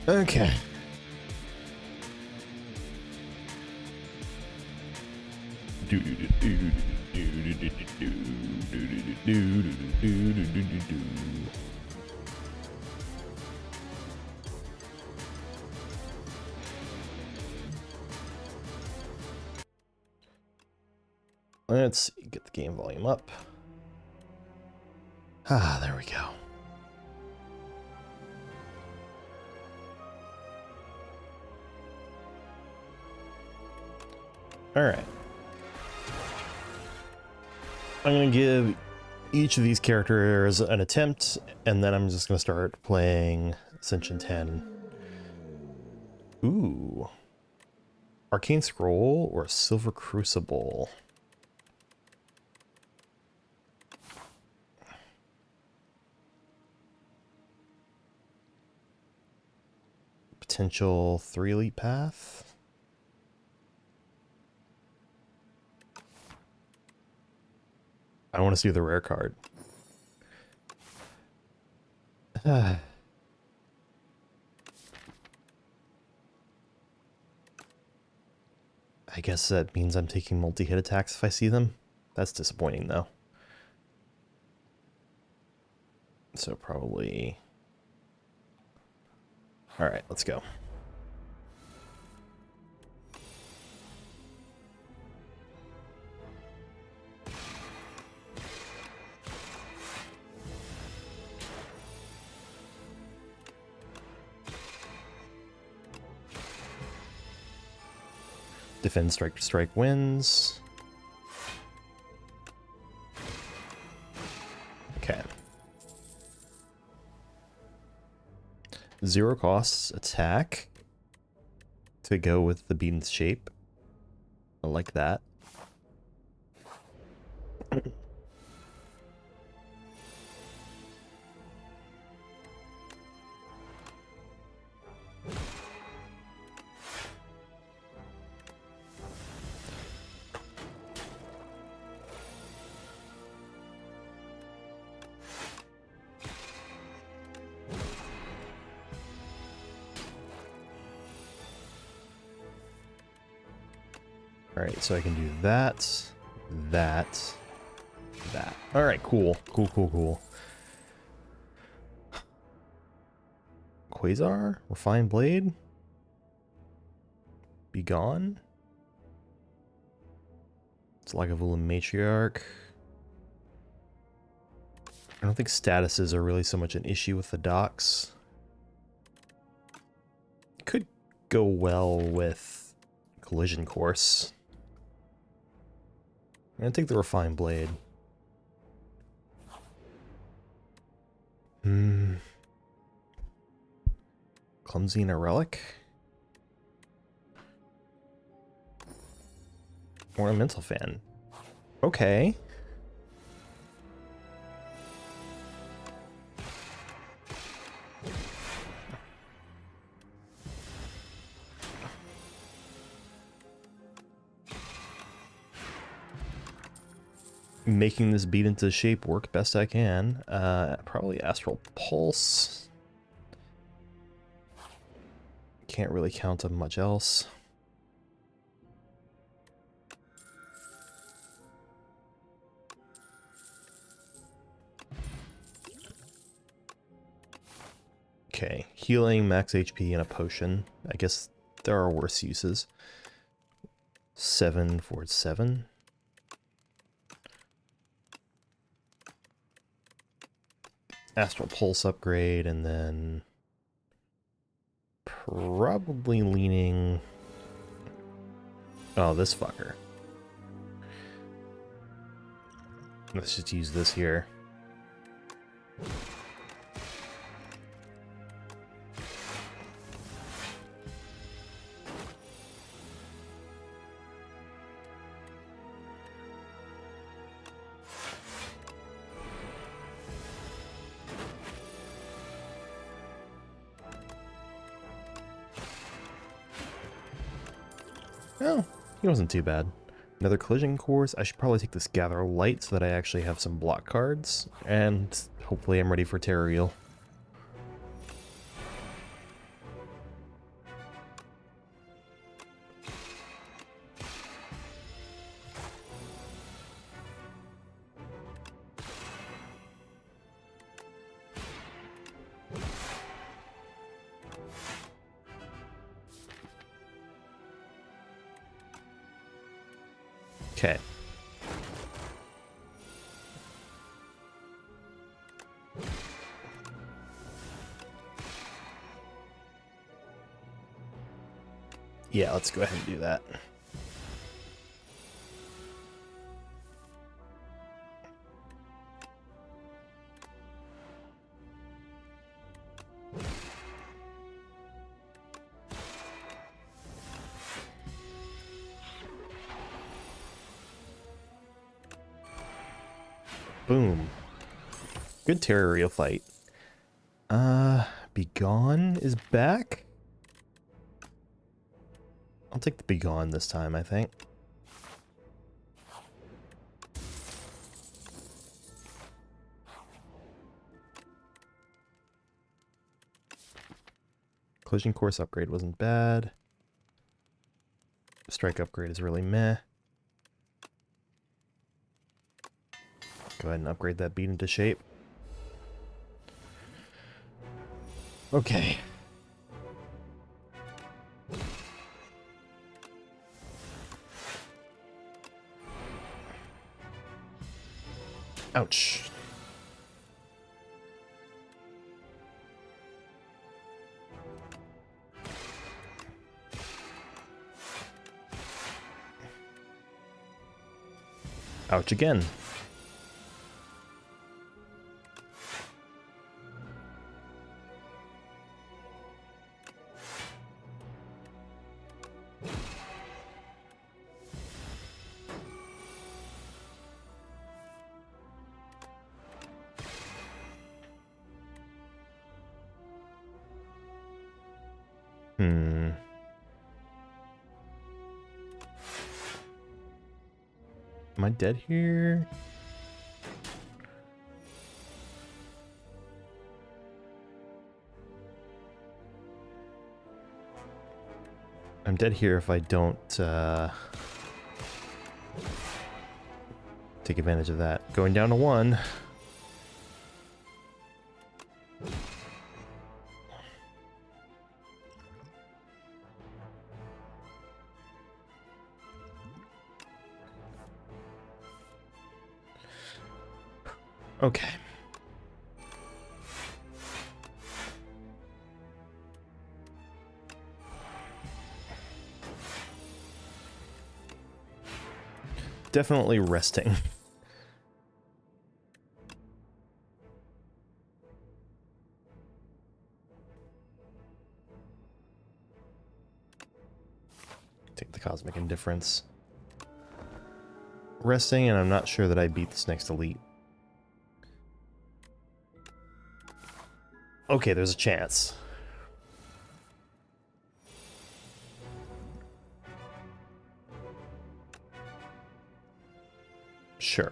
Okay. Let's see, get the game volume up. Ah, there we go. All right. I'm going to give each of these characters an attempt, and then I'm just going to start playing Ascension 10. Ooh. Arcane Scroll or Silver Crucible? Potential 3 elite path? I want to see the rare card. I guess that means I'm taking multi-hit attacks if I see them. That's disappointing, though. So probably... Alright, let's go. Defend, strike to strike wins. Okay. 0 costs attack to go with the bean's shape. I like that. Alright, so I can do that, that. Alright, cool. Cool. Quasar? Refined Blade? Be gone? It's like a Vula Matriarch. I don't think statuses are really so much an issue with the docks. Could go well with Collision Course. I'm gonna take the Refined Blade. Clumsy and a Relic? Ornamental Fan. Okay. Making this beat into shape work best I can. Probably Astral Pulse. Can't really count on much else. Okay, healing, max HP, and a potion. I guess there are worse uses. 7 for 7. Astral Pulse upgrade, and then probably leaning... Oh, this fucker. Let's just use this here. Oh, he wasn't too bad. Another Collision Course. I should probably take this Gather Light so that I actually have some block cards. And hopefully I'm ready for Terrariel. Okay. Yeah, let's go ahead and do that. Boom. Good terrestrial fight. Begone is back? I'll take the Begone this time, I think. Collision course upgrade wasn't bad. Strike upgrade is really meh. Go ahead and upgrade that beat into shape. Okay. Ouch. Ouch again. Am I dead here? I'm dead here if I don't take advantage of that. Going down to 1. Okay. Definitely resting. Take the Cosmic Indifference. Resting, and I'm not sure that I beat this next elite. Okay, there's a chance. Sure.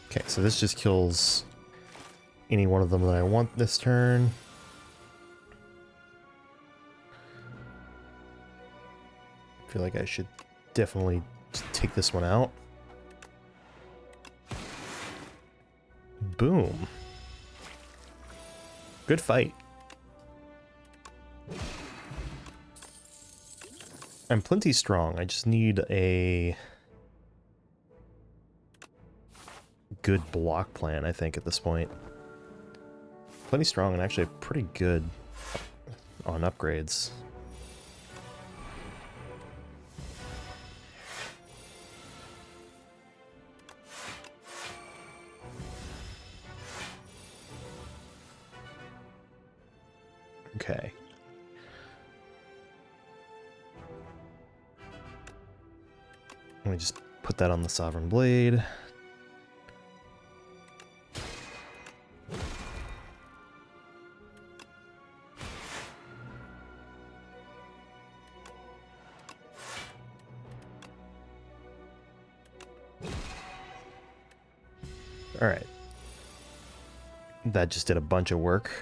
Okay, so this just kills any one of them that I want this turn. I feel like I should definitely take this one out. Boom. Good fight. I'm plenty strong. I just need a good block plan, I think, at this point. Plenty strong and actually pretty good on upgrades. Okay. Let me just put that on the Sovereign Blade. All right. That just did a bunch of work.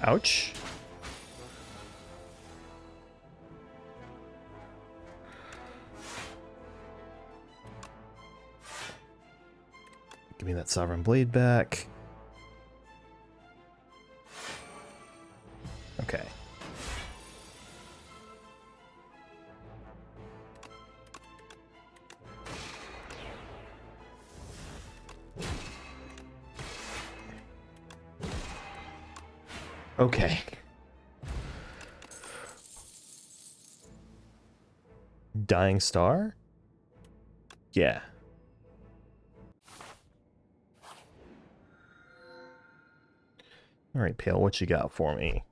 Ouch. Give me that Sovereign Blade back. Okay. Okay. Dying Star? Yeah. Alright, Pale, what you got for me?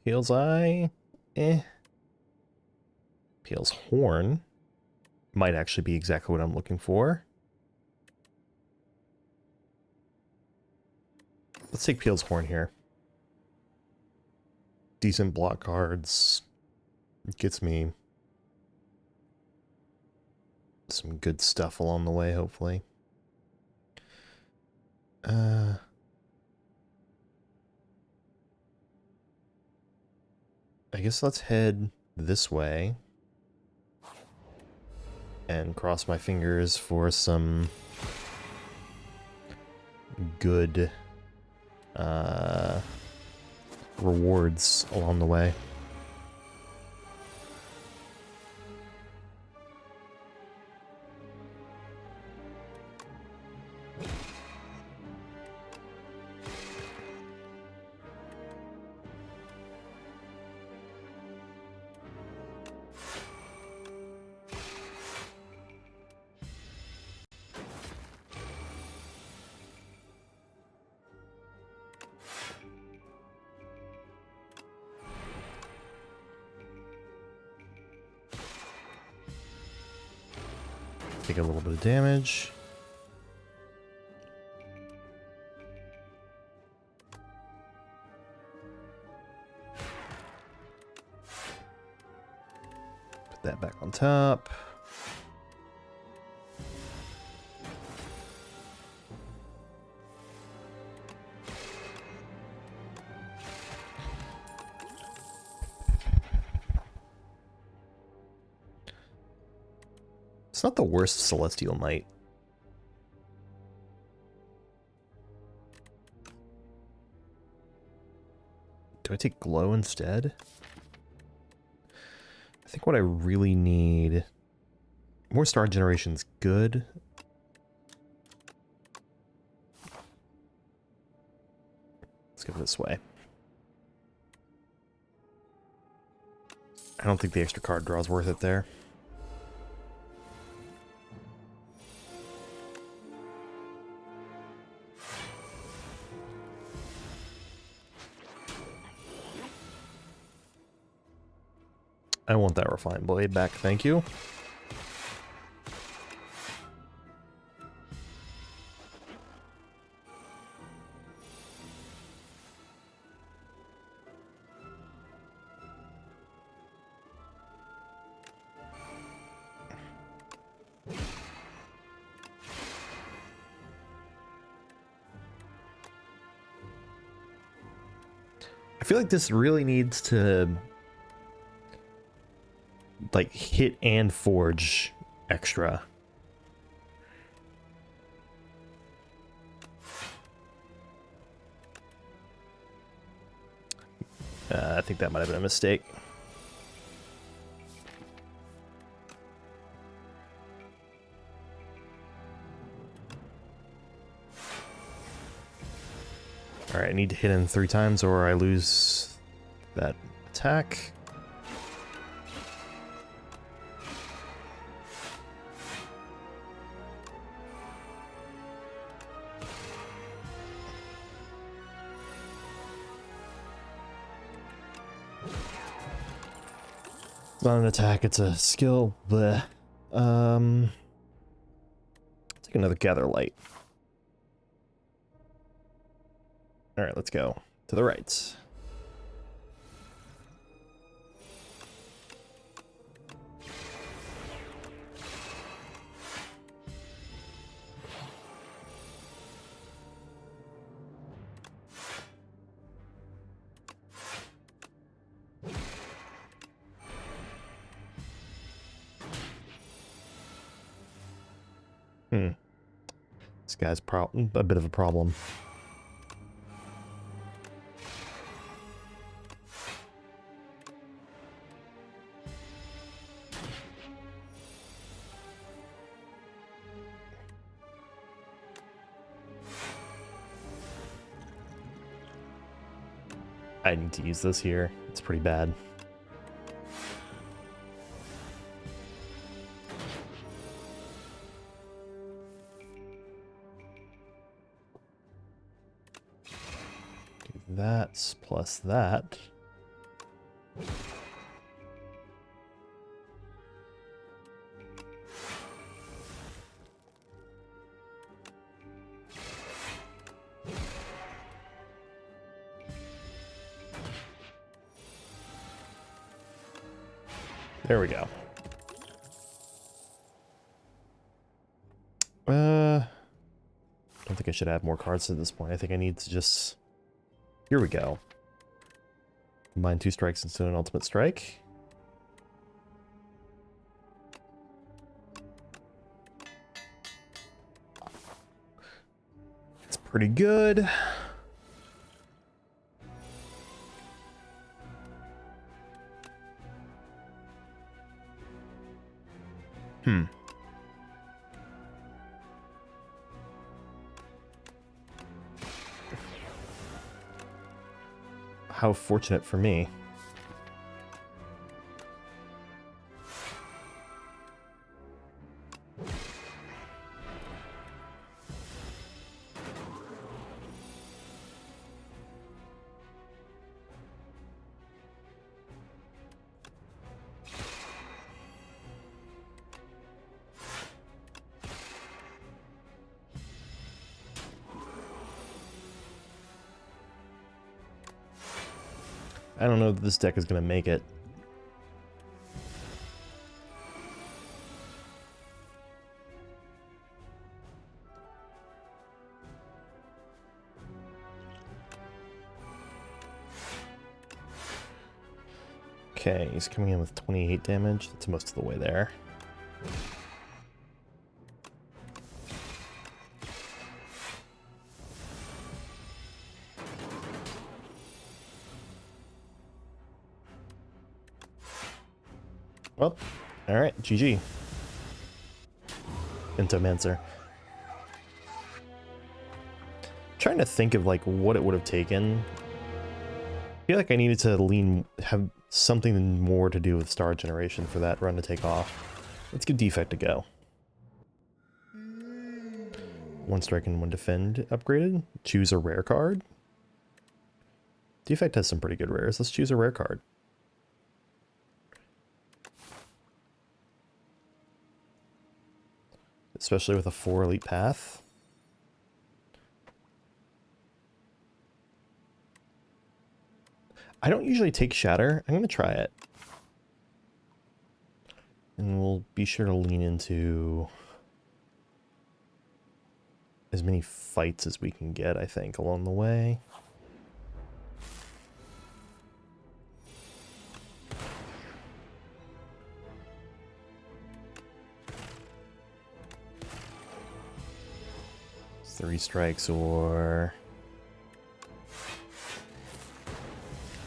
Pale's Eye? Eh. Pale's Horn might actually be exactly what I'm looking for. Let's take Pale's Horn here. Decent block cards. Gets me some good stuff along the way, hopefully. I guess let's head this way. And cross my fingers for some good rewards along the way. Take a little bit of damage. Put that back on top. It's not the worst Celestial Knight. Do I take Glow instead? I think what I really need... More Star Generation's good. Let's go this way. I don't think the extra card draw is worth it there. I want that Refined Blade back, thank you. I feel like this really needs to like hit and forge extra. I think that might have been a mistake. Alright, I need to hit him 3 times or I lose that attack. It's not an attack, it's a skill. Bleh. Take another Gather Light. Alright, let's go. To the right. Hmm. This guy's a bit of a problem. I need to use this here. It's pretty bad. Do that plus that. There we go. I don't think I should add more cards at this point. I think I need to just... Here we go. Combine 2 strikes into an ultimate strike. It's pretty good. How fortunate for me. I don't know that this deck is going to make it. Okay, he's coming in with 28 damage. That's most of the way there. Well, alright, GG. Intomancer. Trying to think of like what it would have taken. I feel like I needed to have something more to do with star generation for that run to take off. Let's give Defect a go. 1 strike and 1 defend upgraded. Choose a rare card. Defect has some pretty good rares. Let's choose a rare card. Especially with a 4 elite path. I don't usually take Shatter. I'm going to try it. And we'll be sure to lean into as many fights as we can get, I think, along the way. Three strikes or...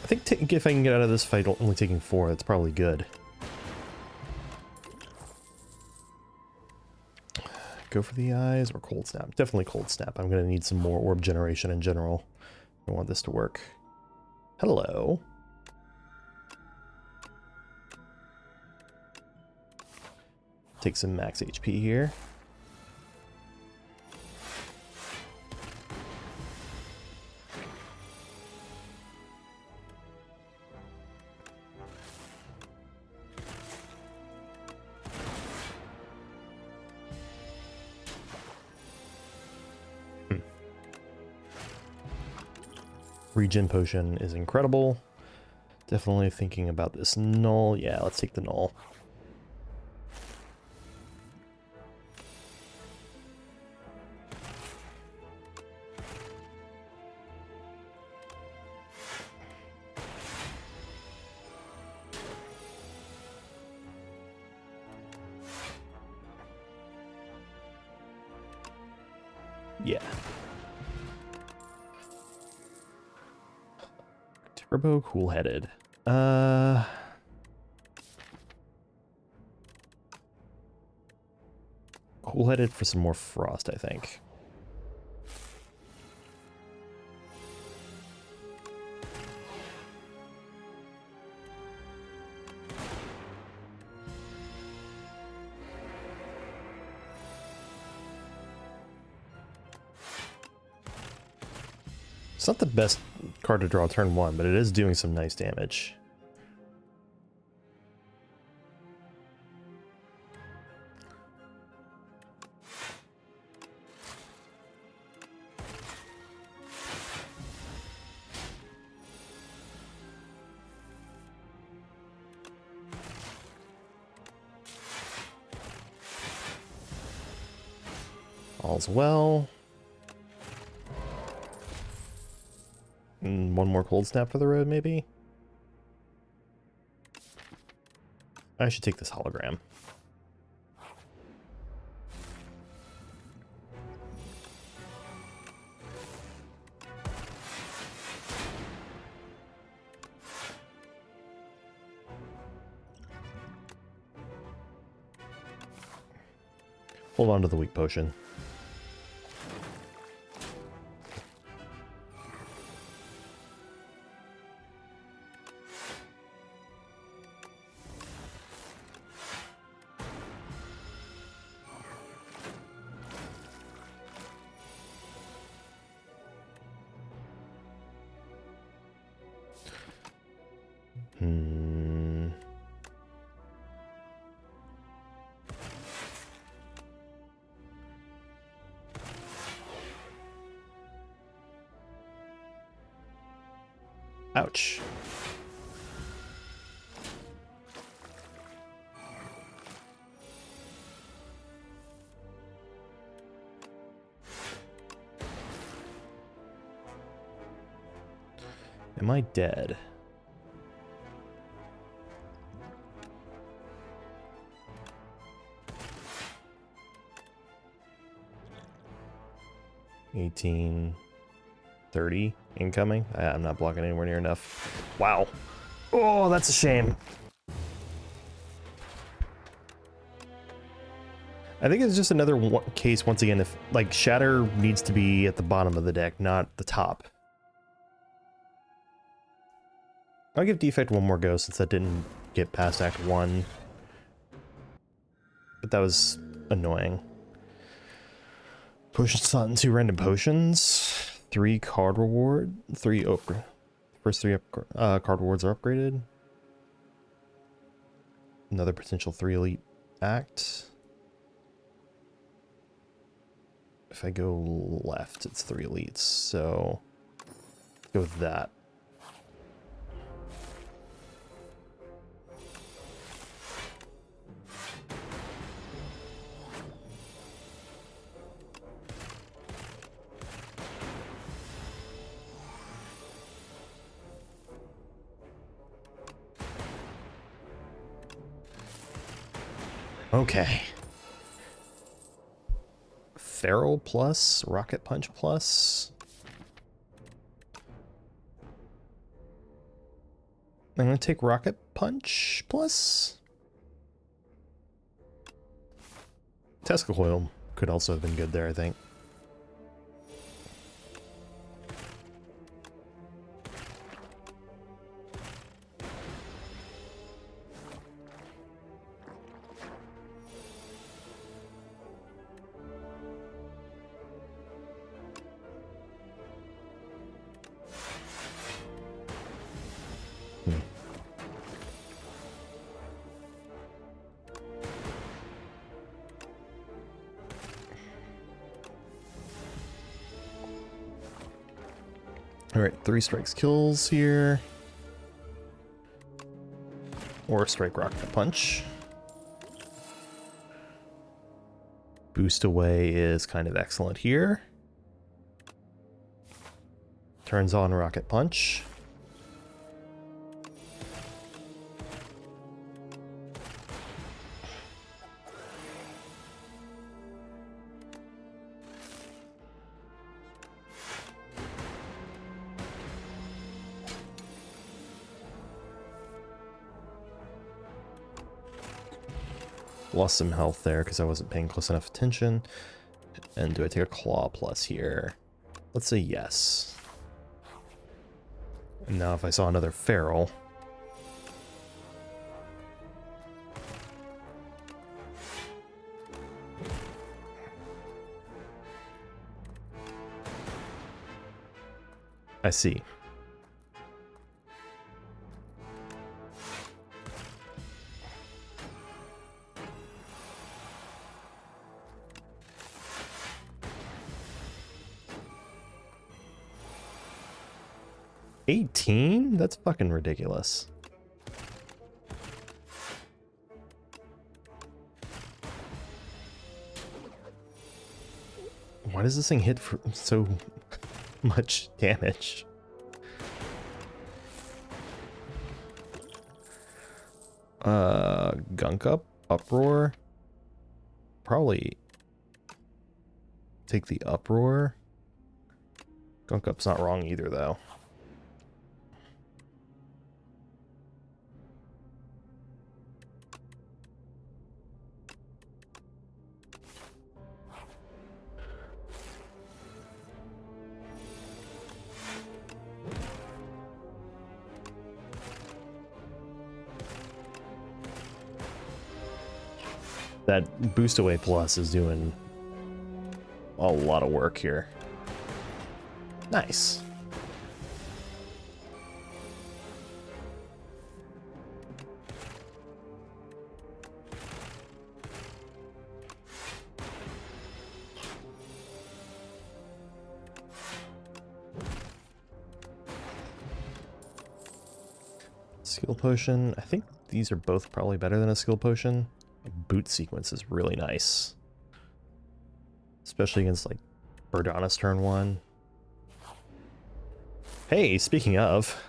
I think if I can get out of this fight only taking 4, that's probably good. Go for the eyes or cold snap? Definitely cold snap. I'm going to need some more orb generation in general. I want this to work. Hello. Take some max HP here. Regen potion is incredible. Definitely thinking about this null. Yeah, let's take the null. Yeah. Turbo cool-headed. Cool-headed for some more frost, I think. It's not the best card to draw turn 1, but it is doing some nice damage. All's well. And one more cold snap for the road, maybe? I should take this hologram. Hold on to the weak potion. Ouch. Am I dead? $18, $30 incoming. I'm not blocking anywhere near enough. Wow. Oh, that's a shame. I think it's just another case, once again, if, like, Shatter needs to be at the bottom of the deck, not the top. I'll give Defect one more go since that didn't get past Act 1. But that was annoying. Potion slot and 2 random potions. 3 card reward. 3 first 3 card rewards are upgraded. Another potential 3 elite act. If I go left, it's 3 elites, so go with that. Okay. Feral plus, Rocket Punch plus. I'm gonna take Rocket Punch plus. Tesla Coil could also have been good there, I think. Alright, 3 strikes kills here. Or strike Rocket Punch. Boost away is kind of excellent here. Turns on Rocket Punch. Lost some health there because I wasn't paying close enough attention. And do I take a claw plus here? Let's say yes. And now if I saw another feral... I see. $18? That's fucking ridiculous. Why does this thing hit for so much damage? Gunk up? Uproar? Probably take the uproar. Gunk up's not wrong either, though. That boost away plus is doing a lot of work here. Nice. Skill potion. I think these are both probably better than a skill potion. Boot sequence is really nice, especially against like Berdana's turn 1. Hey, speaking of,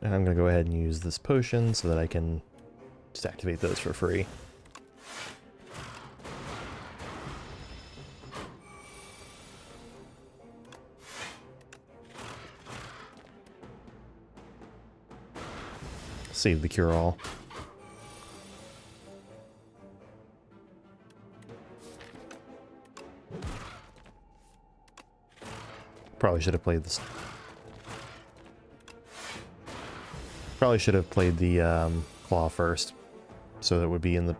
and I'm gonna go ahead and use this potion so that I can just activate those for free. Save the cure-all. Probably should have played this. Probably should have played the claw first, so that it would be in the.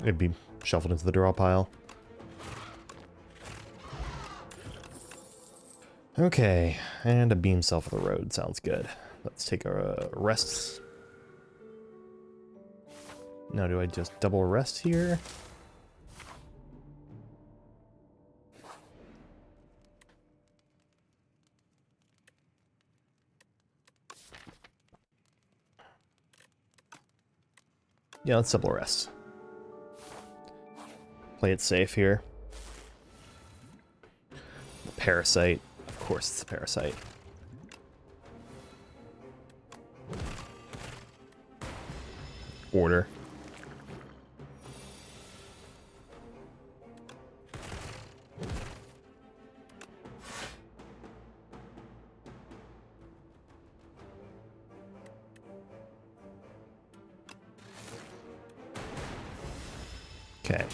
It'd be shuffled into the draw pile. Okay, and a beam south of the road sounds good. Let's take a rest. Now, do I just double rest here? Yeah, let's double rest. Play it safe here. The parasite. Of course it's a parasite. Order. Okay.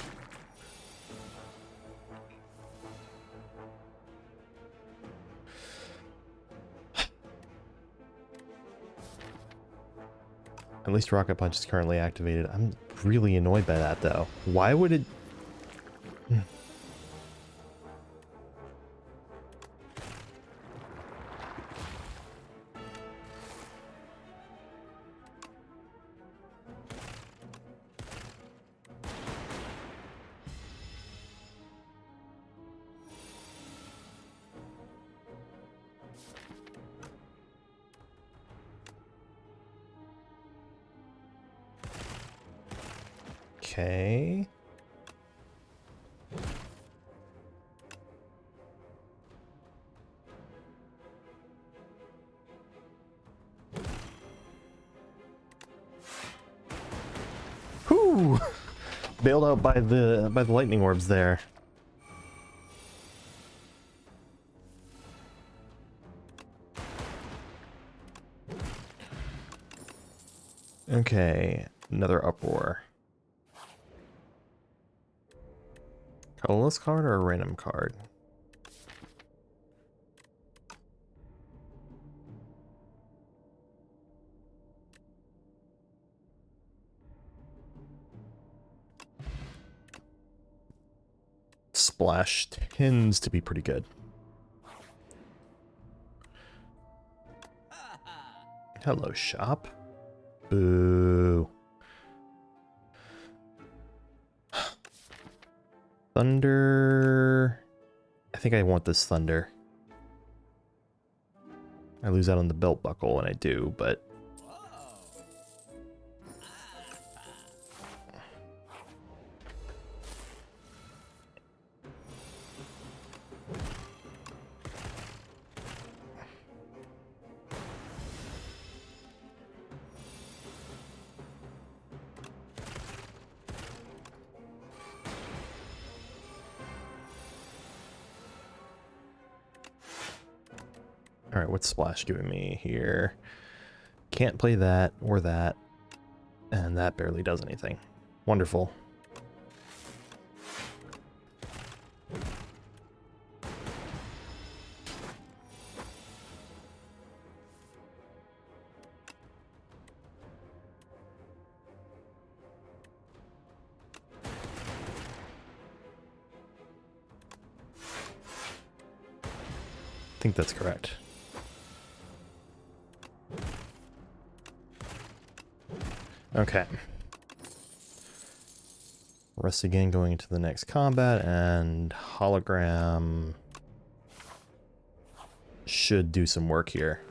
At least Rocket Punch is currently activated. I'm really annoyed by that, though. Why would it... Okay. Whew! Bailed out by the lightning orbs there. Okay. Another Uproar. Colorless card or a random card? Splash tends to be pretty good. Hello, shop. Boo. Thunder. I think I want this Thunder. I lose out on the belt buckle, and I do, but... Alright, what's Splash giving me here? Can't play that or that. And that barely does anything. Wonderful. I think that's correct. Okay. Rest again going into the next combat, and hologram should do some work here.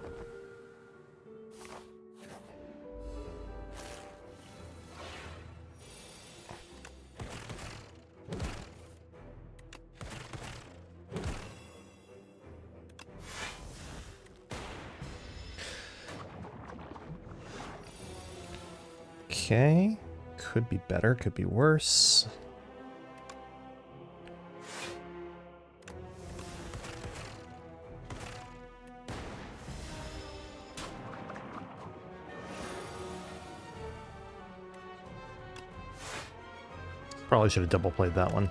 Okay, could be better, could be worse. Probably should have double played that one.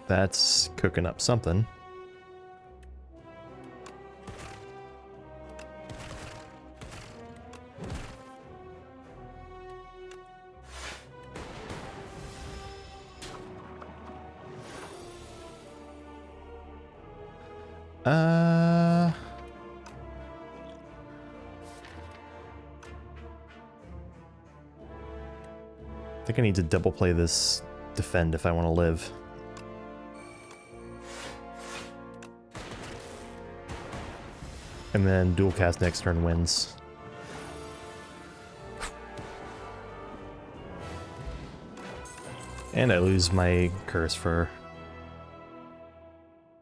That's cooking up something. I think I need to double play this defend if I want to live. And then dual cast next turn wins. And I lose my curse for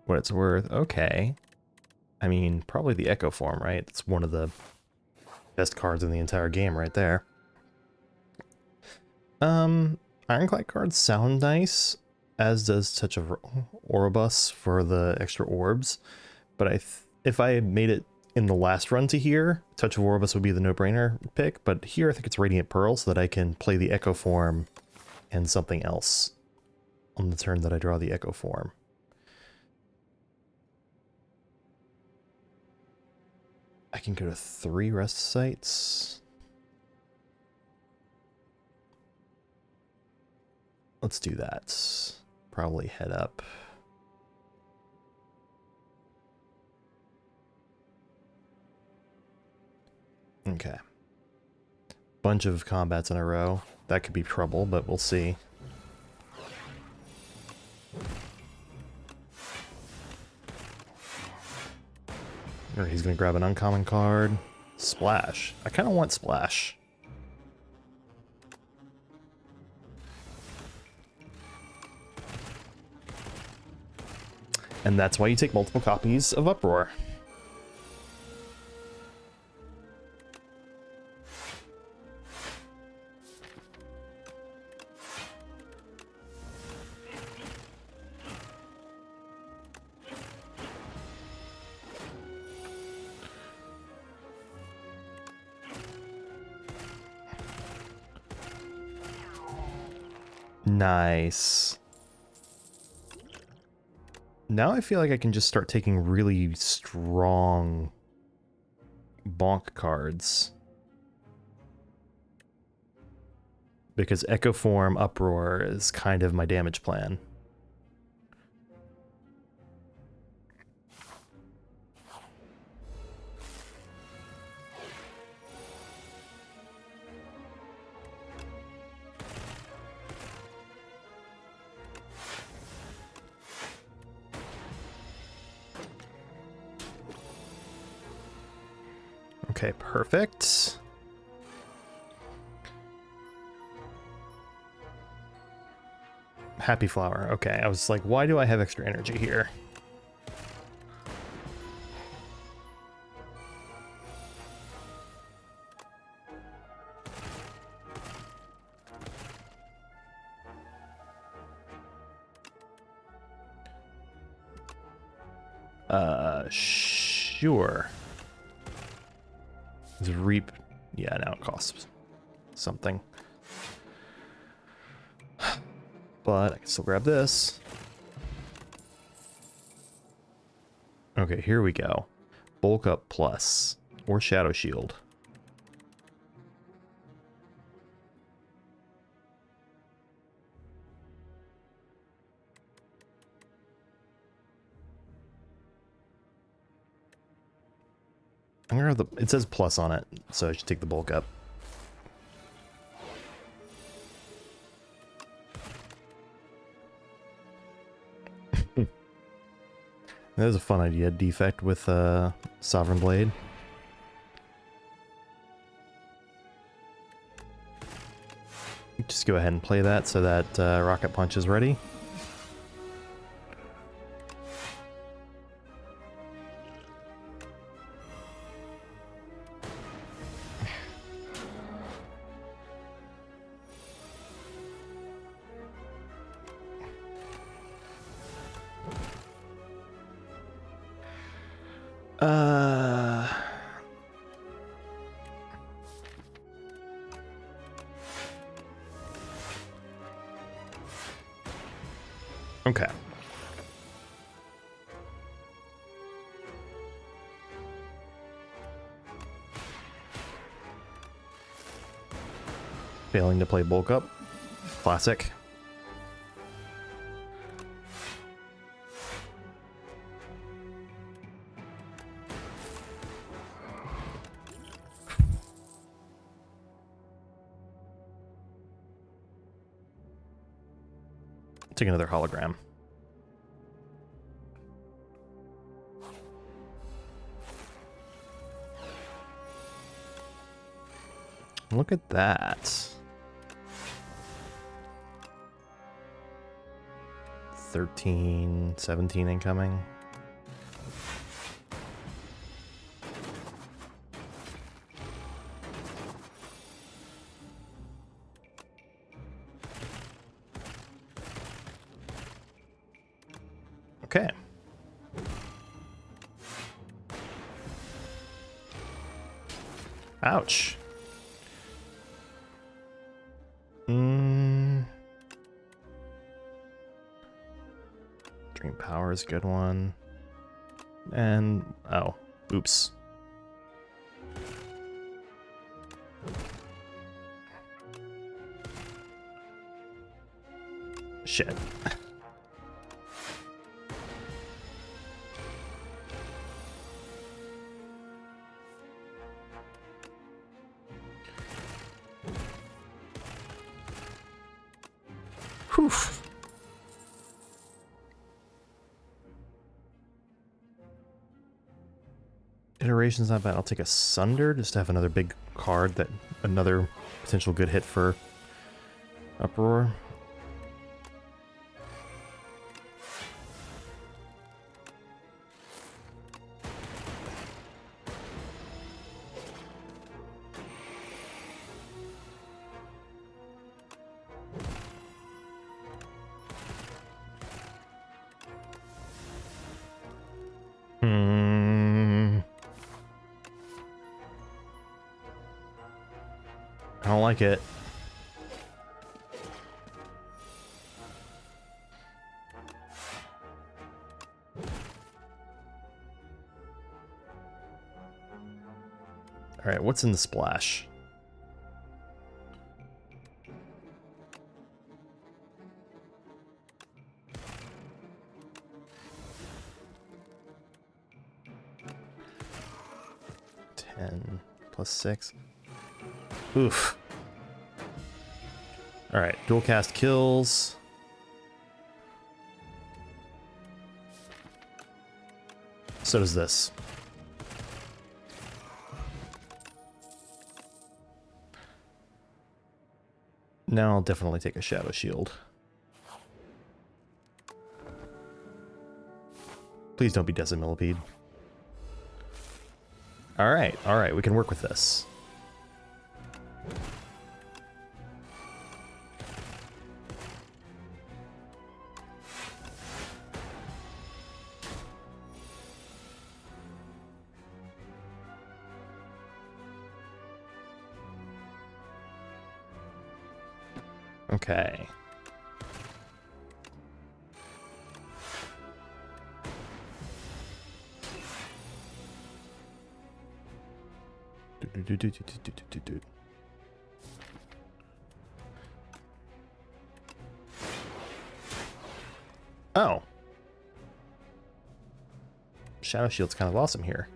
what it's worth. Okay. I mean, probably the Echo form, right? It's one of the best cards in the entire game right there. Ironclad cards sound nice, as does Touch of Oribus for the extra orbs. But if I had made it in the last run to here, Touch of Oribus would be the no-brainer pick. But here I think it's Radiant Pearl so that I can play the Echo form and something else on the turn that I draw the Echo form. I can go to 3 rest sites. Let's do that. Probably head up. Okay. Bunch of combats in a row. That could be trouble, but we'll see. Alright, he's gonna grab an uncommon card. Splash. I kind of want Splash. And that's why you take multiple copies of Uproar. Nice. Now I feel like I can just start taking really strong bonk cards. Because Echo Form Uproar is kind of my damage plan. Okay, perfect. Happy Flower. Okay, I was like, why do I have extra energy here? Sure. Is reap? Yeah, now it costs something. But I can still grab this. Okay, here we go. Bulk Up Plus or Shadow Shield. I'm gonna have the, it says plus on it, so I should take the bulk up. That was a fun idea, defect with Sovereign Blade. Just go ahead and play that so that Rocket Punch is ready. Okay. Failing to play bulk up. Classic. Take another hologram. Look at that. 13, 17 incoming. Okay. Ouch. Dream Power is a good one. And, oh, oops. Shit. Whew. Iteration's not bad. I'll take a Sunder just to have another big card, that another potential good hit for Uproar. I don't like it. All right, what's in the splash? +6. Oof. Alright, dual cast kills. So does this. Now I'll definitely take a Shadow Shield. Please don't be Decimillipede. Alright, we can work with this. Okay. Oh. Shadow Shield's kind of awesome here.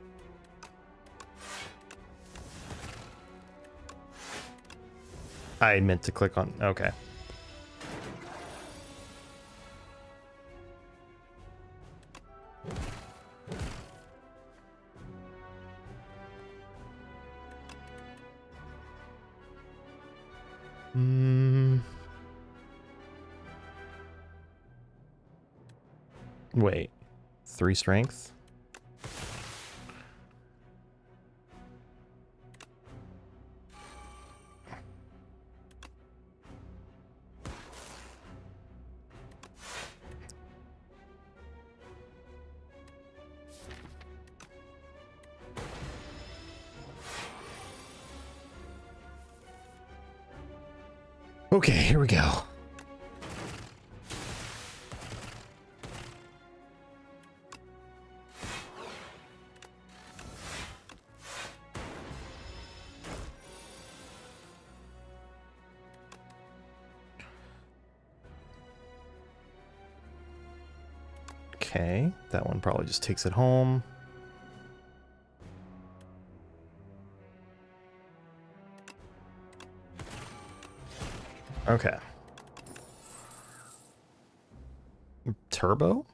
I meant to click on... Okay. Wait. 3 strength? Okay, here we go. Okay, that one probably just takes it home. Okay. Turbo?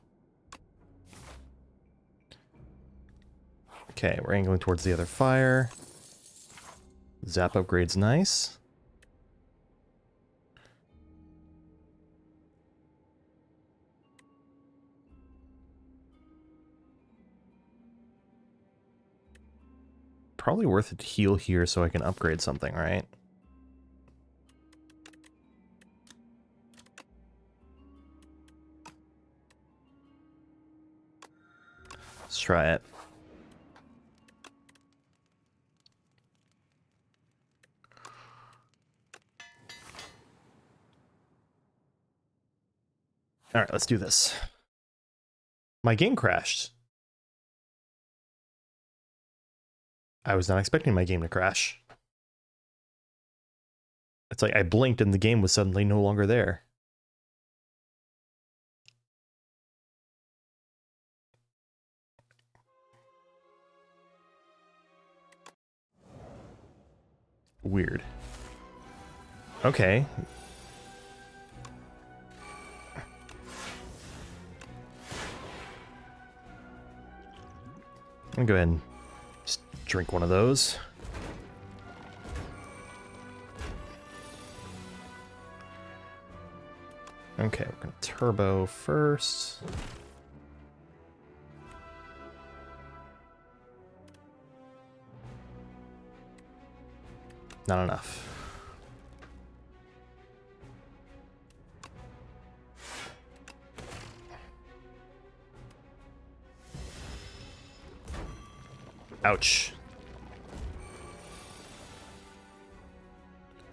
Okay, we're angling towards the other fire. Zap upgrade's nice. Probably worth it to heal here so I can upgrade something, right? Let's try it. All right, let's do this. My game crashed. I was not expecting my game to crash. It's like I blinked and the game was suddenly no longer there. Weird. Okay. I'm gonna go ahead and just drink one of those. Okay, we're gonna turbo first. Not enough. Ouch.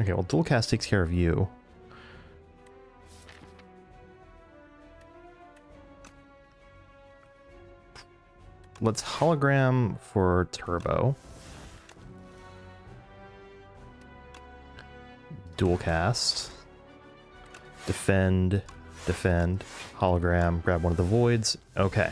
Okay, well, dual cast takes care of you. Let's hologram for turbo. Dual cast. Defend. Defend. Hologram. Grab one of the voids. Okay.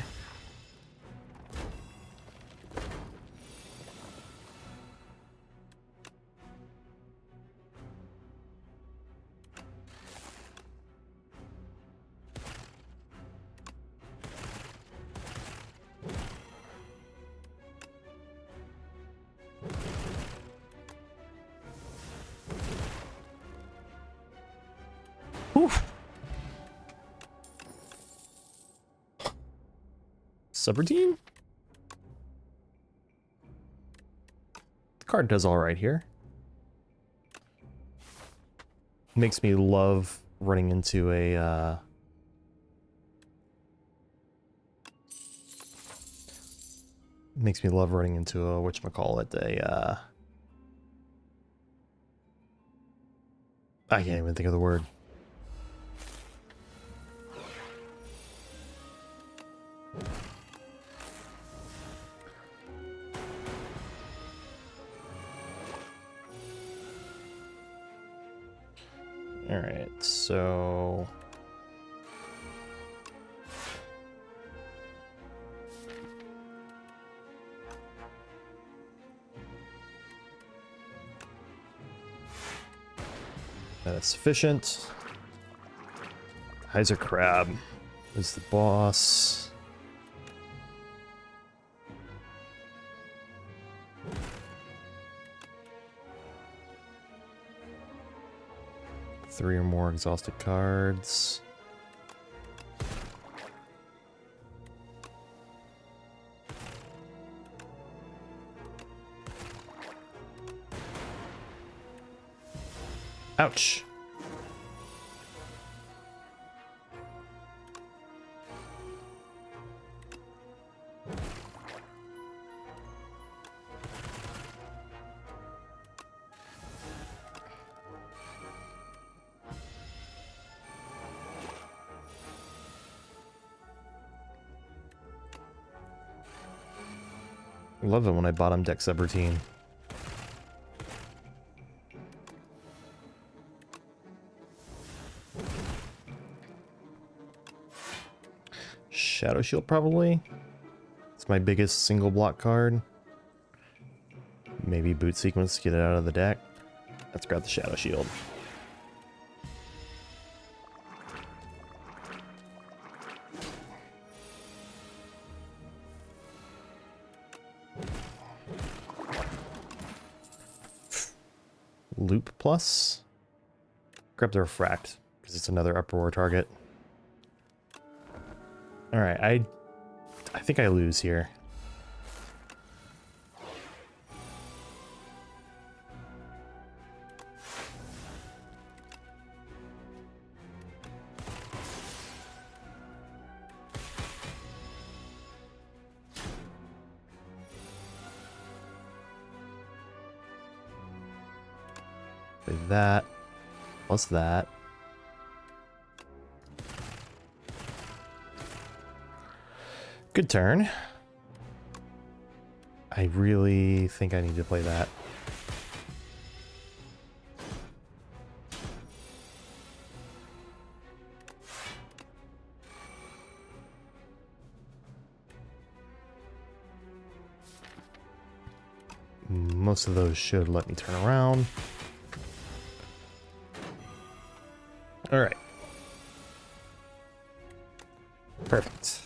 Oof. Subroutine? The card does all right here. Makes me love running into a makes me love running into a whatchamacallit, I can't even think of the word. All right, so that's sufficient. Heiser Crab is the boss. Three or more exhausted cards. Ouch. 11 when I bottom deck subroutine. Shadow Shield probably. It's my biggest single block card. Maybe Boot Sequence to get it out of the deck. Let's grab the Shadow Shield. Loop plus. Grab the Refract, because it's another uproar target. Alright, I think I lose here. Play that, plus that. Good turn. I really think I need to play that. Most of those should let me turn around. All right. Perfect.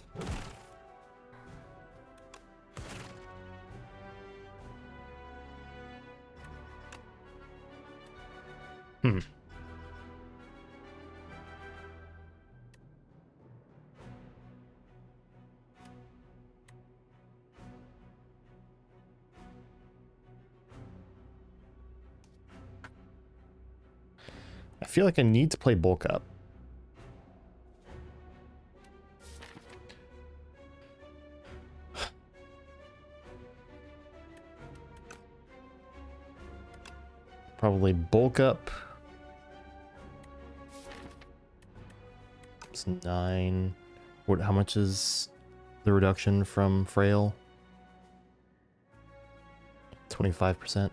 I feel like I need to play bulk up. probably bulk up. It's 9. What? How much is the reduction from frail? 25%.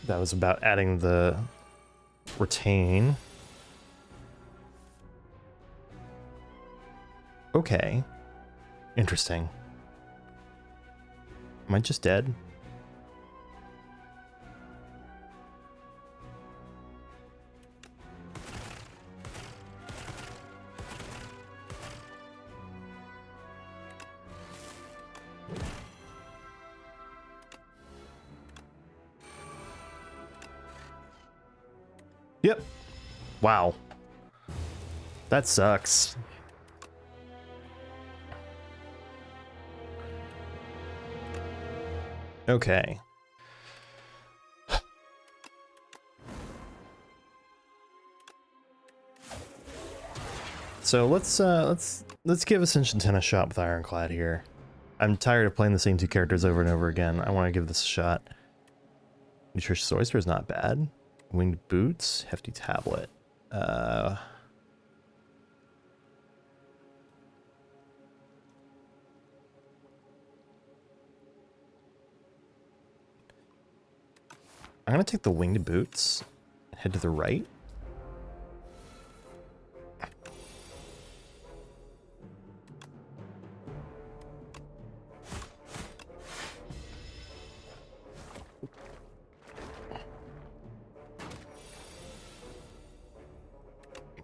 That was about adding the retain. Okay. Interesting. Am I just dead? Yep. Wow. That sucks. Okay. So let's give Ascension 10 a shot with Ironclad here. I'm tired of playing the same two characters over and over again. I want to give this a shot. Nutritious Oyster is not bad. Winged Boots, Hefty Tablet. I'm gonna take the Winged Boots and head to the right.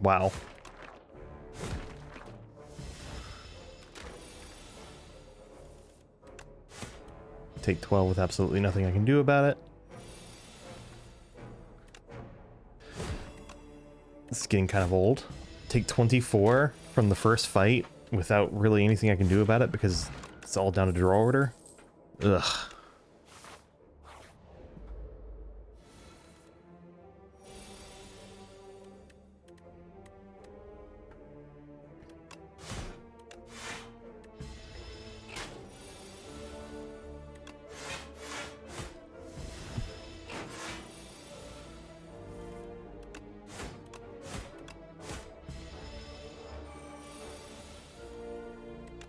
Wow. Take 12 with absolutely nothing I can do about it. This is getting kind of old. Take 24 from the first fight without really anything I can do about it because it's all down to draw order. Ugh.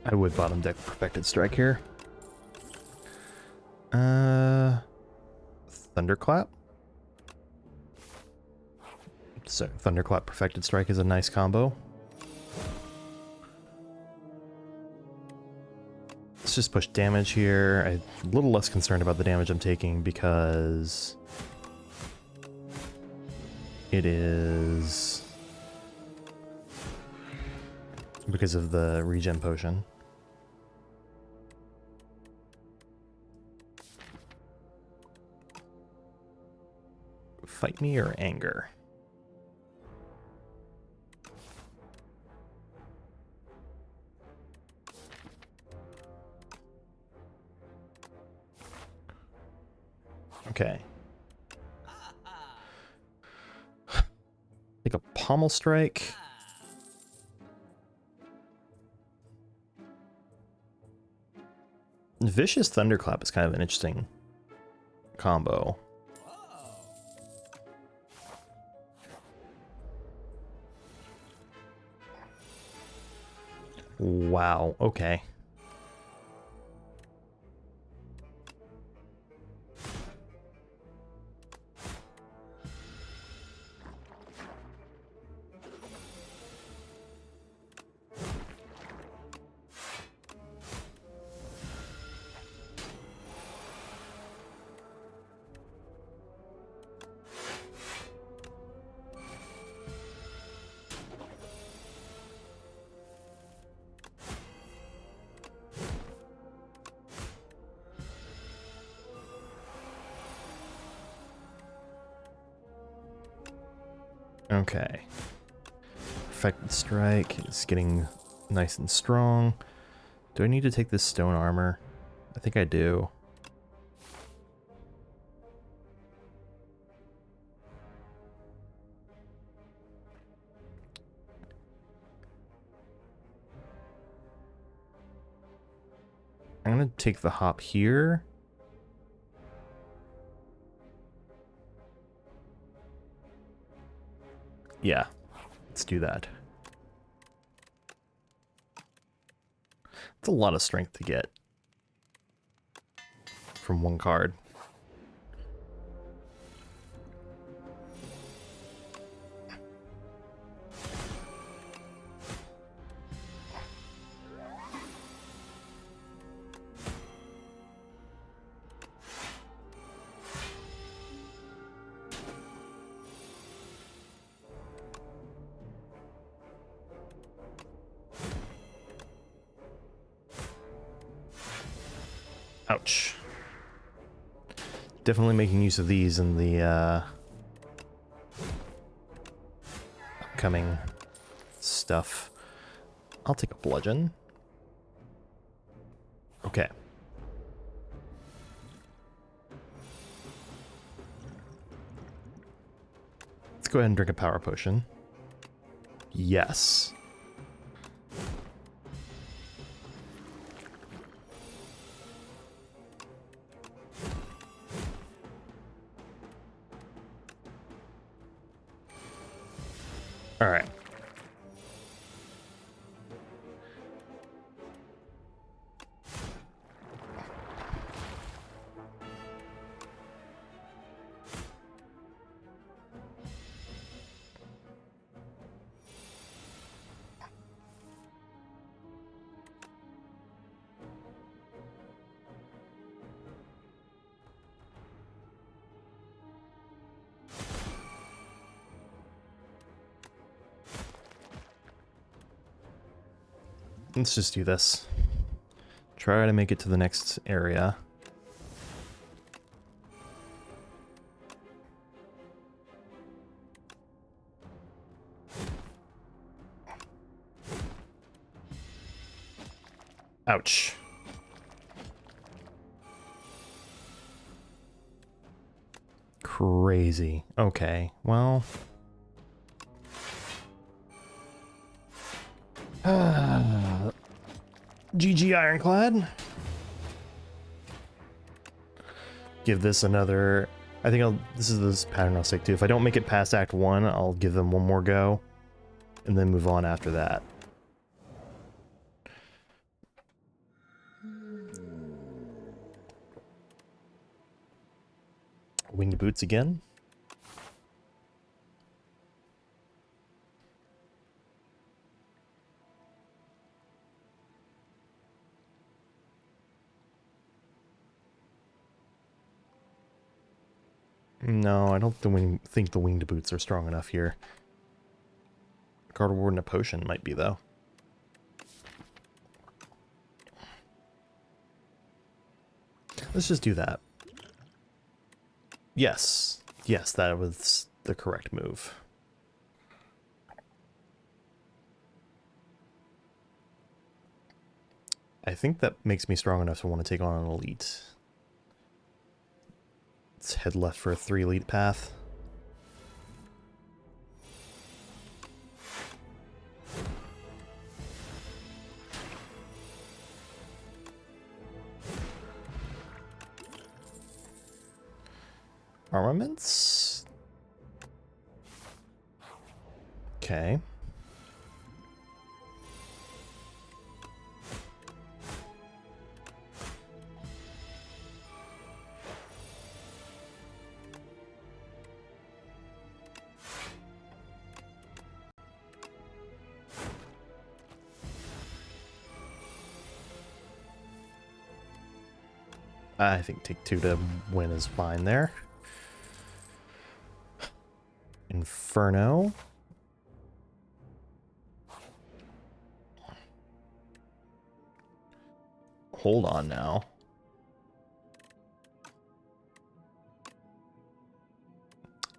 I would bottom deck Perfected Strike here. Thunderclap? So Thunderclap Perfected Strike is a nice combo. Let's just push damage here. I'm a little less concerned about the damage I'm taking because it is because of the regen potion. Fight me or anger? Okay. Take a pommel strike. Vicious Thunderclap is kind of an interesting combo. Wow, okay. Okay. Perfect strike. It's getting nice and strong. Do I need to take this stone armor? I think I do. I'm gonna take the hop here. Yeah, let's do that. It's a lot of strength to get from one card. Ouch. Definitely making use of these in the upcoming stuff. I'll take a bludgeon. Okay. Let's go ahead and drink a power potion. Yes. All right. Let's just do this. Try to make it to the next area. Ouch. Crazy. Okay, well... GG Ironclad. Give this another... I think this is this pattern I'll stick to. If I don't make it past Act 1, I'll give them one more go. And then move on after that. Winged boots again. No, I don't think the winged boots are strong enough here. Card Ward and a potion might be, though. Let's just do that. Yes. Yes, that was the correct move. I think that makes me strong enough to want to take on an elite. Let's head left for a 3 elite path. Armaments? Okay. I think take 2 to win is fine there. Inferno. Hold on now.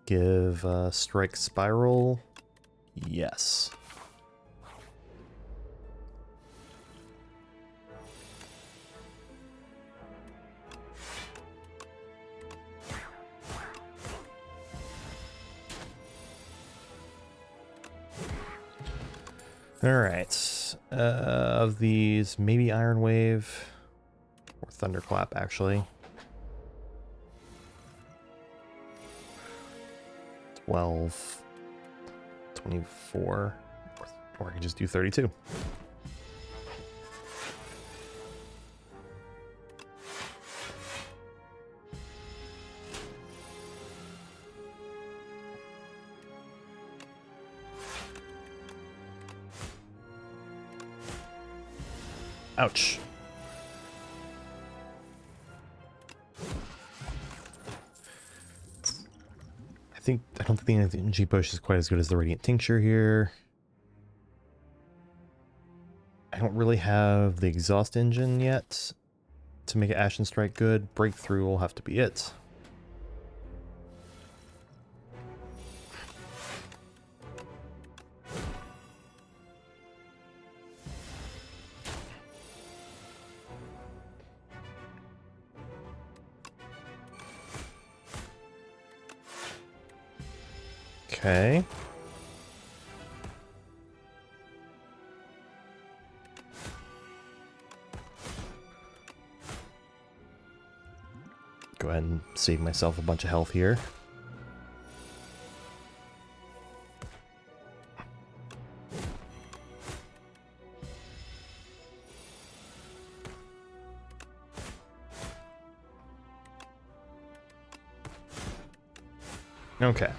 Give Strike Spiral. Yes. Alright. Of these, maybe Iron Wave or Thunderclap, actually. 12, 24, or I can just do 32. Ouch. I don't think the energy push is quite as good as the Radiant Tincture here. I don't really have the exhaust engine yet to make an Ashen Strike good. Breakthrough will have to be it. Okay. Go ahead and save myself a bunch of health here. Okay.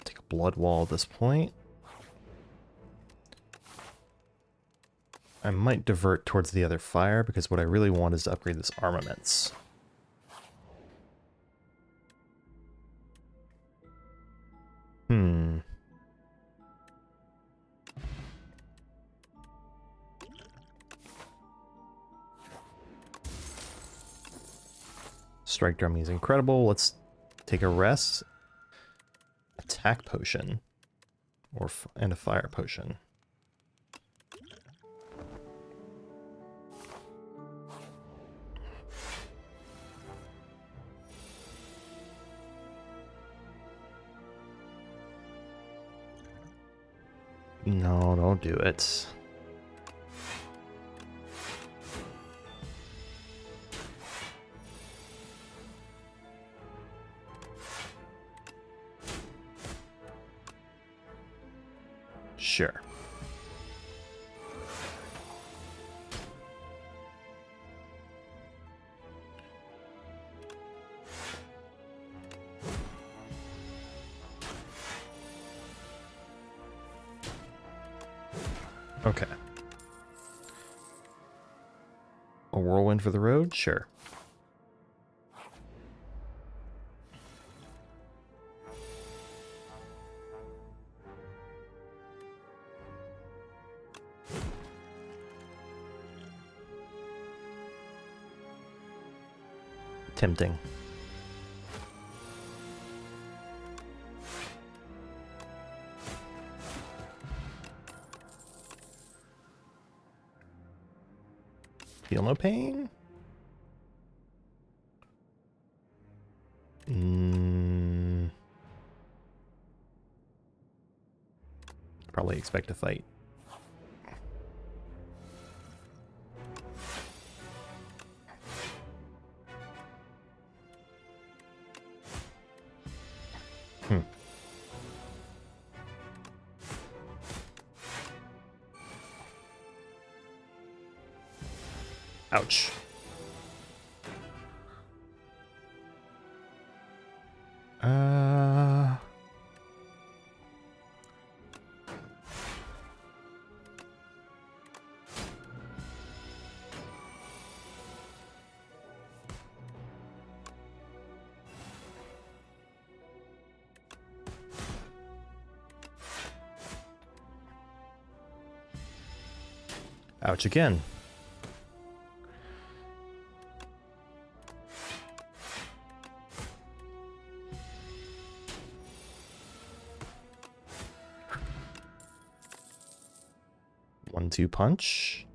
Take a blood wall at this point. I might divert towards the other fire because what I really want is to upgrade this armaments. Strike Drumming is incredible. Let's take a rest. Attack Potion. And a Fire Potion. No, don't do it. Sure. Okay. A whirlwind for the road? Sure. Tempting. Feel no pain? Probably expect a fight. Ouch. Ouch again. One-two punch.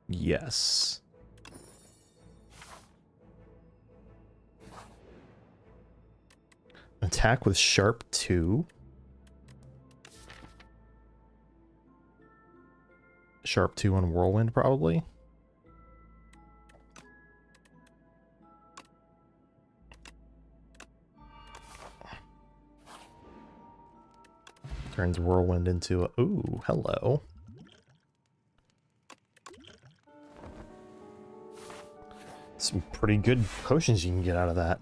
Yes. attack with sharp 2. Sharp 2 on whirlwind, probably. Turns whirlwind into a... Ooh, hello. Some pretty good potions you can get out of that.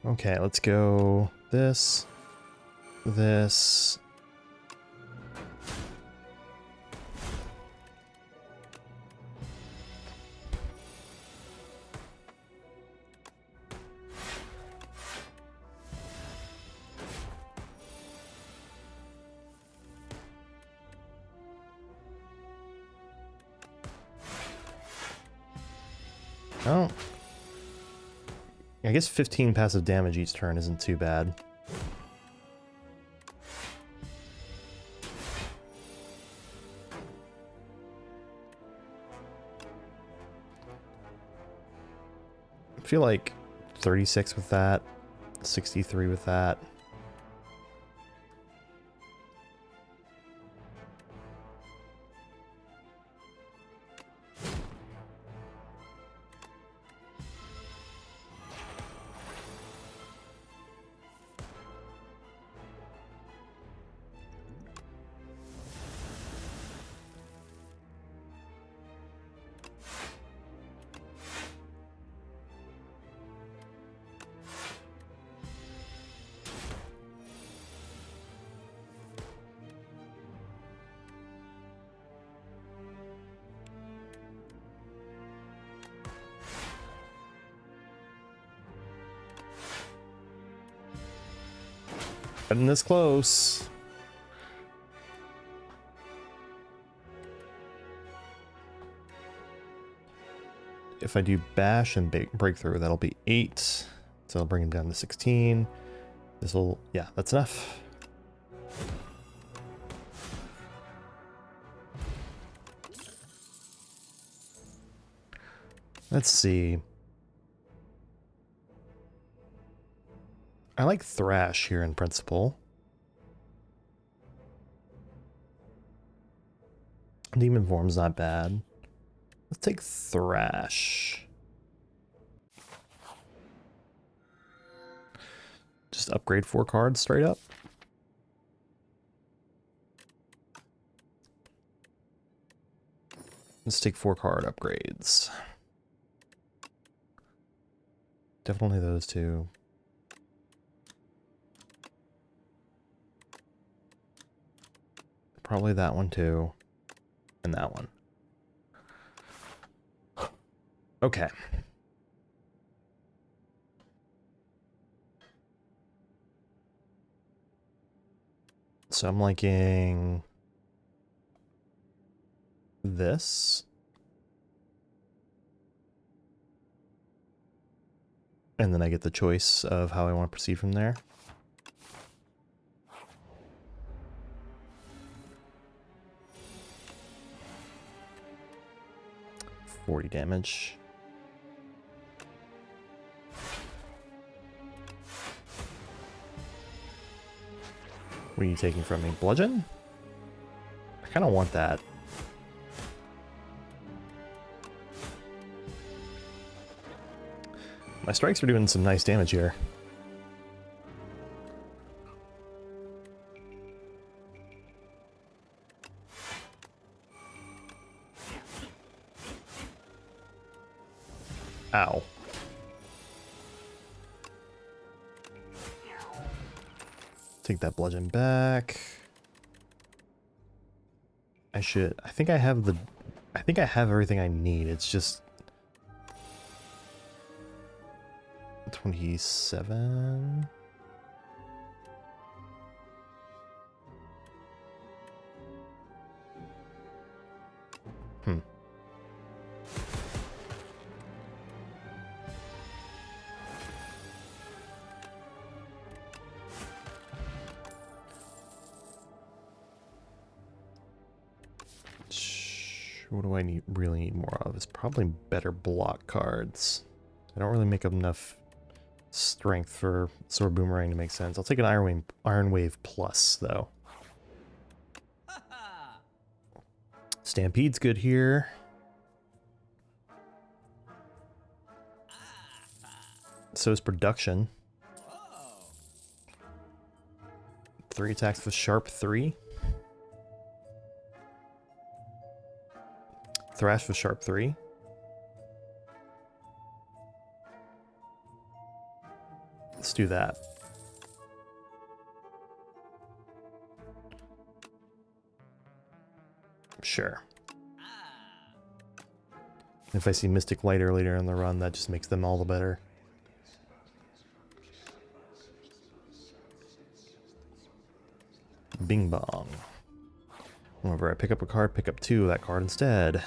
Okay, let's go this. Oh. I guess 15 passive damage each turn isn't too bad. I feel like 36 with that, 63 with that. Getting this close. If I do bash and breakthrough, that'll be 8. So I'll bring him down to 16. This will, yeah, that's enough. Let's see. I like Thrash here in principle. Demon Form's not bad. Let's take Thrash. Just upgrade 4 cards straight up. Let's take 4 card upgrades. Definitely those two. Probably that one too. And that one. Okay. So I'm liking this. And then I get the choice of how I want to proceed from there. $40 damage. What are you taking from me? Bludgeon? I kind of want that. My strikes are doing some nice damage here. Ow. Take that bludgeon back. I think I have everything I need. It's just 27. What do I really need more of? It's probably better block cards. I don't really make up enough strength for Sword Boomerang to make sense. I'll take an Iron Wave Plus, though. Stampede's good here. So is Production. 3 attacks with Sharp 3. Thrash with Sharp 3. Let's do that. Sure. If I see Mystic Light earlier in the run, that just makes them all the better. Bing bong. Whenever I pick up a card, pick up 2 of that card instead.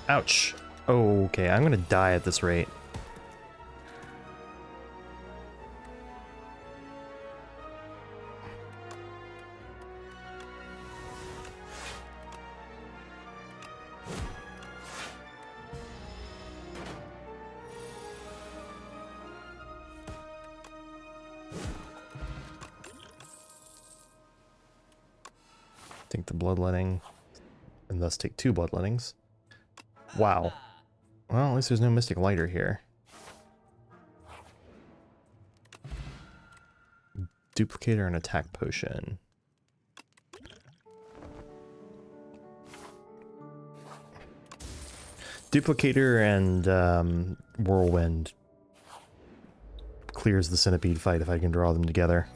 Ouch. Oh, okay, I'm gonna die at this rate. Take the bloodletting, and thus take 2 bloodlettings. Wow. Well, at least there's no Mystic Lighter here. Duplicator and Attack Potion. Duplicator and Whirlwind clears the Centipede fight if I can draw them together.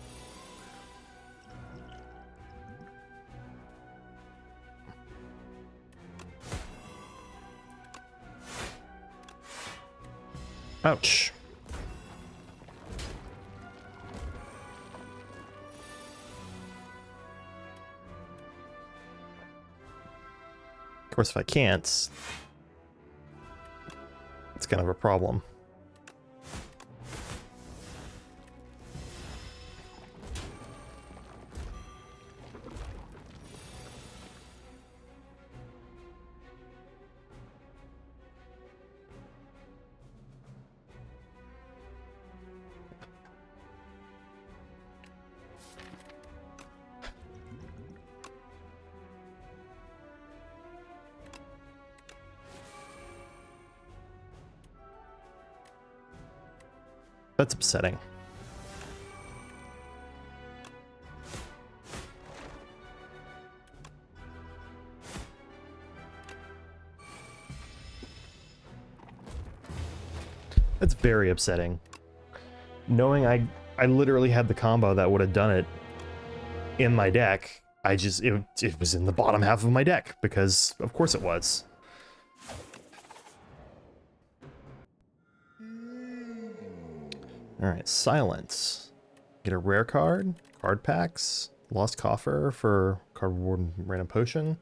Ouch. Of course, if I can't, it's kind of a problem. That's upsetting. That's very upsetting. Knowing I literally had the combo that would have done it in my deck, it was in the bottom half of my deck, because of course it was. Alright, Silence. Get a rare card, card packs, Lost Coffer for card reward and random potion.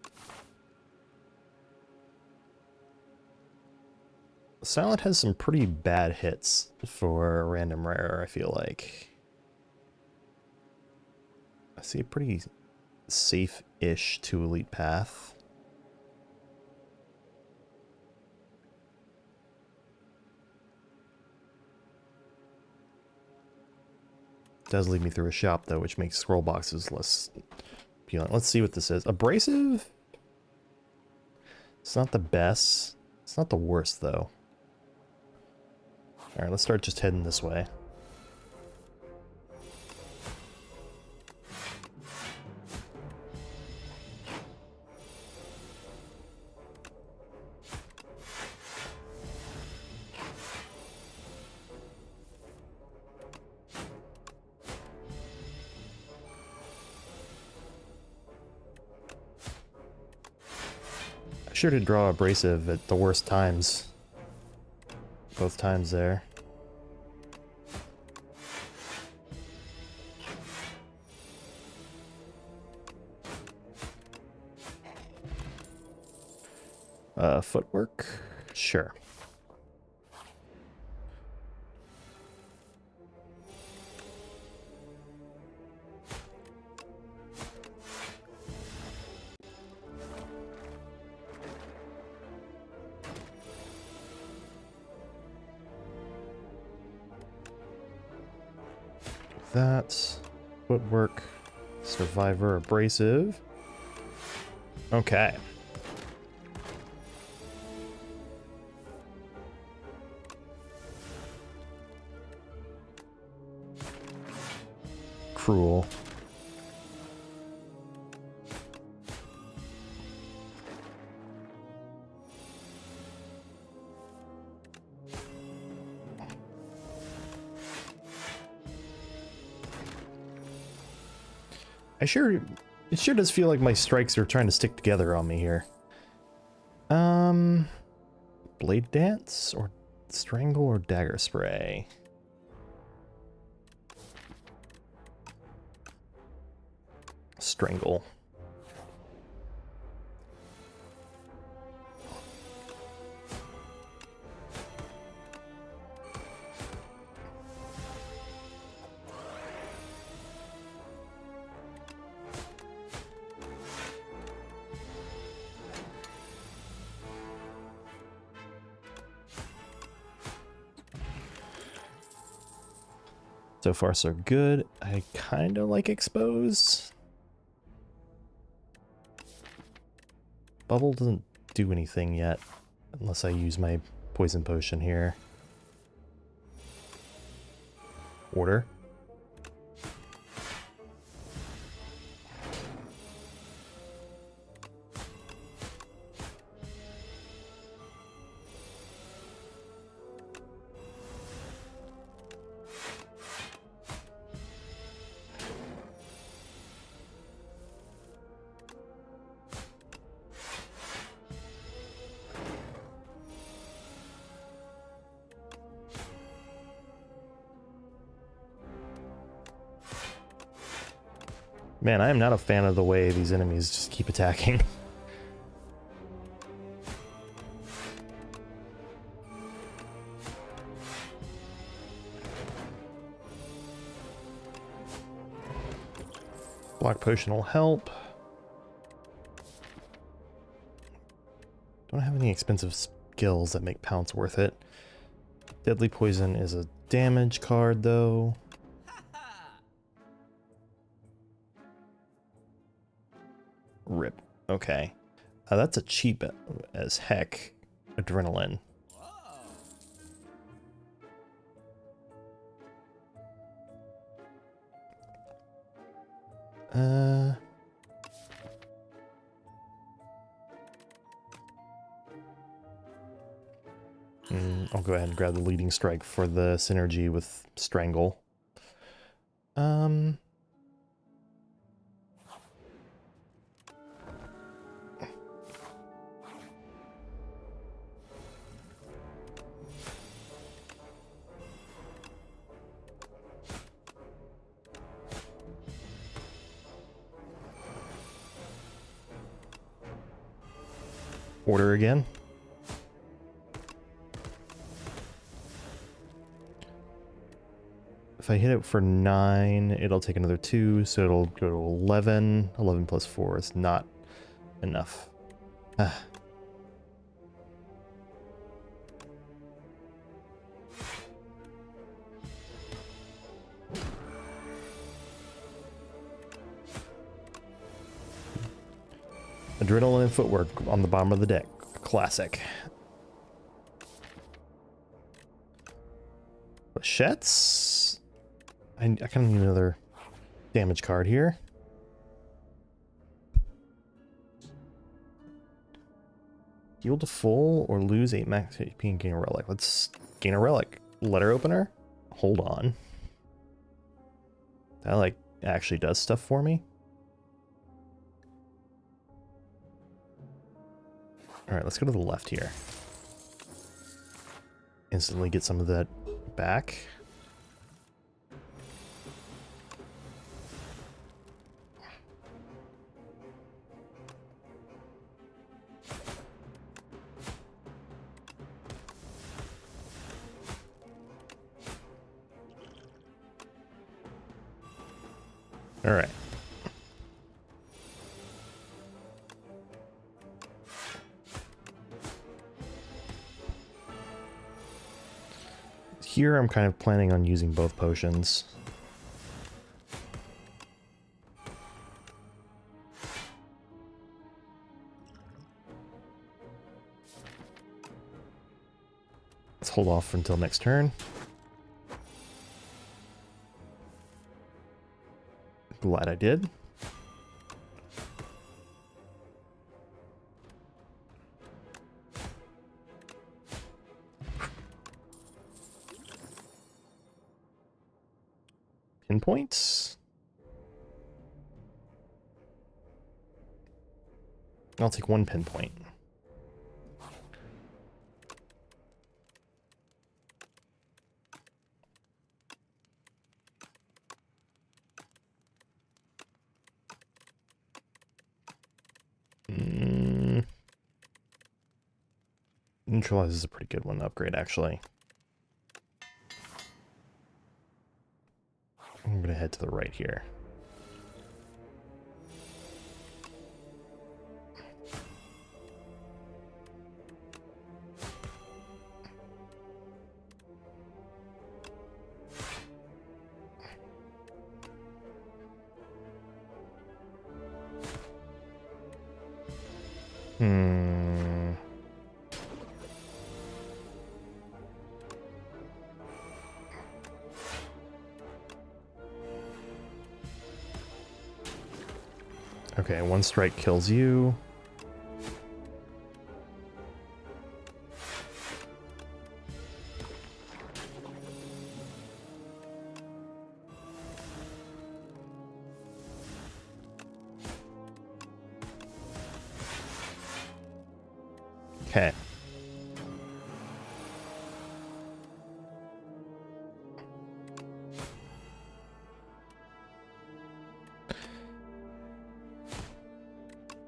Silent has some pretty bad hits for a random rare, I feel like. I see a pretty safe-ish to elite path. Does lead me through a shop, though, which makes scroll boxes less appealing. Let's see what this is. Abrasive? It's not the best. It's not the worst, though. Alright, let's start just heading this way. sure to draw abrasive at the worst times. Both times there. Footwork? Sure. That. Footwork. Survivor, abrasive. Okay. Cruel. It sure does feel like my strikes are trying to stick together on me here. Blade dance or strangle or dagger spray? Strangle. So far so good. I kind of like expose. Bubble doesn't do anything yet, unless I use my poison potion here. Order. Man, I am not a fan of the way these enemies just keep attacking. Block potion will help. Don't have any expensive skills that make pounce worth it. Deadly poison is a damage card though. Rip. Okay. That's a cheap as heck adrenaline. I'll go ahead and grab the leading strike for the synergy with strangle. Order again. If I hit it for 9, it'll take another 2, so it'll go to 11. 11 plus 4 is not enough. Adrenaline and footwork on the bottom of the deck. Classic. Machettes? I kind of need another damage card here. Heal to full or lose 8 max HP and gain a relic. Let's gain a relic. Letter opener? Hold on. That like actually does stuff for me. Alright, let's go to the left here. Instantly get some of that back. All right. Here I'm kind of planning on using both potions. Let's hold off until next turn. Glad I did. Pinpoints? I'll take one pinpoint. Neutralize is a pretty good one to upgrade, actually. I'm going to head to the right here. Okay, one strike kills you. Okay.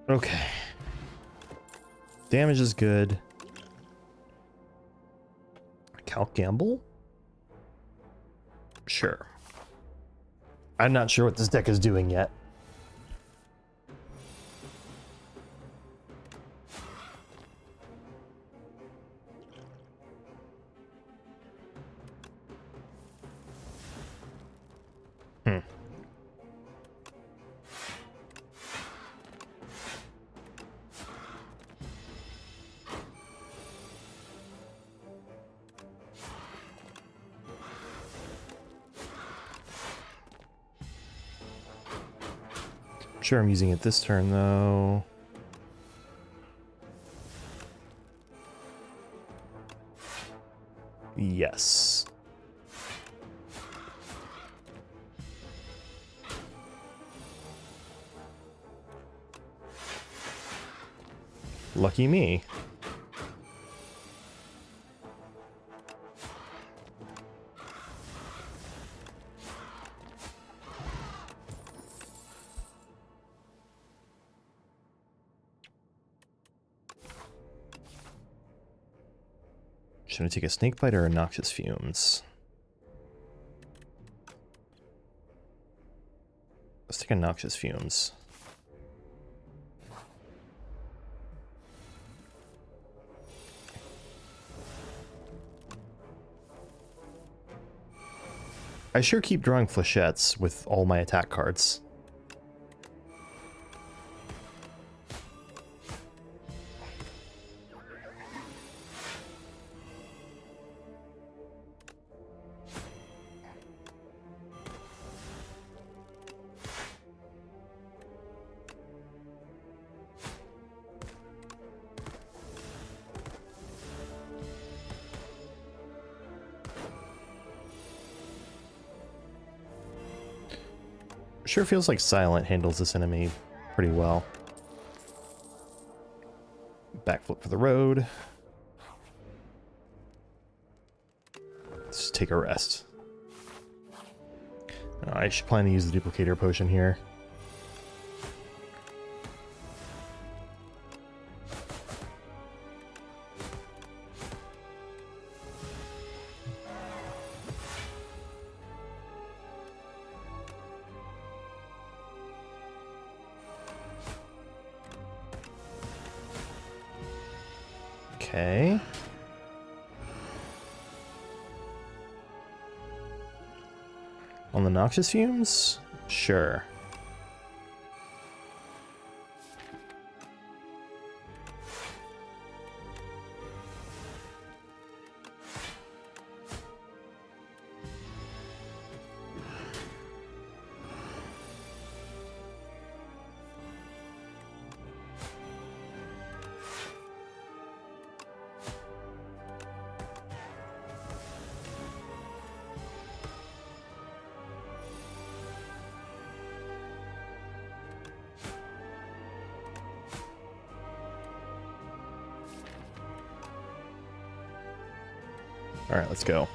Okay. Damage is good. Calc Gamble? Sure. I'm not sure what this deck is doing yet. Sure, I'm using it this turn, though. Yes. Lucky me. Should I take a snake bite or a noxious fumes? Let's take a noxious fumes. I sure keep drawing flechettes with all my attack cards. Sure feels like Silent handles this enemy pretty well. Backflip for the road. Let's take a rest. I should plan to use the duplicator potion here. Okay. On the noxious fumes? Sure. All right, let's go.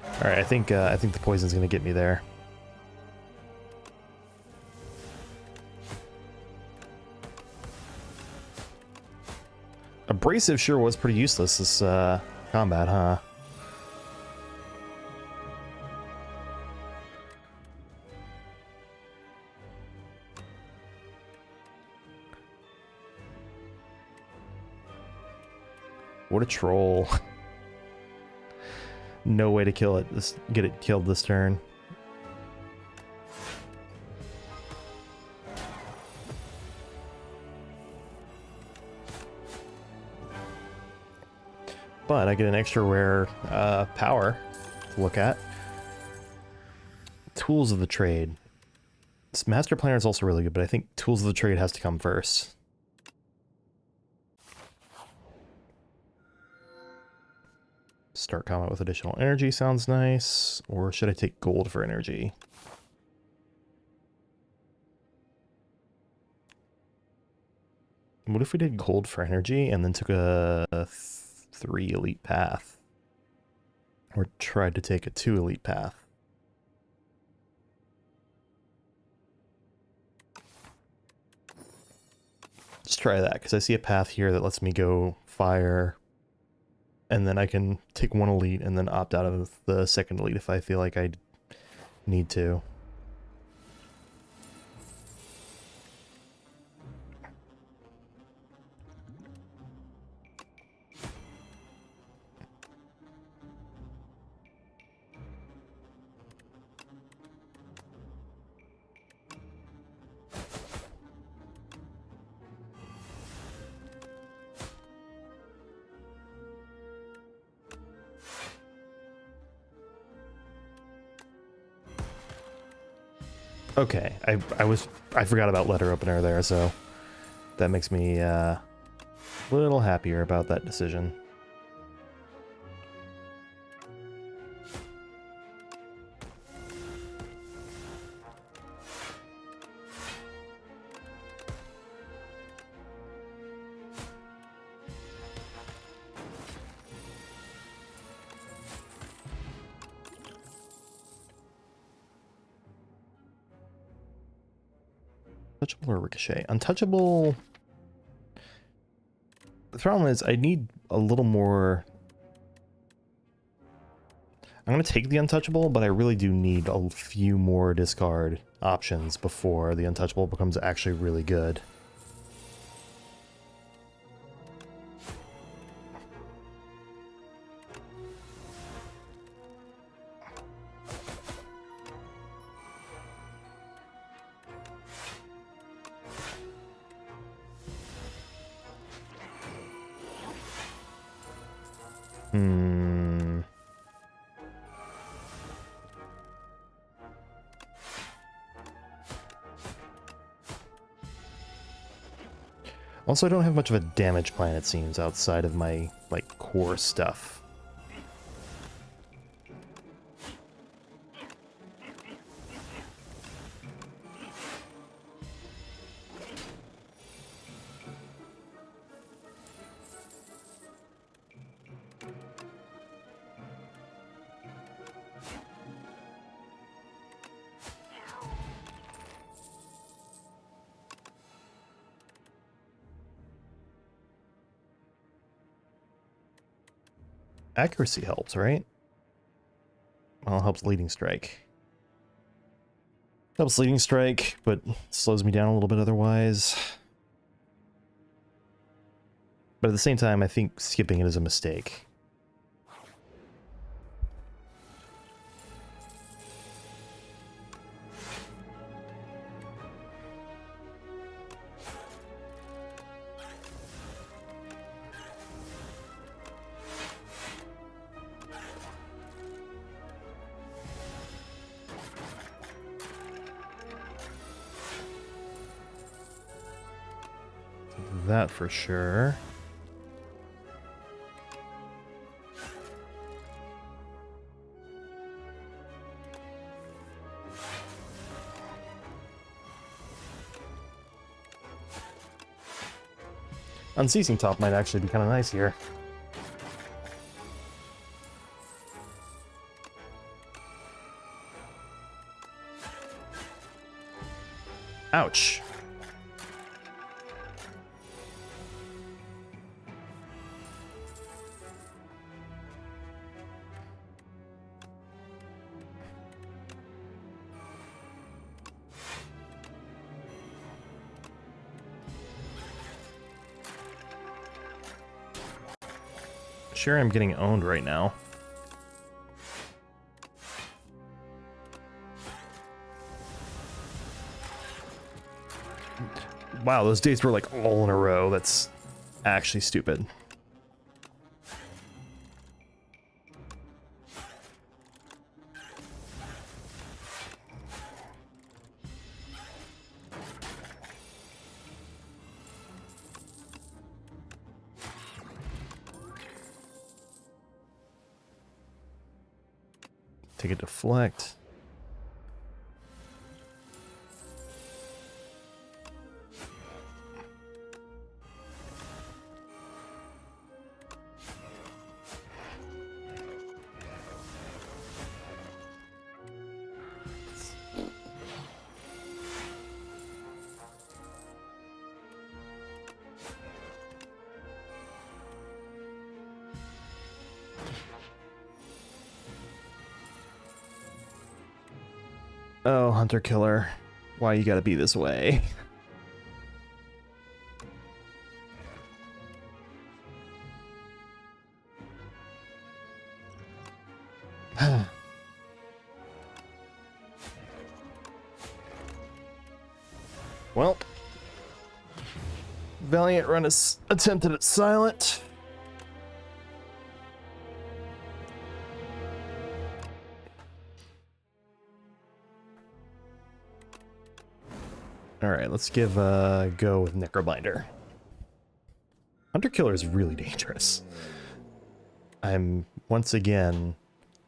All right, I think the poison's gonna get me there. Abrasive sure was pretty useless this combat, huh? What a troll. No way to kill it. Get it killed this turn. But I get an extra rare power to look at. Tools of the Trade. This Master Planner is also really good, but I think Tools of the Trade has to come first. Start combat with additional energy sounds nice. Or should I take gold for energy? What if we did gold for energy and then took a 3 elite path? Or tried to take a 2 elite path? Let's try that, because I see a path here that lets me go fire, and then I can take 1 elite and then opt out of the 2nd elite if I feel like I need to. Okay, I forgot about letter opener there, so that makes me a little happier about that decision. Untouchable or Ricochet? Untouchable... The problem is I need a little more... I'm going to take the Untouchable, but I really do need a few more discard options before the Untouchable becomes actually really good. Also, I don't have much of a damage plan, it seems, outside of my, like, core stuff. Accuracy helps, right? Well, it helps leading strike. Helps leading strike, but slows me down a little bit otherwise. But at the same time, I think skipping it is a mistake. That for sure. Unceasing Top might actually be kind of nice here. Ouch. Sure, I'm getting owned right now. Wow, those dates were like all in a row. That's actually stupid. Take a deflect. Oh, Hunter Killer. Why you gotta be this way? Well, Valiant run is attempted at silent. Alright, let's give a go with Necrobinder. Hunter Killer is really dangerous. I'm once again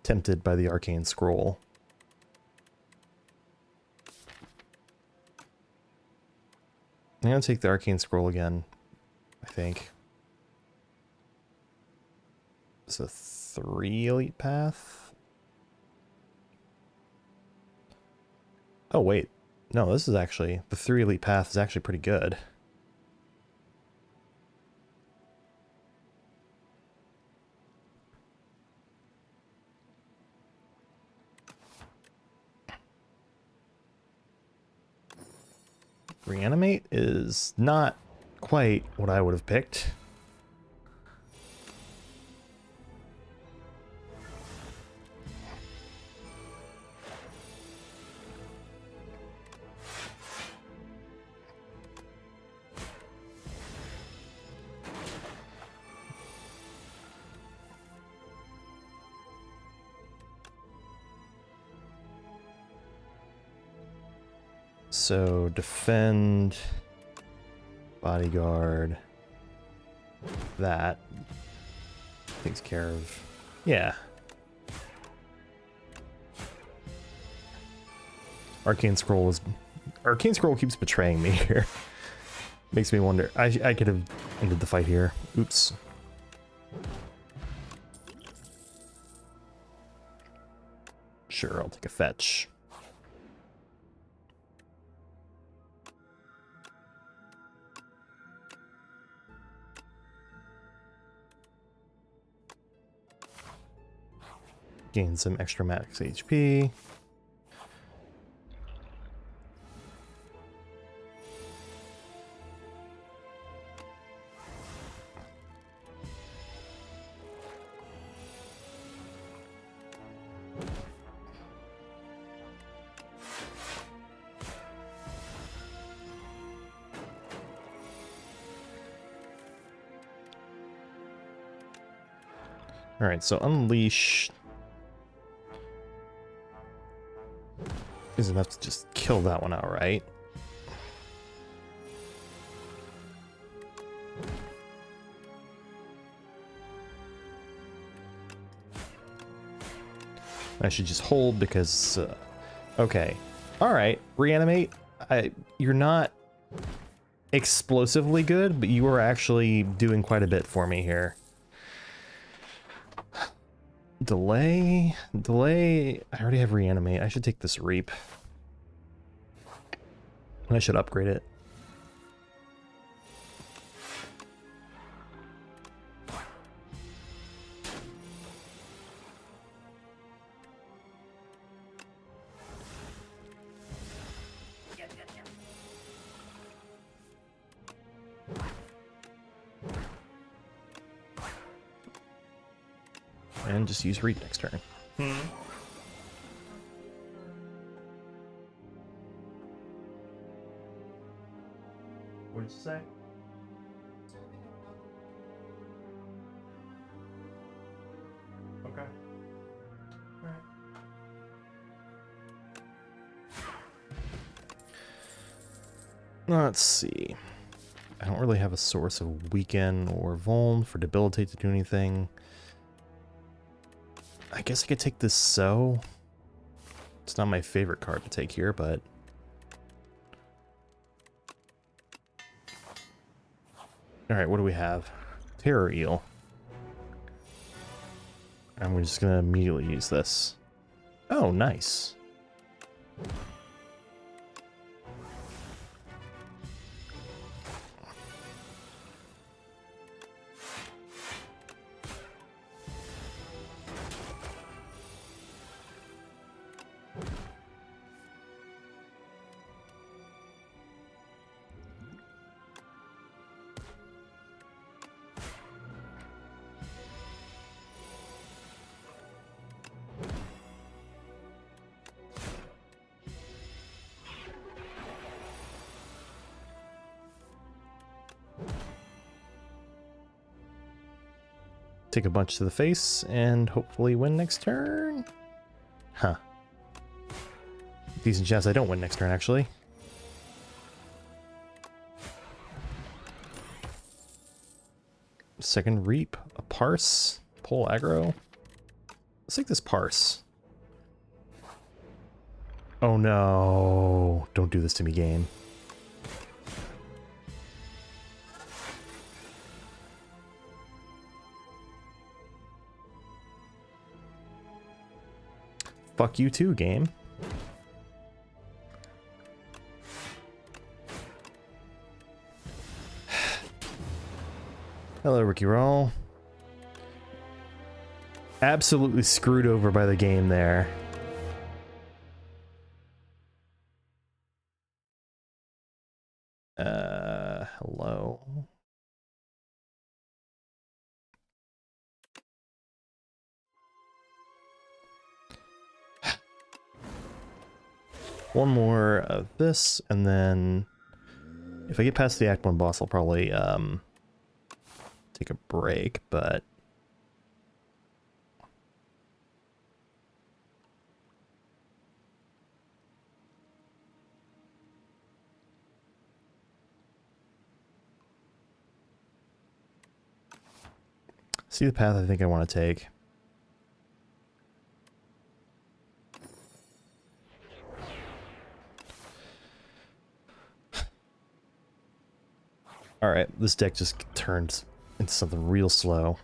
tempted by the Arcane Scroll. I'm gonna take the Arcane Scroll again, I think. It's a 3 elite path? Oh wait, no, this is actually, the 3 elite path is actually pretty good. Reanimate is not quite what I would have picked. So defend Bodyguard. That takes care of... Yeah. Arcane Scroll keeps betraying me here. Makes me wonder. I could have ended the fight here. Oops. Sure, I'll take a fetch. Gain some extra max HP. Alright, so Unleash is enough to just kill that one outright. I should just hold because... okay. Alright, Reanimate. You're not explosively good, but you are actually doing quite a bit for me here. Delay? Delay? I already have Reanimate. I should take this Reap. And I should upgrade it. And just use Reap next turn. What did you say? Okay. Alright. Let's see. I don't really have a source of Weaken or Vuln for Debilitate to do anything. I guess I could take this So. It's not my favorite card to take here, but... Alright, what do we have? Terror Eel. And we're just gonna immediately use this. Oh, nice. Take a bunch to the face and hopefully win next turn. Huh. Decent chance I don't win next turn, actually. Second Reap, a Parse, pull aggro. Let's take this Parse. Oh no, don't do this to me, game. Fuck you too, game. Hello, Ricky Roll. Absolutely screwed over by the game there. Hello. One more of this, and then if I get past the Act 1 boss, I'll probably take a break, but See the path I think I want to take. Alright, this deck just turns into something real slow.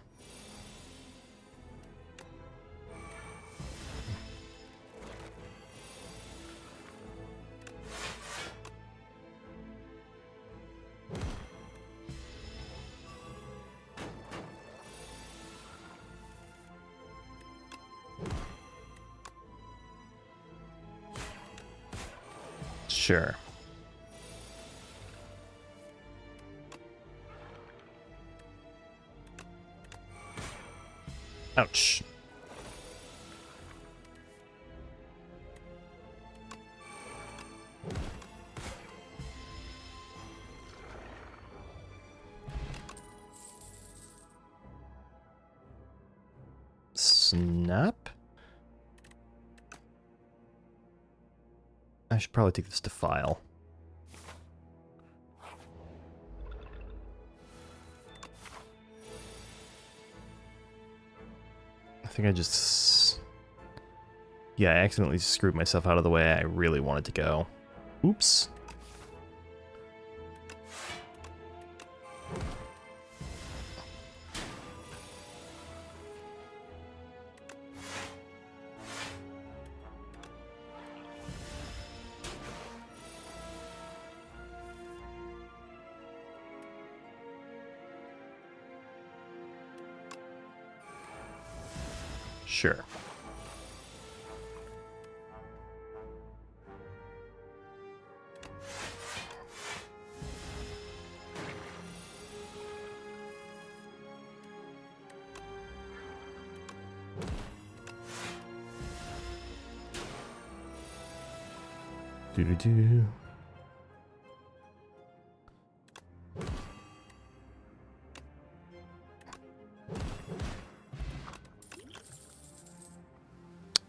Sure. Ouch. Snap? I should probably take this to file. I think I just... Yeah, I accidentally screwed myself out of the way I really wanted to go. Oops. Sure. Do-do-do.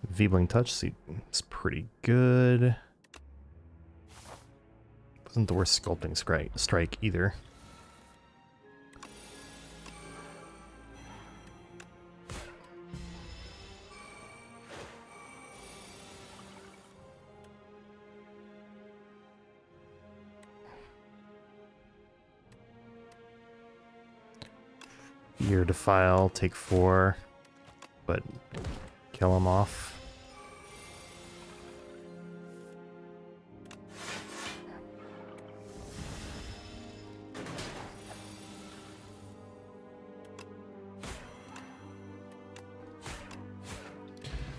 V-Bling Touch seems pretty good. Wasn't the worst Sculpting Strike either. Year Defile, take 4, but kill him off.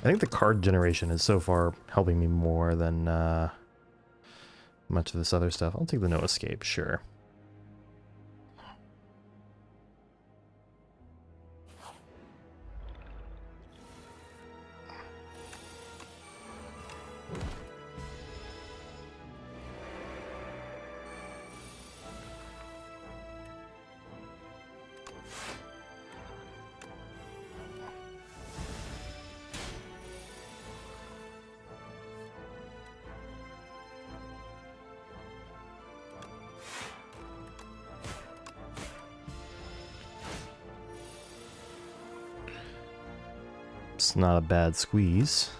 I think the card generation is so far helping me more than much of this other stuff. I'll take the No Escape, sure. It's not a bad squeeze.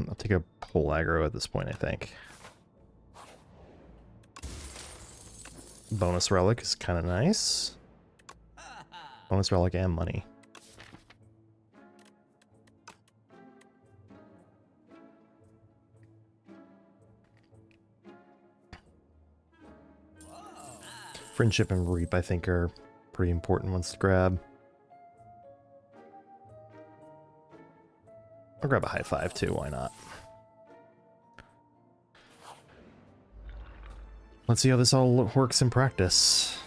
I'll take a pull aggro at this point, I think. Bonus Relic is kind of nice. Bonus Relic and money. Friendship and Reap, I think, are pretty important ones to grab. I'll grab a high 5 too, why not? Let's see how this all works in practice.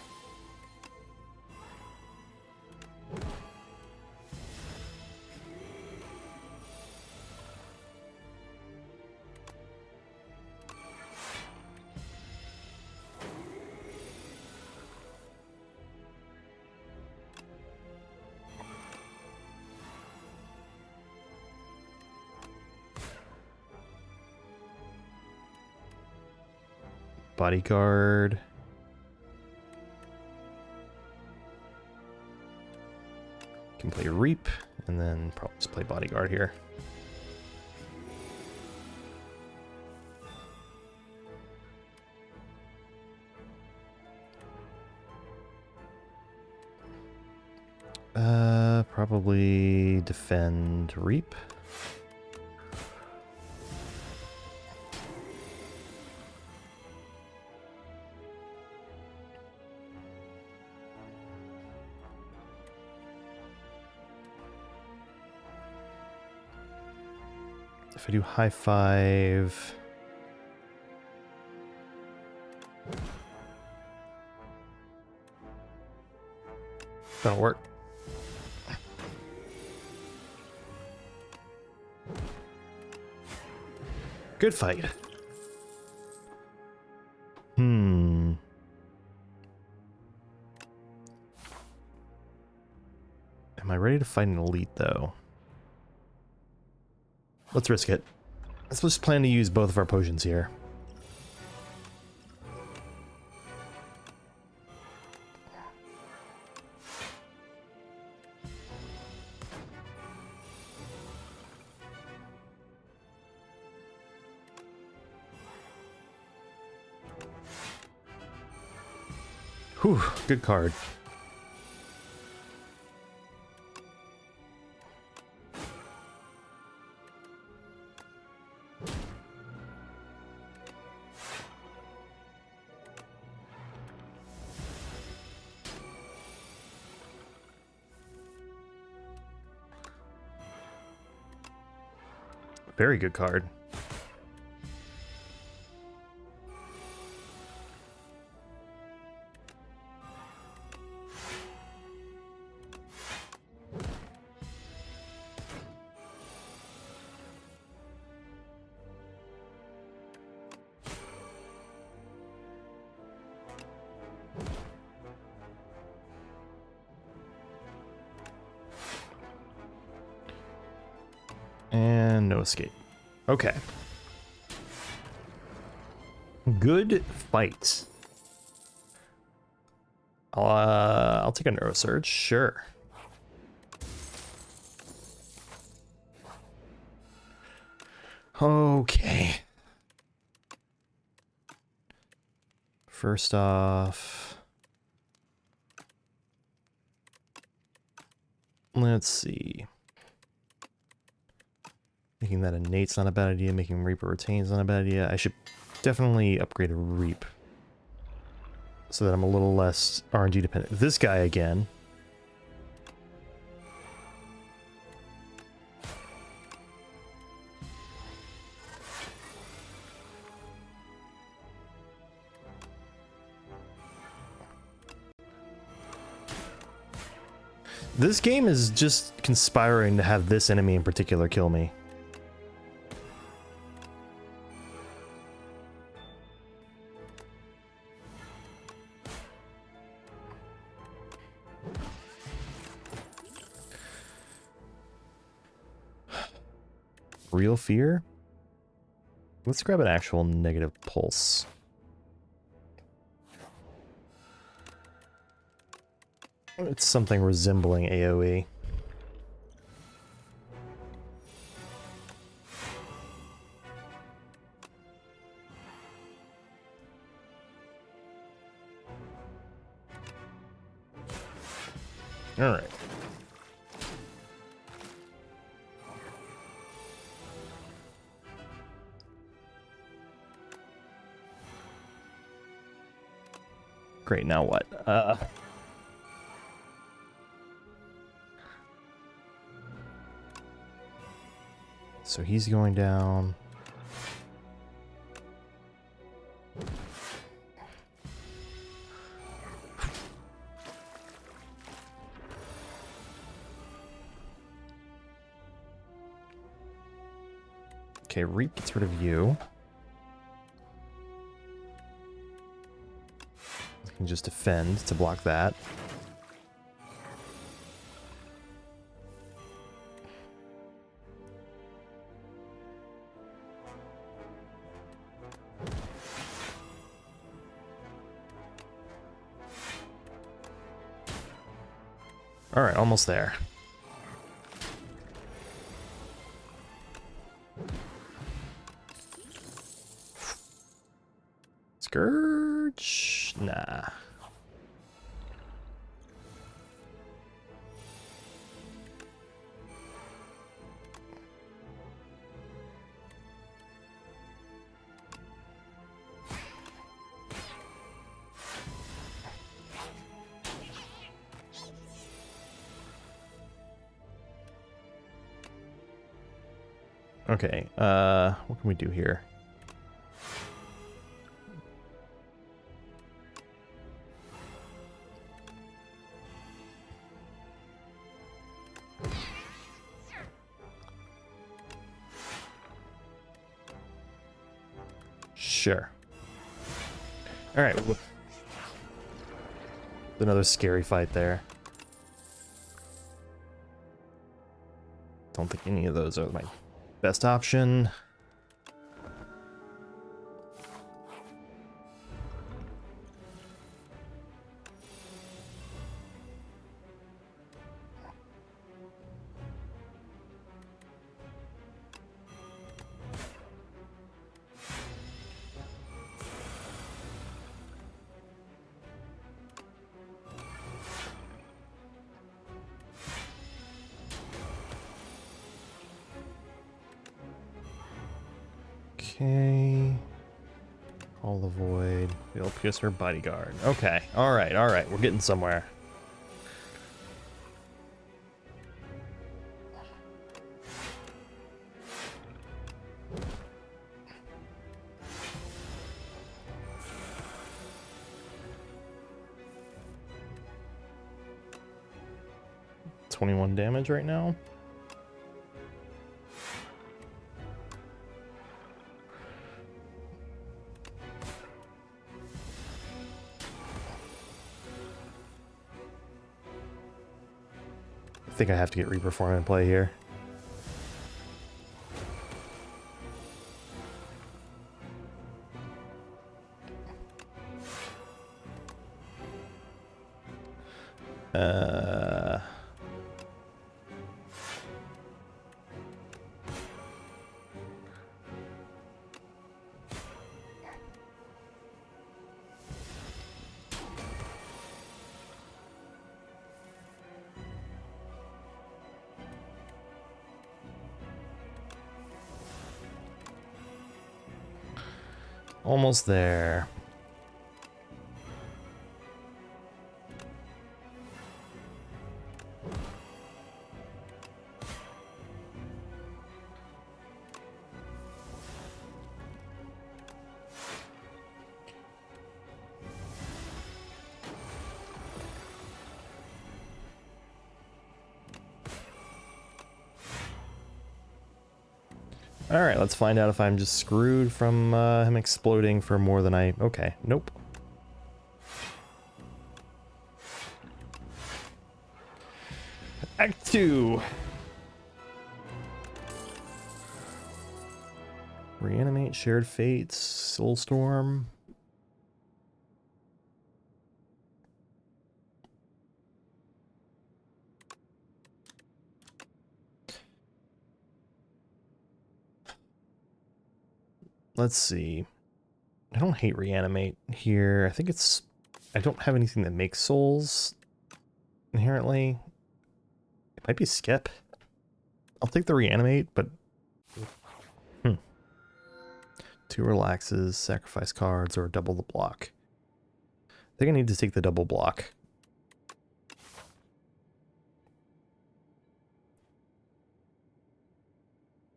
Bodyguard. Can play Reap, and then probably just play Bodyguard here. Probably defend Reap. If I do high five, that'll work. Good fight. Am I ready to fight an elite, though? Let's risk it. Let's just plan to use both of our potions here. Whew, good card. Very good card. And no escape. Okay. Good fight. I'll take a neurosurge, sure. Okay. First off, let's see. Making that innate's not a bad idea. Making Reaper Retain's not a bad idea. I should definitely upgrade a Reap so that I'm a little less RNG dependent. This guy again. This game is just conspiring to have this enemy in particular kill me. Real fear? Let's grab an actual negative pulse. It's something resembling AoE. All right. Great, now what? So he's going down. Okay, Reap gets rid of you. I can just defend to block that. All right, almost there. Scourge? Nah. Okay, what can we do here? Sure. All right. Another scary fight there. Don't think any of those are my best option. Okay. All the void. We'll pierce her bodyguard. Okay. All right. All right. We're getting somewhere. $21 damage right now. I think I have to get Reperform in play here. Almost there. All right, let's find out if I'm just screwed from him exploding for more than I... Okay, nope. Act 2. Reanimate, Shared Fates, Soulstorm. Let's see. I don't hate Reanimate here. I think it's... I don't have anything that makes souls inherently. It might be Skip. I'll take the Reanimate, but... 2 relaxes, sacrifice cards, or double the block. I think I need to take the double block.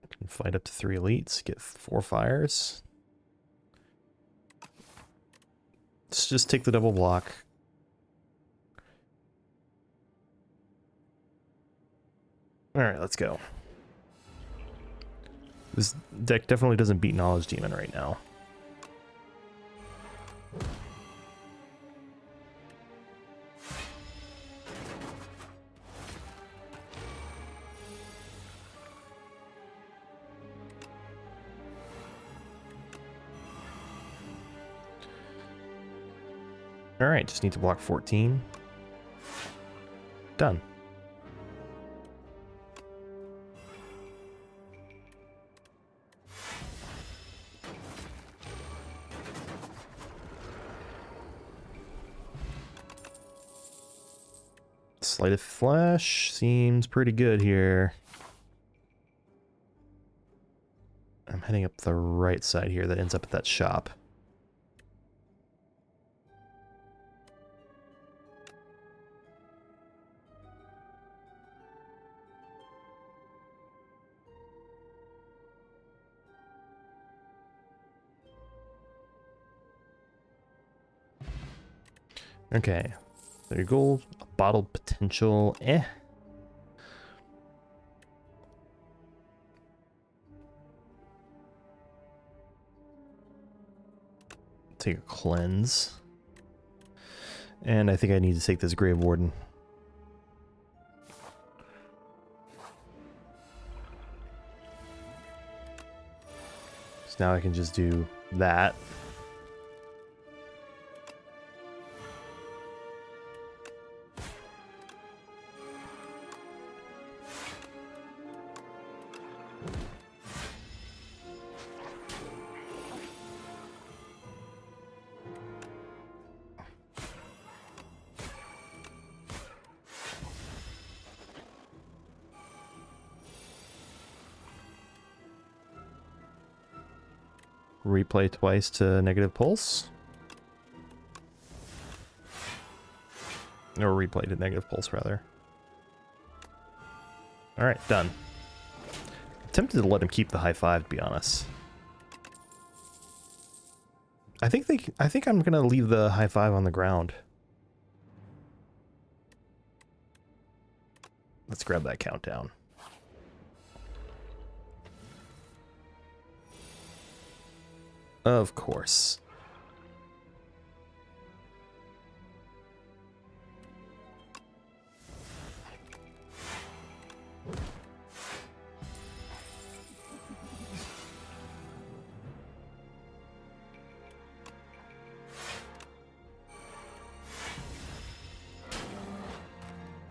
I can fight up to 3 elites, get 4 fires. Let's just take the double block. Alright, let's go. This deck definitely doesn't beat Knowledge Demon right now. Alright, just need to block 14. Done. Sleight of Flash seems pretty good here. I'm heading up the right side here that ends up at that shop. Okay, 30 gold, a bottled potential, Take a cleanse. And I think I need to take this Grave Warden. So now I can just do that. Replay twice to negative pulse. Or replay to negative pulse, rather. Alright, done. I'm tempted to let him keep the high five, to be honest. I think I'm gonna leave the high five on the ground. Let's grab that countdown. Of course.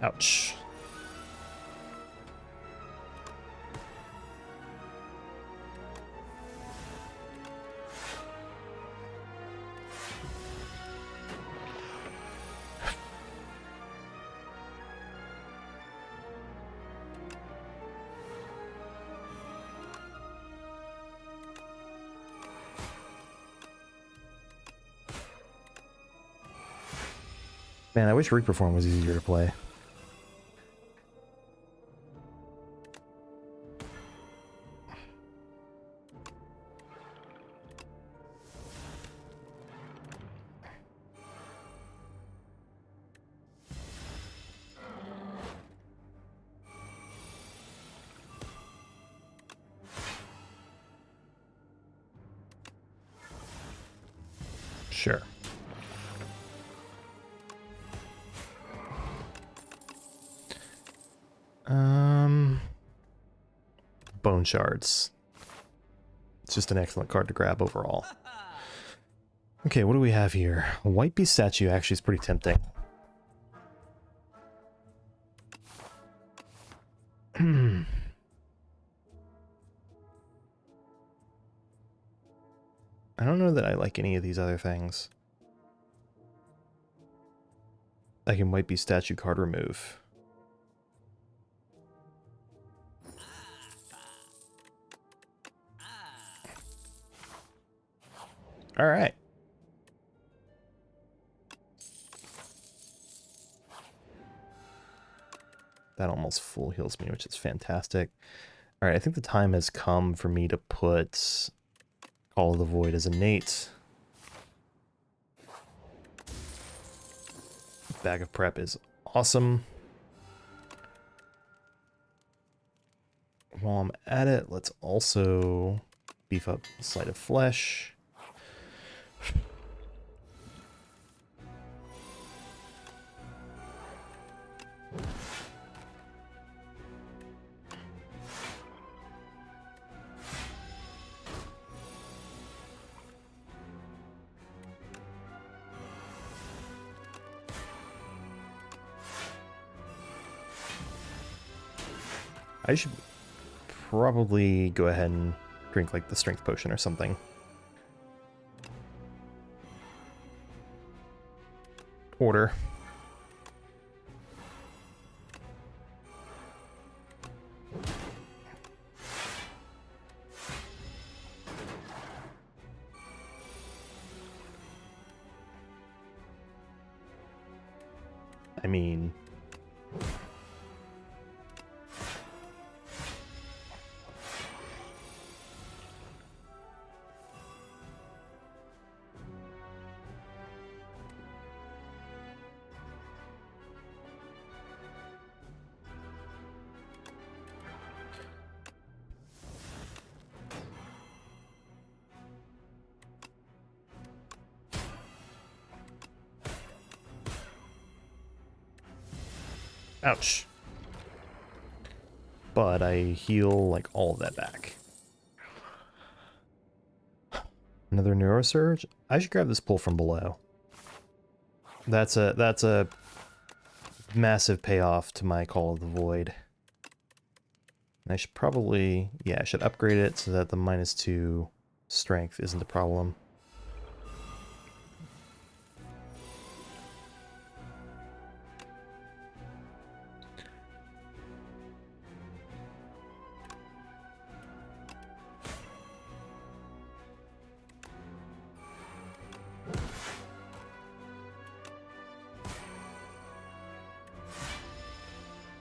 Ouch. Man, I wish Reperform was easier to play. Sure. Bone Shards. It's just an excellent card to grab overall. Okay, what do we have here? A White Beast statue actually is pretty tempting. I don't know that I like any of these other things. I can White Beast statue card remove. All right. That almost full heals me, which is fantastic. All right, I think the time has come for me to put Call of the Void as innate. Bag of Prep is awesome. While I'm at it, let's also beef up Sleight of Flesh. I should probably go ahead and drink like the strength potion or something. Order. I mean... Ouch. But I heal, like, all of that back. Another neurosurge? I should grab this pull from below. That's a massive payoff to my Call of the Void. And I should probably... yeah, I should upgrade it so that the -2 strength isn't a problem.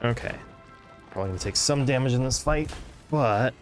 Okay. Probably gonna take some damage in this fight, but...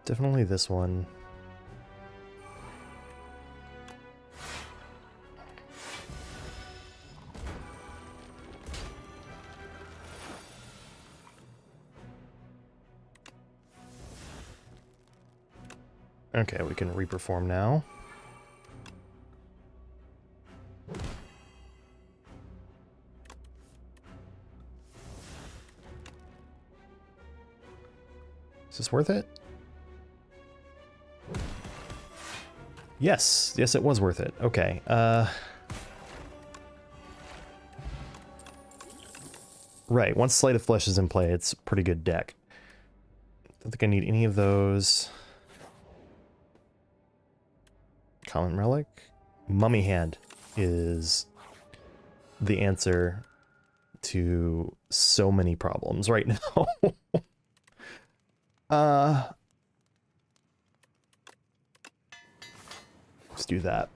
definitely this one. Okay, we can reperform now. Is this worth it? Yes, yes it was worth it. Okay, right, once Sleight of Flesh is in play, it's a pretty good deck. Don't think I need any of those. Common Relic? Mummy Hand is the answer to so many problems right now. Let's do that.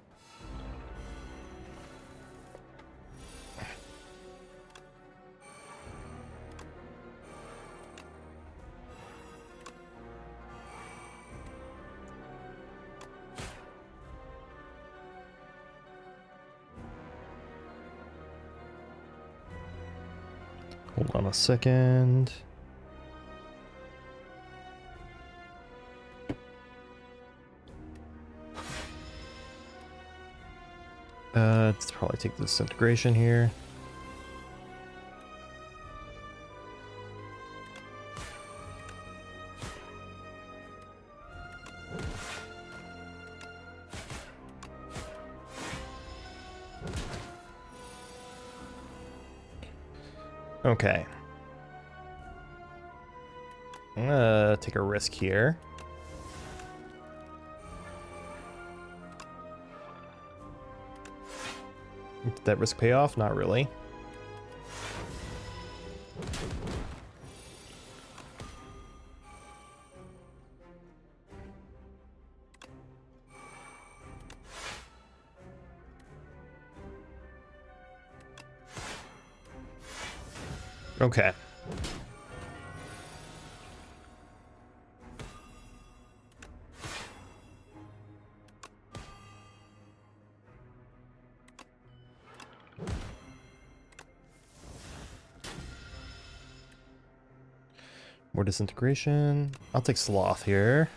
Hold on a second. Let's probably take the disintegration here. Okay. I'm gonna take a risk here. Did that risk pay off? Not really. Okay. More disintegration. I'll take Sloth here.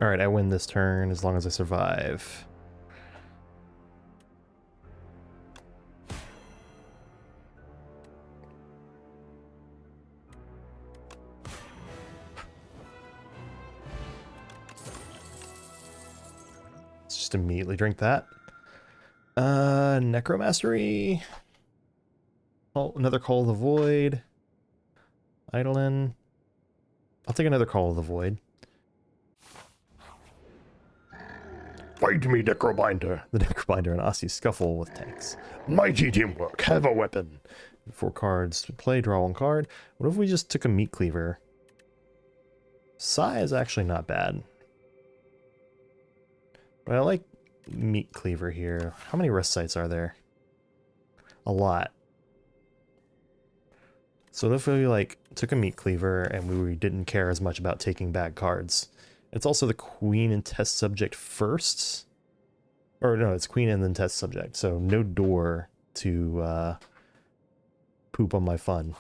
Alright, I win this turn as long as I survive. Just immediately drink that. Necromastery. Oh, another Call of the Void. Eidolon. I'll take another Call of the Void. Fight me, Necrobinder. The Necrobinder and Aussie scuffle with tanks. Mighty teamwork. Have a weapon. 4 cards to play. Draw 1 card. What if we just took a Meat Cleaver? Sai is actually not bad. But I like Meat Cleaver here. How many rest sites are there? A lot. So what if we like took a Meat Cleaver and we didn't care as much about taking bad cards? It's also the queen and test subject first. Or no, it's queen and then test subject. So no door to poop on my fun.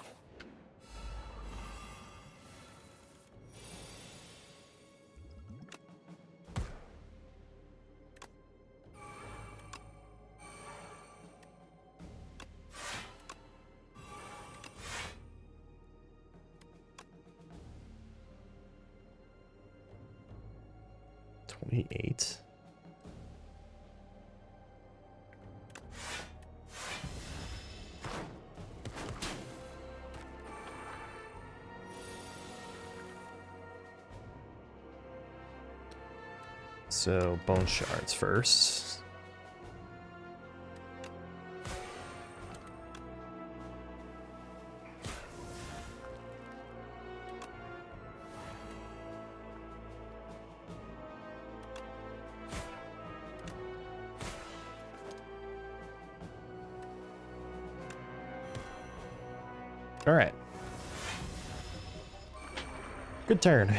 $28. So bone shards first. All right. Good turn.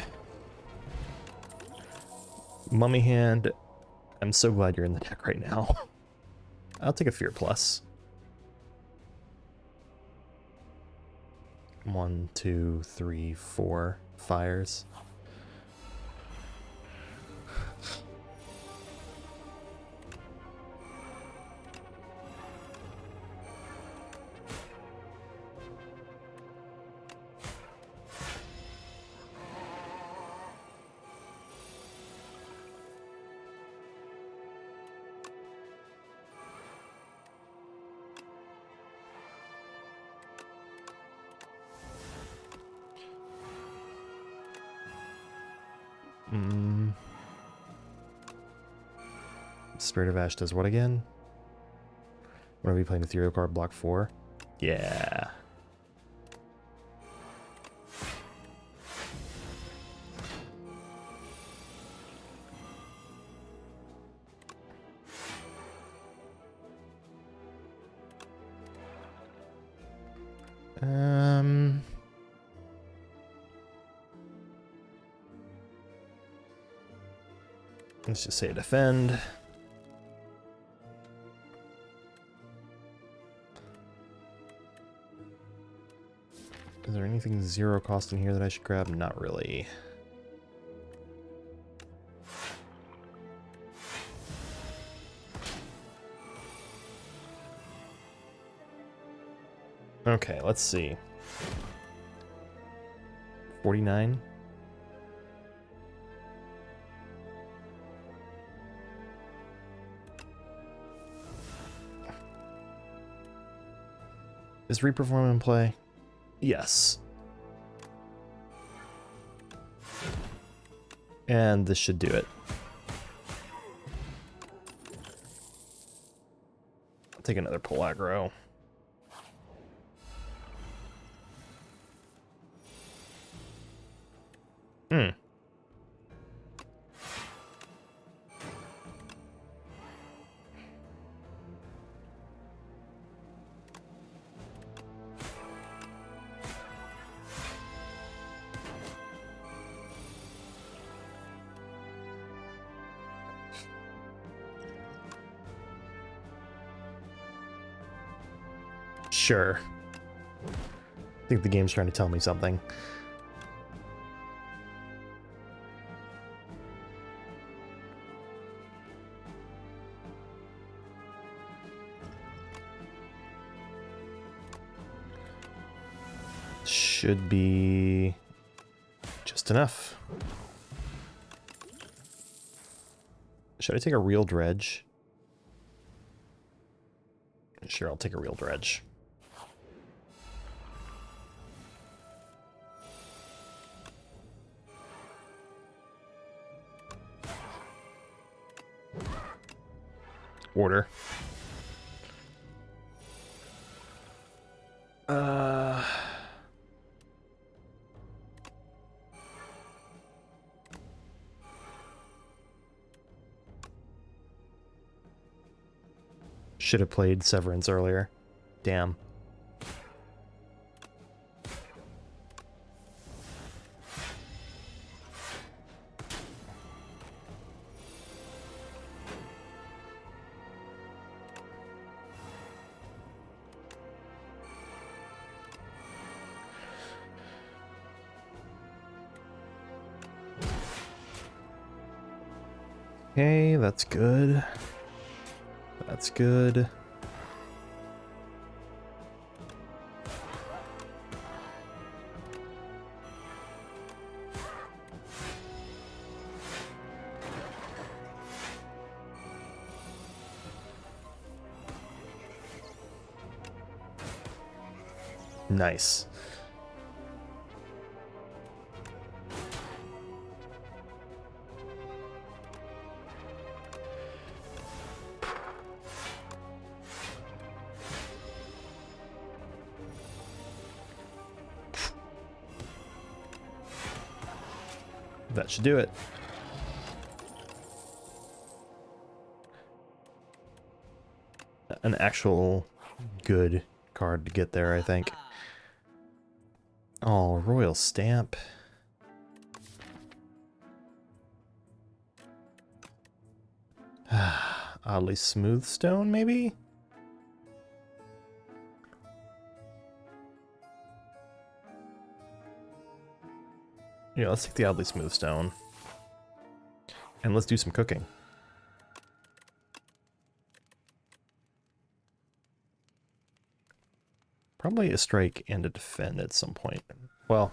Mummy Hand. I'm so glad you're in the deck right now. I'll take a Fear Plus. 1, 2, 3, 4 fires. Spirit of Ash does what again? When are we playing Ethereal card block 4? Yeah. Let's just say defend. Is there anything 0 cost in here that I should grab? Not really. Okay, let's see. 49. Is Reperform in play? Yes. And this should do it. I'll take another pull aggro. Sure. I think the game's trying to tell me something. Should be just enough. Should I take a real dredge? Sure, I'll take a real dredge. Order. Should have played Severance earlier. Damn. Okay, that's good. That's good. Nice. That should do it. An actual good card to get there, I think. Oh, Royal Stamp. Oddly Smooth Stone, maybe? Yeah, let's take the Oddly Smooth Stone. And let's do some cooking. Probably a strike and a defend at some point. Well,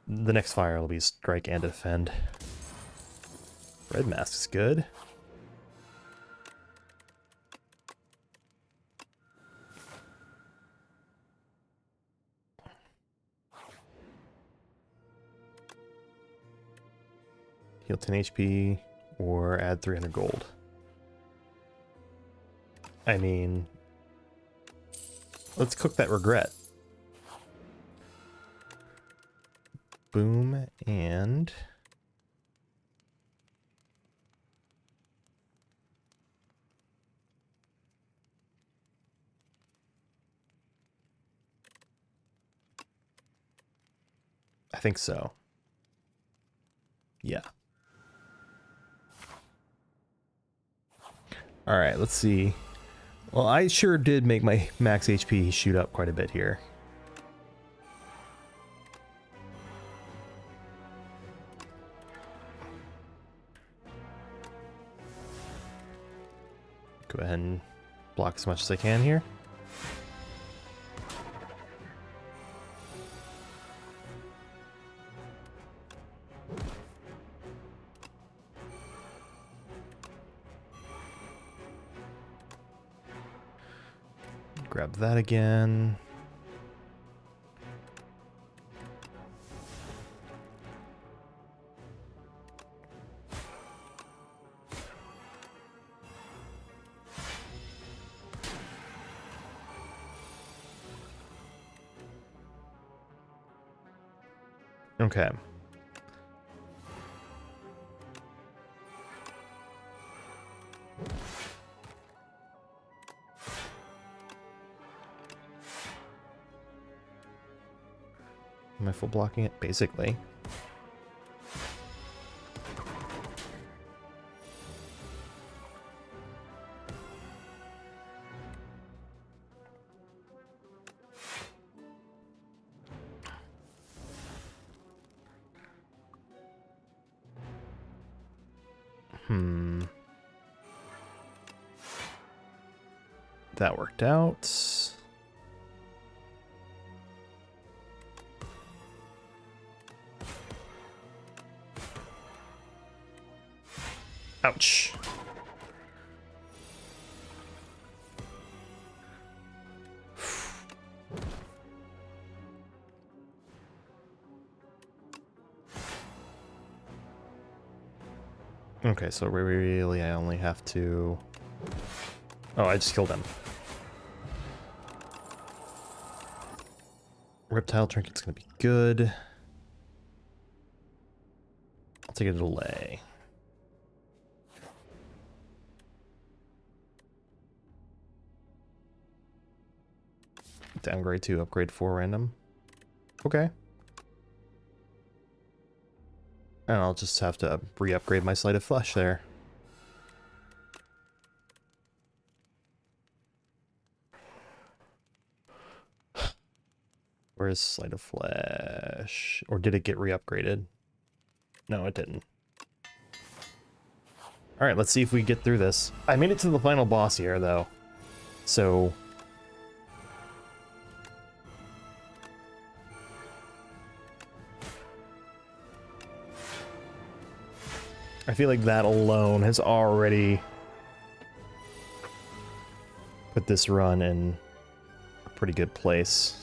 the next fire will be strike and a defend. Red Mask is good. Heal 10 HP or add 300 gold. I mean, let's cook that regret. Boom, and I think so. Yeah. All right, let's see. Well, I sure did make my max HP shoot up quite a bit here. Go ahead and block as much as I can here. Grab that again. Okay. Am I full blocking it? Basically. That worked out. Ouch. Okay, so really I only have to... Oh, I just killed him. Reptile Trinket's gonna be good. I'll take a delay. Downgrade to upgrade 4 random. Okay. And I'll just have to re-upgrade my Sleight of Flesh there. Where's Sleight of Flesh? Or did it get re-upgraded? No, it didn't. Alright, let's see if we get through this. I made it to the final boss here, though. So... I feel like that alone has already put this run in a pretty good place.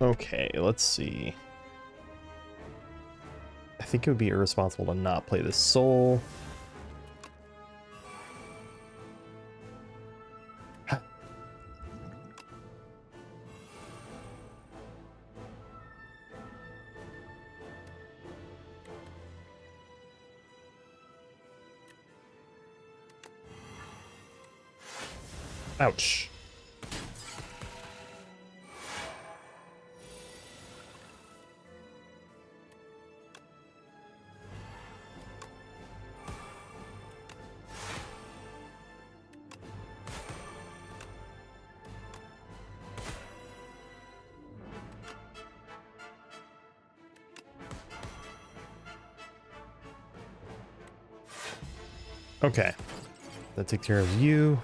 Okay, let's see. I think it would be irresponsible to not play this soul. Ouch. Okay. That takes care of you.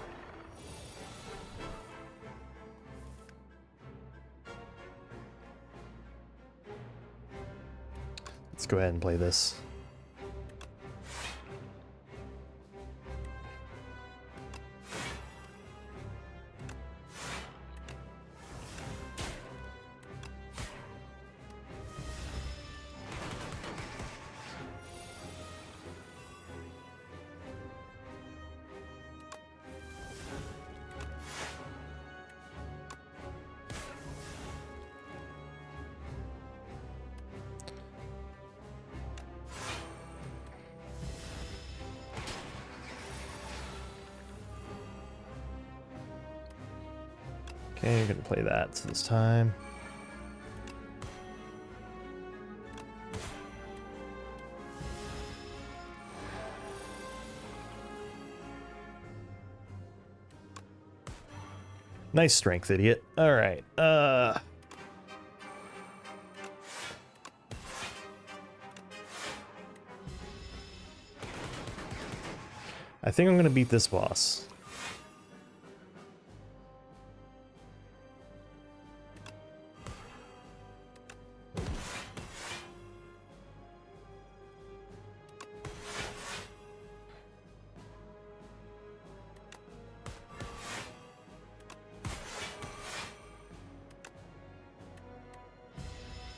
Let's go ahead and play this. Okay, you're gonna play that this time. Nice strength, idiot. All right. I think I'm gonna beat this boss.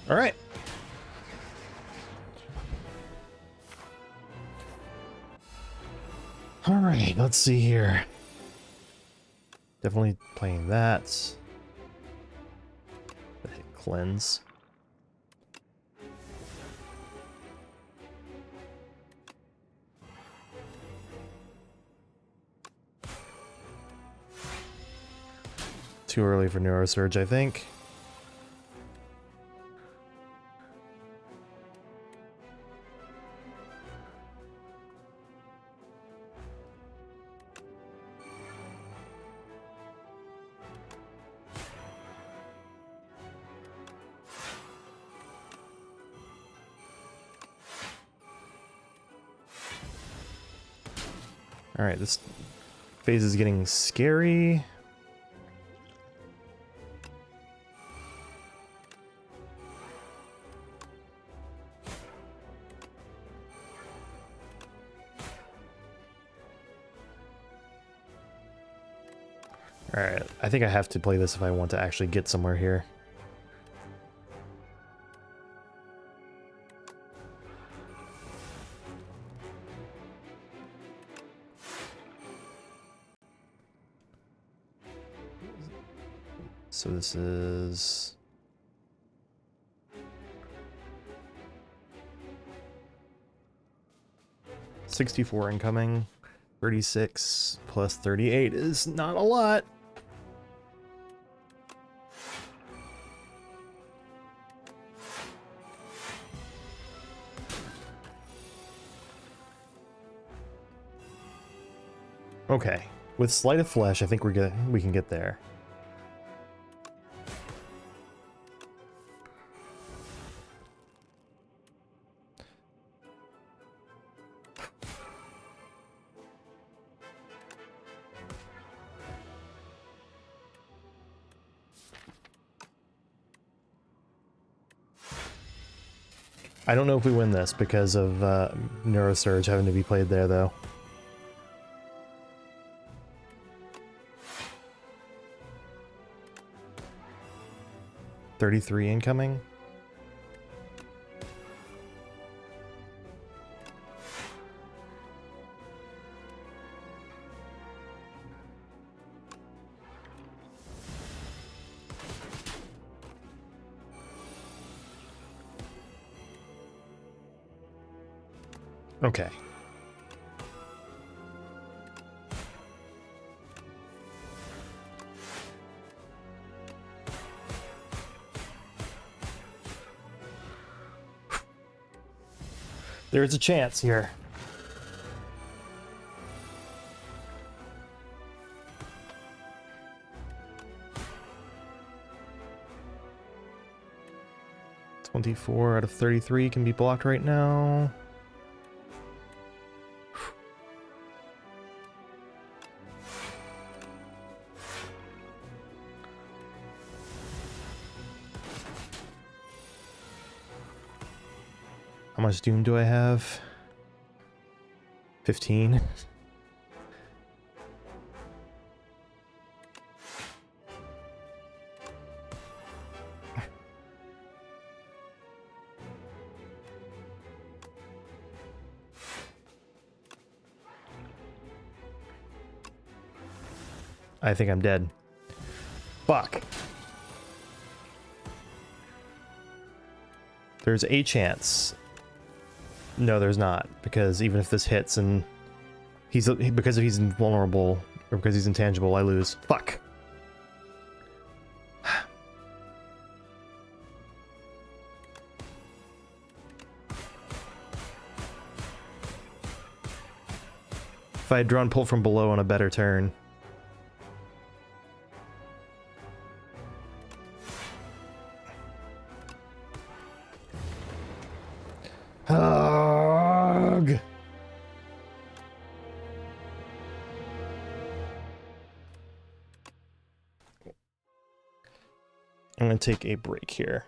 All right. All right, let's see here. Definitely playing that. Hit cleanse. Too early for Neurosurge, I think. Alright, this phase is getting scary. Alright, I think I have to play this if I want to actually get somewhere here. So this is... $64 incoming. 36 plus 38 is not a lot. Okay, with Sleight of Flesh, I think we can get there. I don't know if we win this because of Neurosurge having to be played there, though. $33 incoming. Okay. There's a chance here. $24 out of 33 can be blocked right now. How much doom do I have? 15. I think I'm dead. Fuck. There's a chance. No, there's not, because even if this hits and because he's invulnerable or because he's intangible, I lose. Fuck. If I had drawn pull from below on a better turn. Hug. I'm gonna take a break here.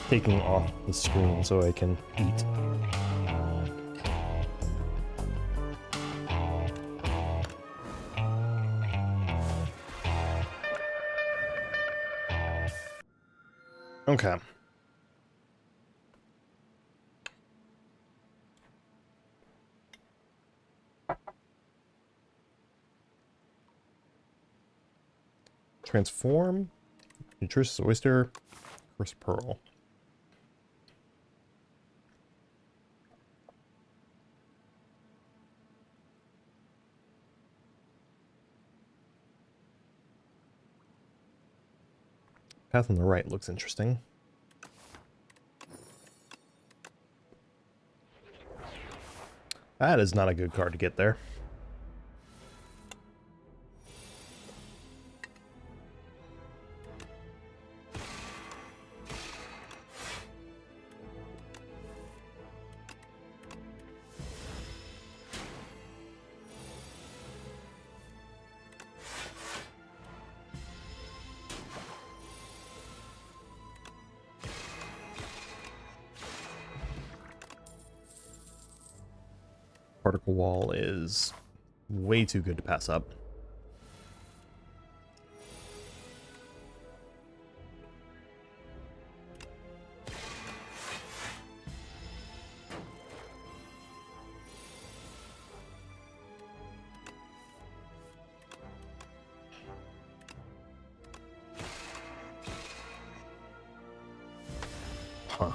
Taking off the screen so I can eat. Okay. Transform, nutritious oyster, first pearl. Path on the right looks interesting. That is not a good card to get there. Particle wall is way too good to pass up. Huh.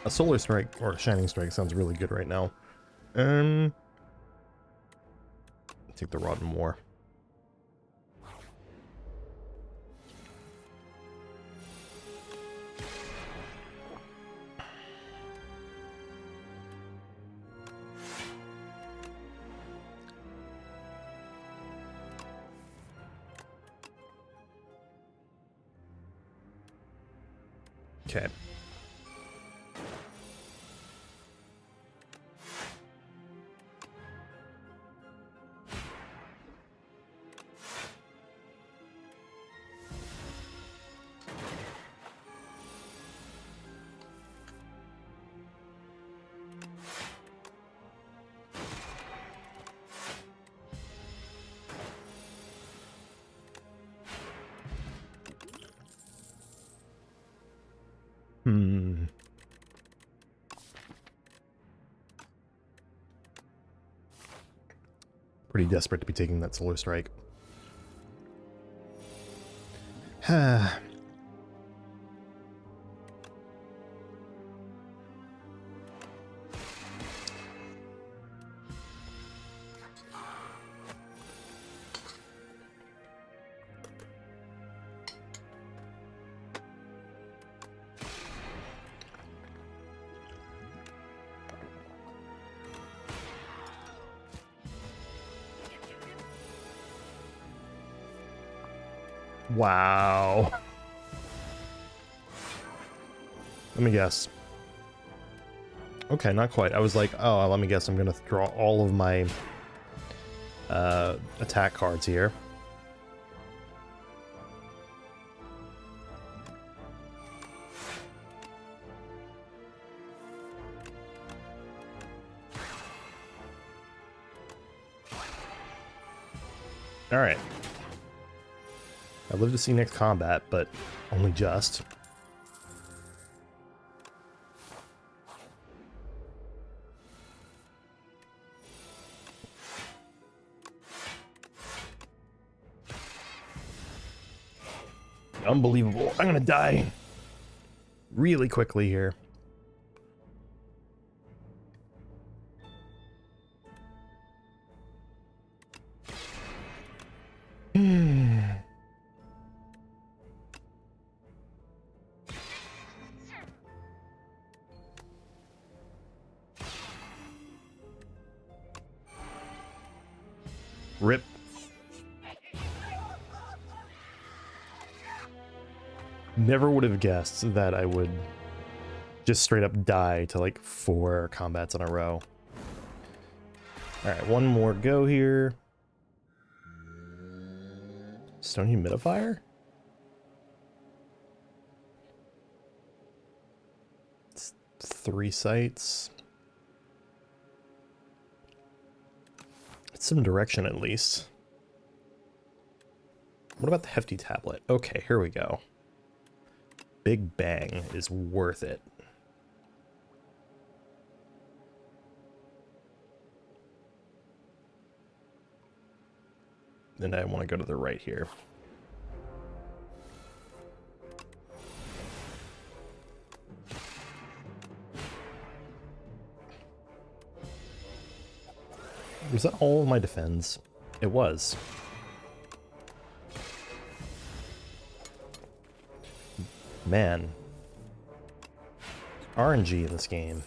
A solar strike or a shining strike sounds really good right now. Take the rod and war. Okay. Pretty desperate to be taking that solar strike. Wow. Let me guess. Okay, not quite. I was like, oh, let me guess. I'm going to draw all of my attack cards here. All right. I live to see next combat, but only just. Unbelievable. I'm gonna die. really quickly here. Rip. Never would have guessed that I would just straight up die to like 4 combats in a row. Alright, one more go here. Stone humidifier? It's 3 sites. It's some direction at least. What about the hefty tablet? Okay, here we go. Big Bang is worth it. Then I want to go to the right here. Was that all of my defense? It was. Man. RNG in this game.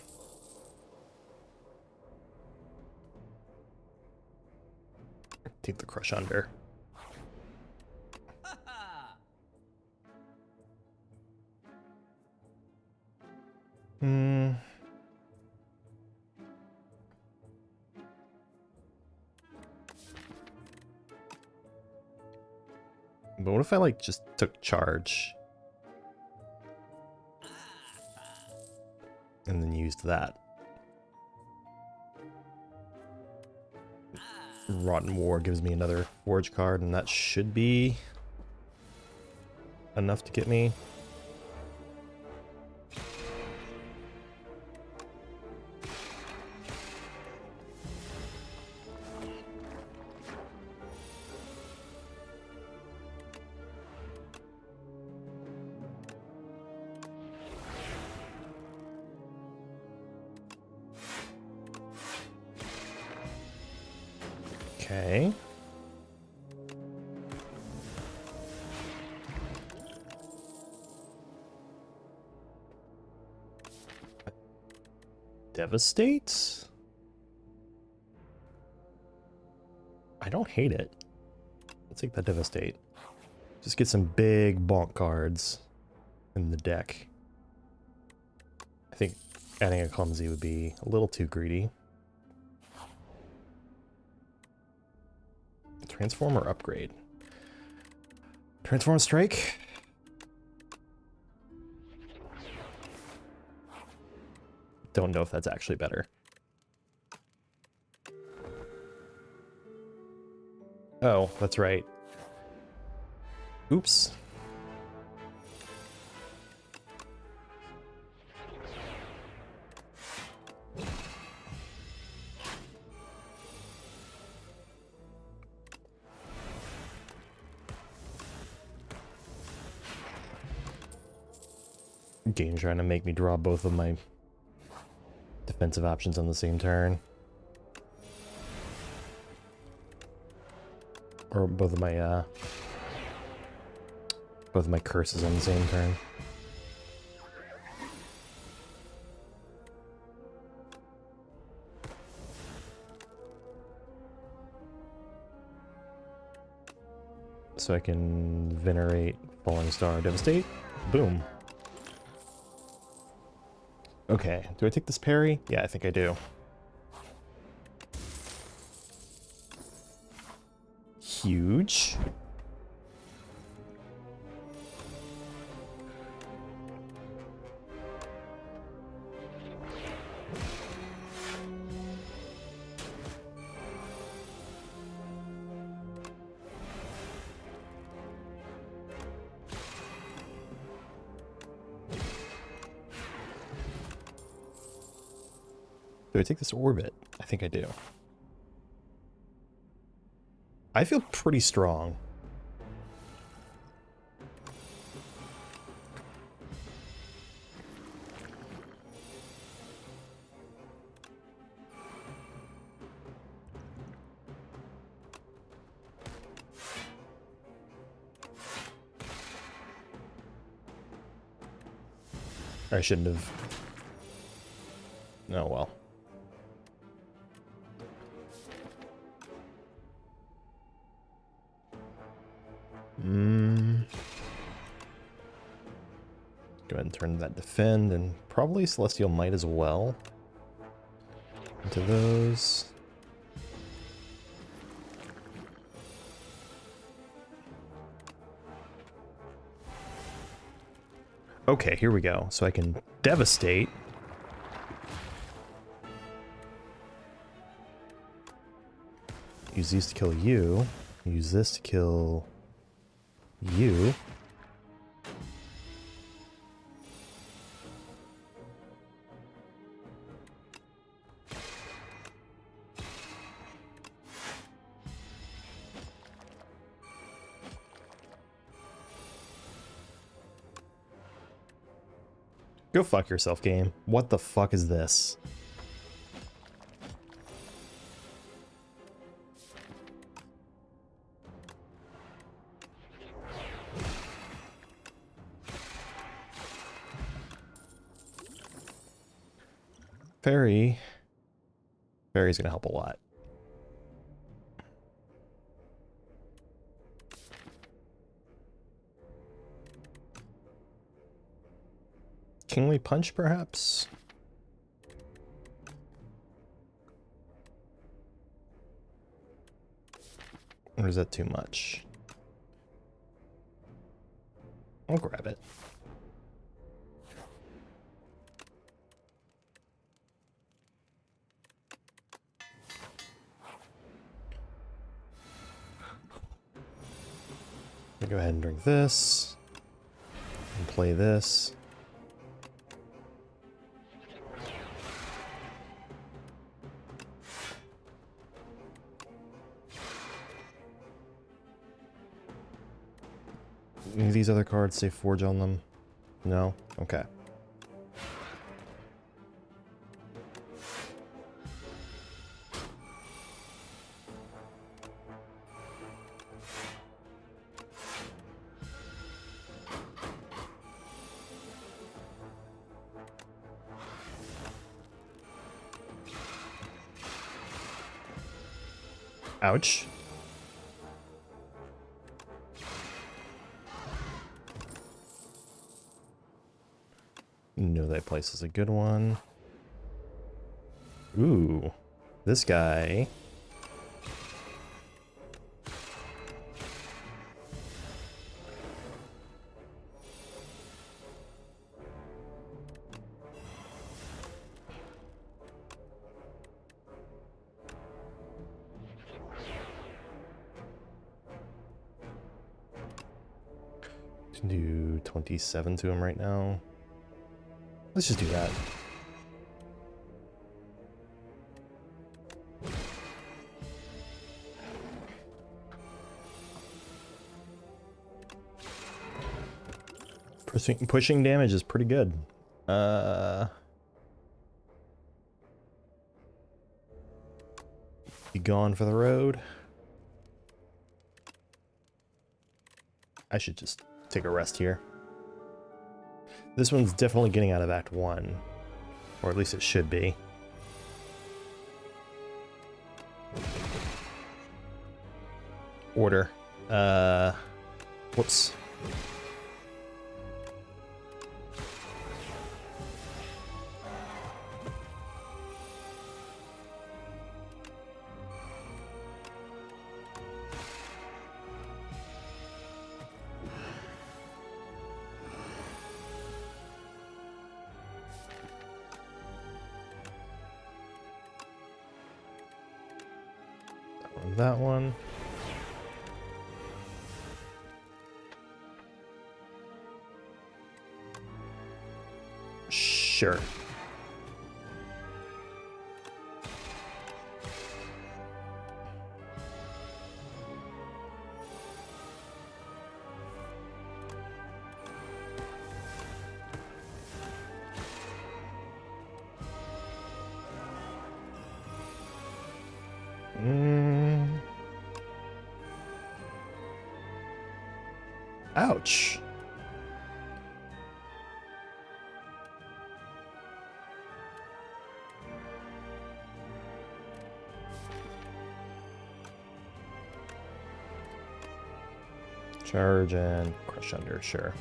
Take the crush under. But what if I like just took charge and then used that? Rotten War gives me another forge card, and that should be enough to get me. Okay. Devastate? I don't hate it. Let's take that Devastate. Just get some big bonk cards in the deck. I think adding a Clumsy would be a little too greedy. Transform or upgrade? Transform Strike? Don't know if that's actually better. Oh, that's right. Oops. Game's trying to make me draw both of my defensive options on the same turn. Or both of my curses on the same turn. So I can venerate Falling Star, Devastate. Boom. Okay, do I take this parry? Yeah, I think I do. Huge. Do I take this orbit? I think I do. I feel pretty strong. Or I shouldn't have. Oh well. Go ahead and turn that defend, and probably Celestial Might as well. Into those. Okay, here we go. So I can Devastate. Use these to kill you. Use this to kill you. Go fuck yourself, game. What the fuck is this? Fairy's gonna help a lot. Kingly Punch, perhaps? Or is that too much? I'll grab it. I'll go ahead and drink this. And play this. Any of these other cards say Forge on them? No? Okay. Ouch. Know that place is a good one. Ooh, this guy. Can do 27 to him right now. Let's just do that. Pushing damage is pretty good. Be gone for the road. I should just take a rest here. This one's definitely getting out of Act 1. Or at least it should be. Order. Whoops. That one. Sure. Ouch. Charge and crush under, sure.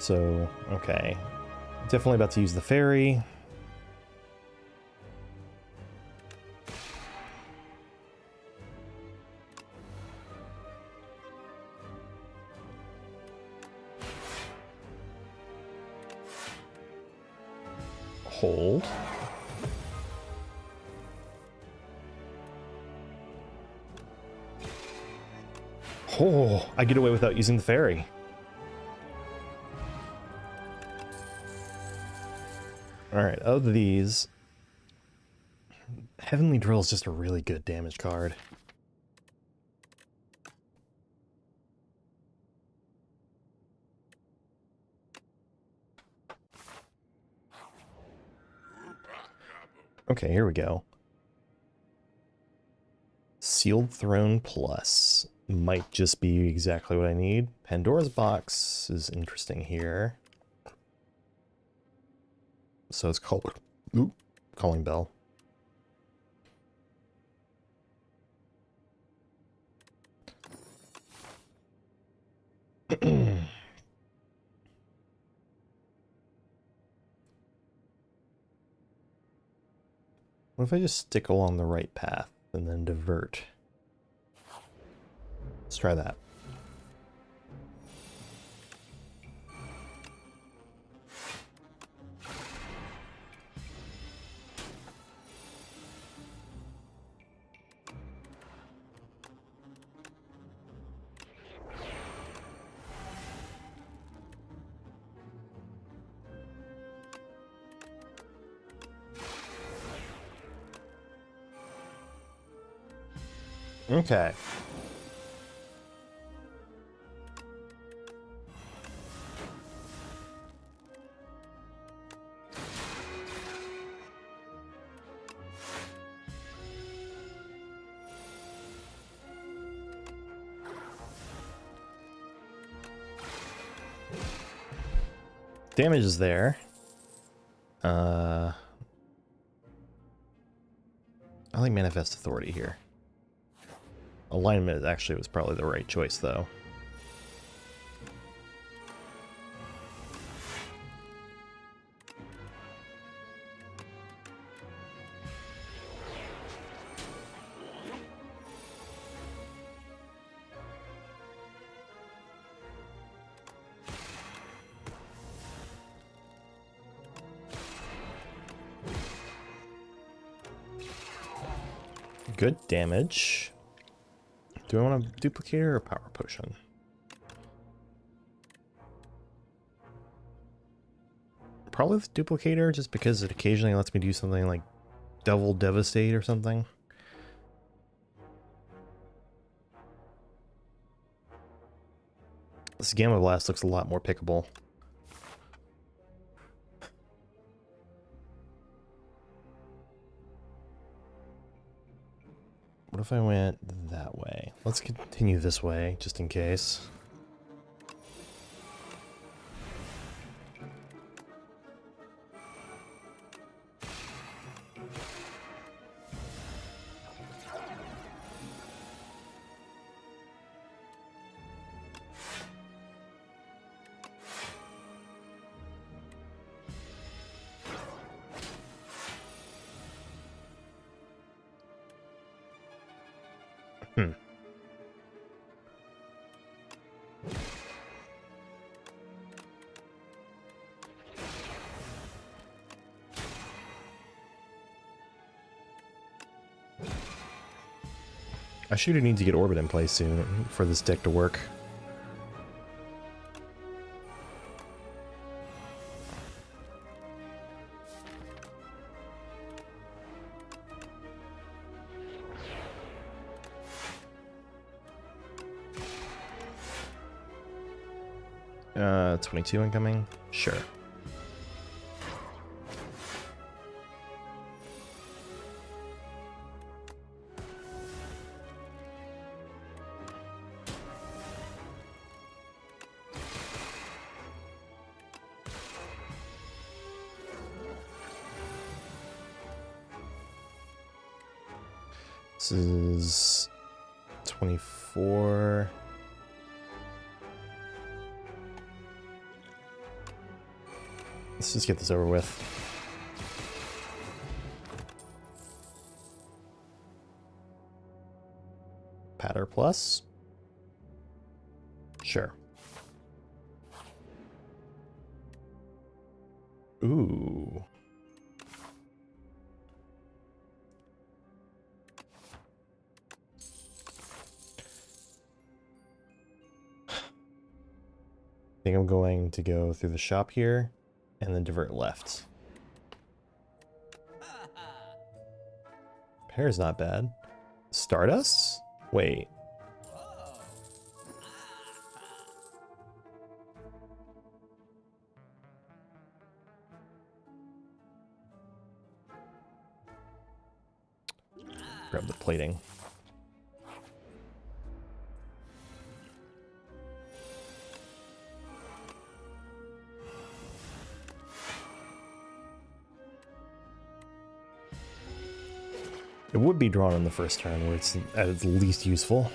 So, okay. Definitely about to use the fairy. Hold. Oh, I get away without using the fairy. Alright, of these, Heavenly Drill is just a really good damage card. Okay, here we go. Sealed Throne Plus might just be exactly what I need. Pandora's Box is interesting here. So it's called... Ooh, Calling Bell. What if I just stick along the right path and then divert? Let's try that. Okay. Damage is there. I like Manifest Authority here. Alignment actually was probably the right choice, though. Good damage. Do I want a duplicator or a power potion? Probably the duplicator, just because it occasionally lets me do something like Devil Devastate or something. This Gamma Blast looks a lot more pickable. What if I went that way? Let's continue this way, just in case. I should need to get Orbit in place soon for this deck to work. Uh, 22 incoming? Sure. This is 24. Let's just get this over with. Patter plus? Sure. Ooh. I think I'm going to go through the shop here and then divert left. Pear's not bad. Stardust? Wait. Grab the plating. It would be drawn on the first turn where it's at its least useful.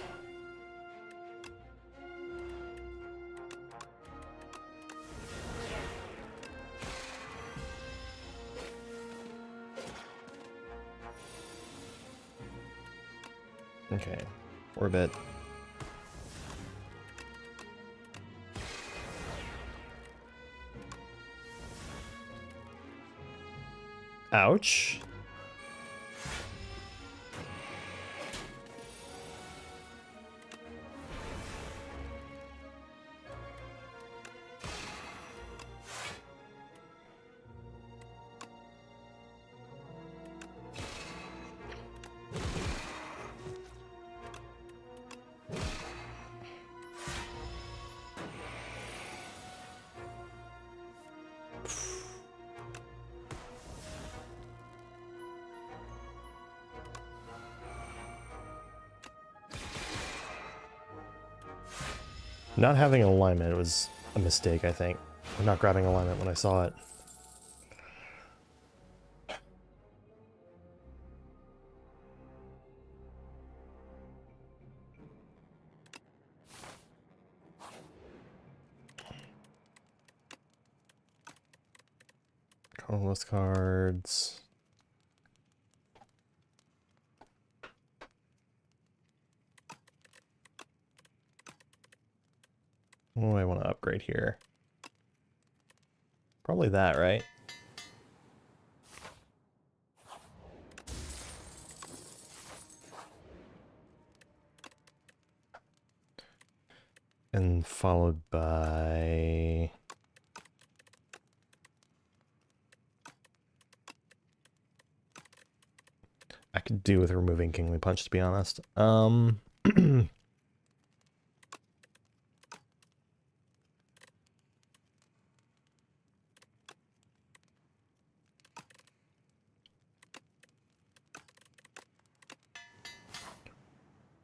Okay, orbit. Ouch. Not having alignment was a mistake, I think. I'm not grabbing alignment when I saw it. Colorless cards. What do I want to upgrade here? Probably that, right? And followed by... I could do with removing Kingly Punch, to be honest.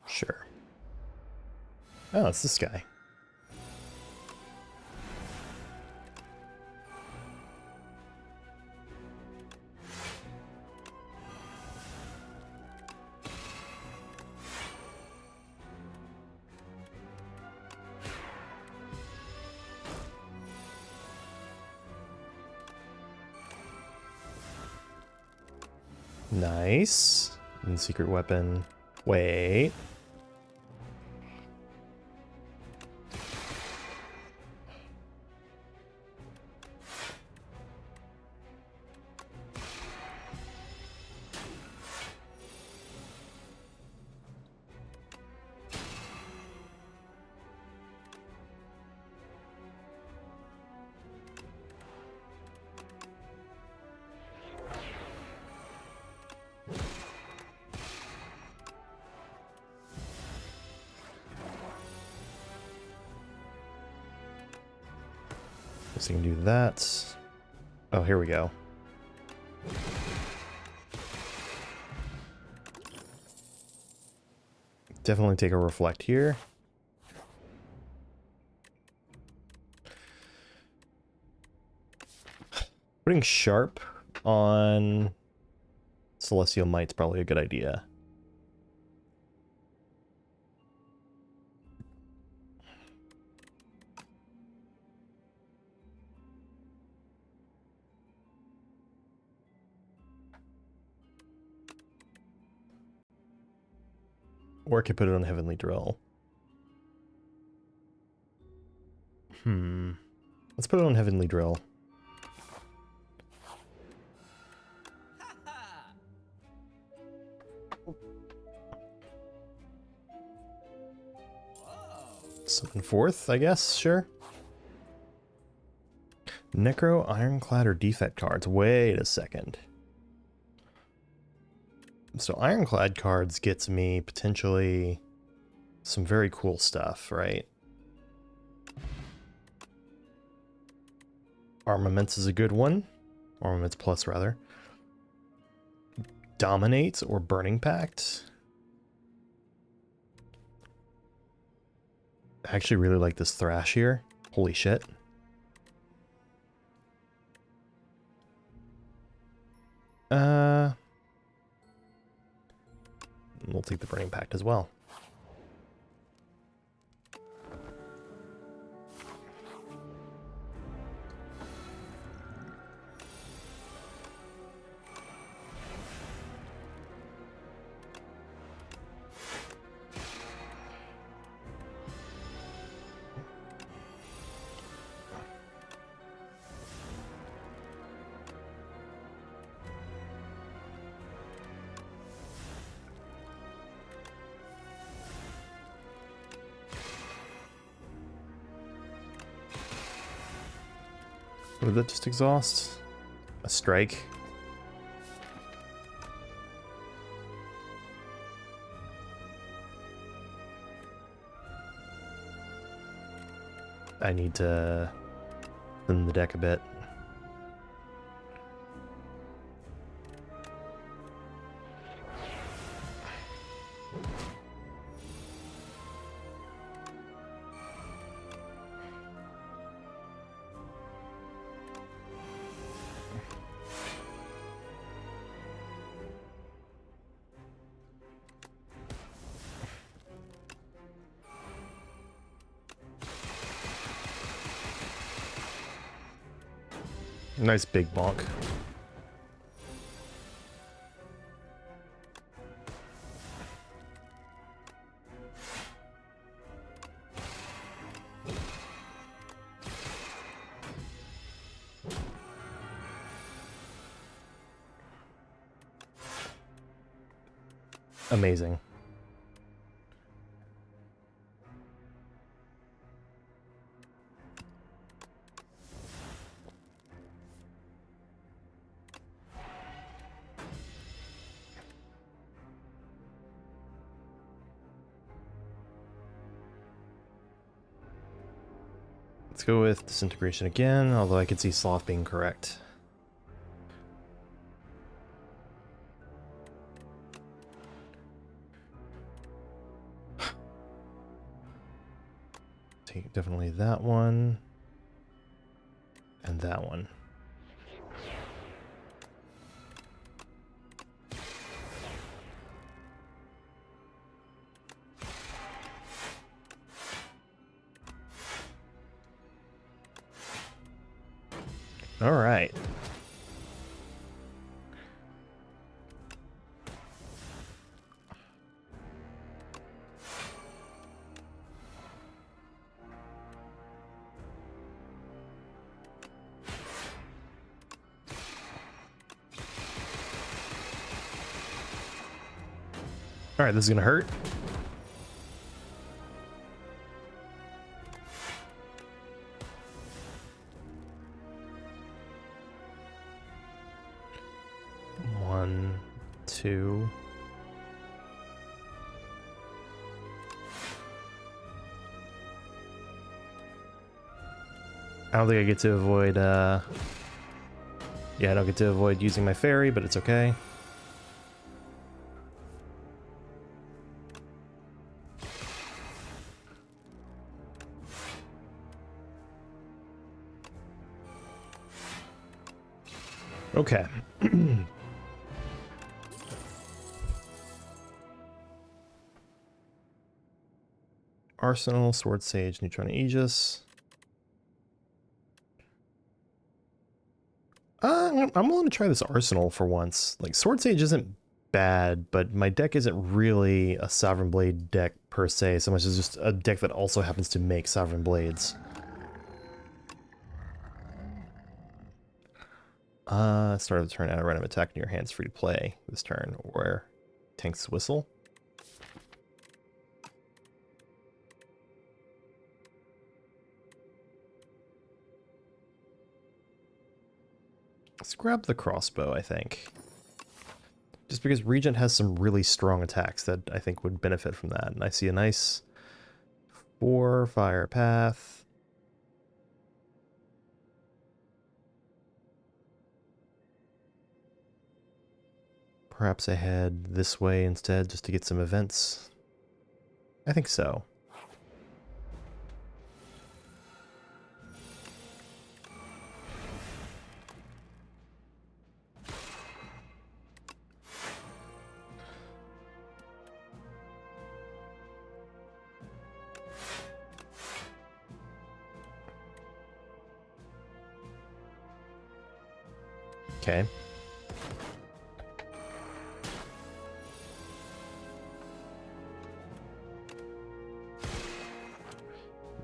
Sure. Oh, it's this guy. Nice. And secret weapon. Wait. So you can do that. Oh, here we go. Definitely take a reflect here. Putting Sharp on Celestial Might's probably a good idea. Or I could put it on Heavenly Drill. Let's put it on Heavenly Drill. Summon fourth, I guess, sure. Necro, Ironclad, or Defect cards. Wait a second. So Ironclad cards gets me potentially some very cool stuff, right? Armaments is a good one. Armaments plus, rather. Dominate or Burning Pact. I actually really like this Thrash here. Holy shit. We'll take the Burning Pact as well. What did that just exhaust? A strike. I need to thin the deck a bit. Nice big bonk. Amazing. Let's go with Disintegration again, although I could see Sloth being correct. Take definitely that one. And that one. All right. All right, this is gonna hurt. One, two. I don't think I get to avoid, yeah, I don't get to avoid using my fairy, but it's okay. Okay. Arsenal, Sword Sage, Neutron Aegis. I'm willing to try this Arsenal for once. Like, Sword Sage isn't bad, but my deck isn't really a Sovereign Blade deck per se, so much as just a deck that also happens to make Sovereign Blades. Start of the turn, add a random attack in your hands free to play this turn, or Tank's Whistle. Let's grab the crossbow, I think. Just because Regent has some really strong attacks that I think would benefit from that. And I see a nice 4 fire path. Perhaps I head this way instead just to get some events. I think so. Okay.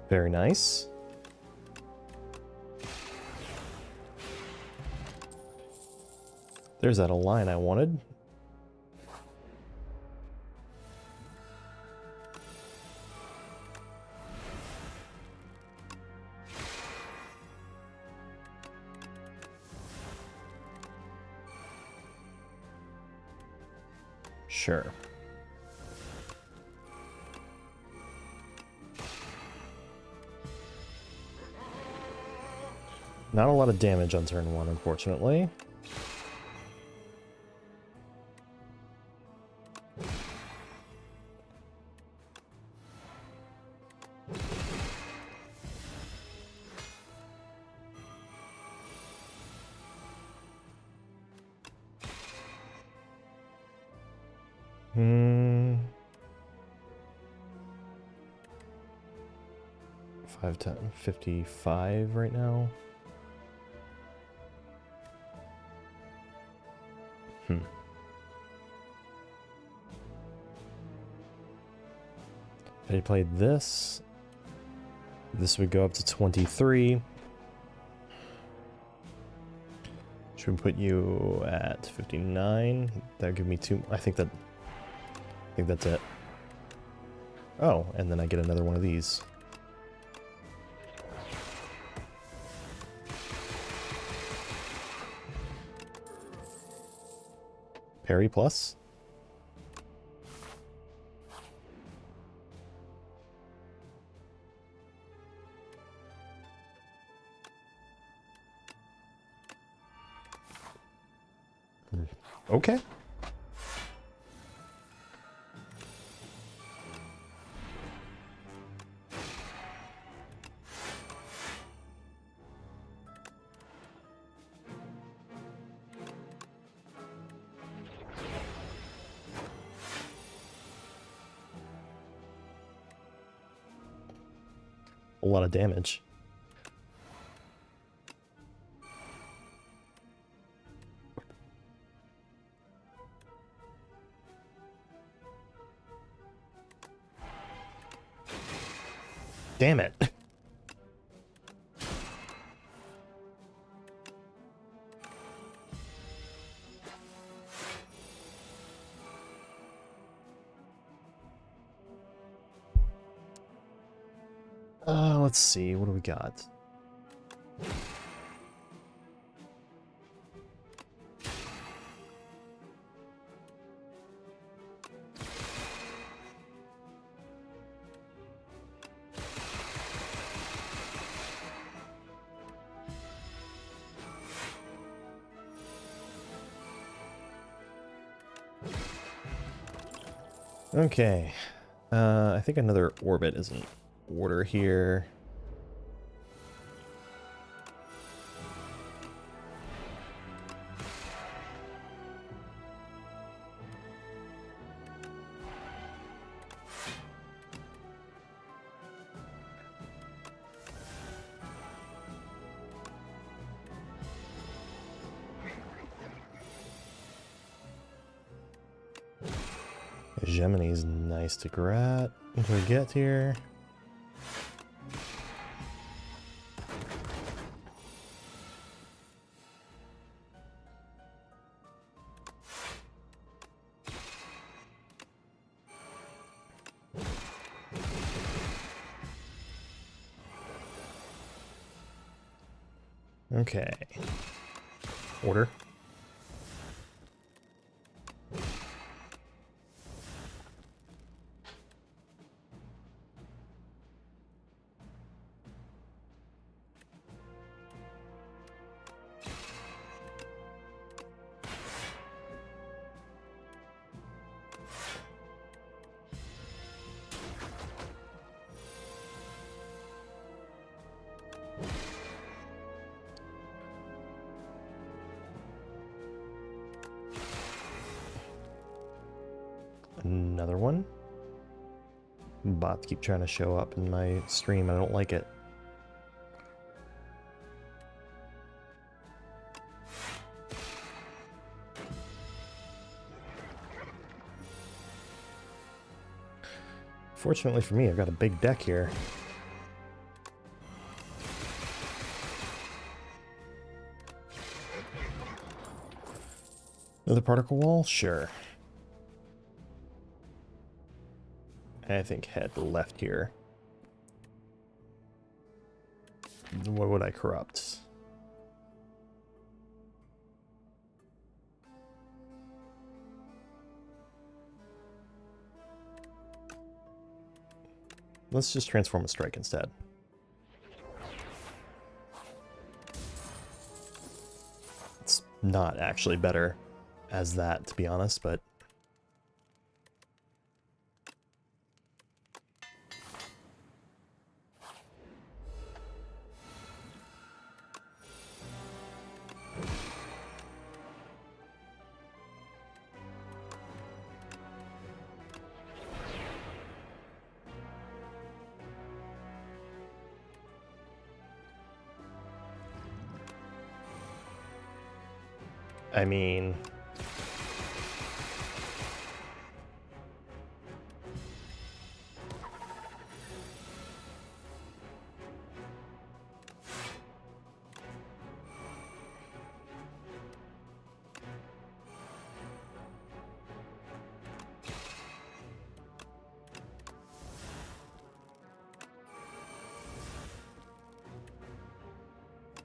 Very nice. There's that a line I wanted. Sure. Not a lot of damage on turn 1, unfortunately. Hmm. 5, 10, 55 right now. If I played this, this would go up to 23. Should we put you at 59? That'll give me 2. I think that's it. Oh, and then I get another one of these. Parry plus. Okay. A lot of damage. Damn it. Let's see. What do we got? Okay. I think another orbit is in order here. Gemini's nice to get here. Okay. Order. Another one. Bots keep trying to show up in my stream. I don't like it. Fortunately for me, I've got a big deck here. Another particle wall? Sure. I think head left here. What would I corrupt? Let's just transform a strike instead. It's not actually better as that, to be honest, but I mean,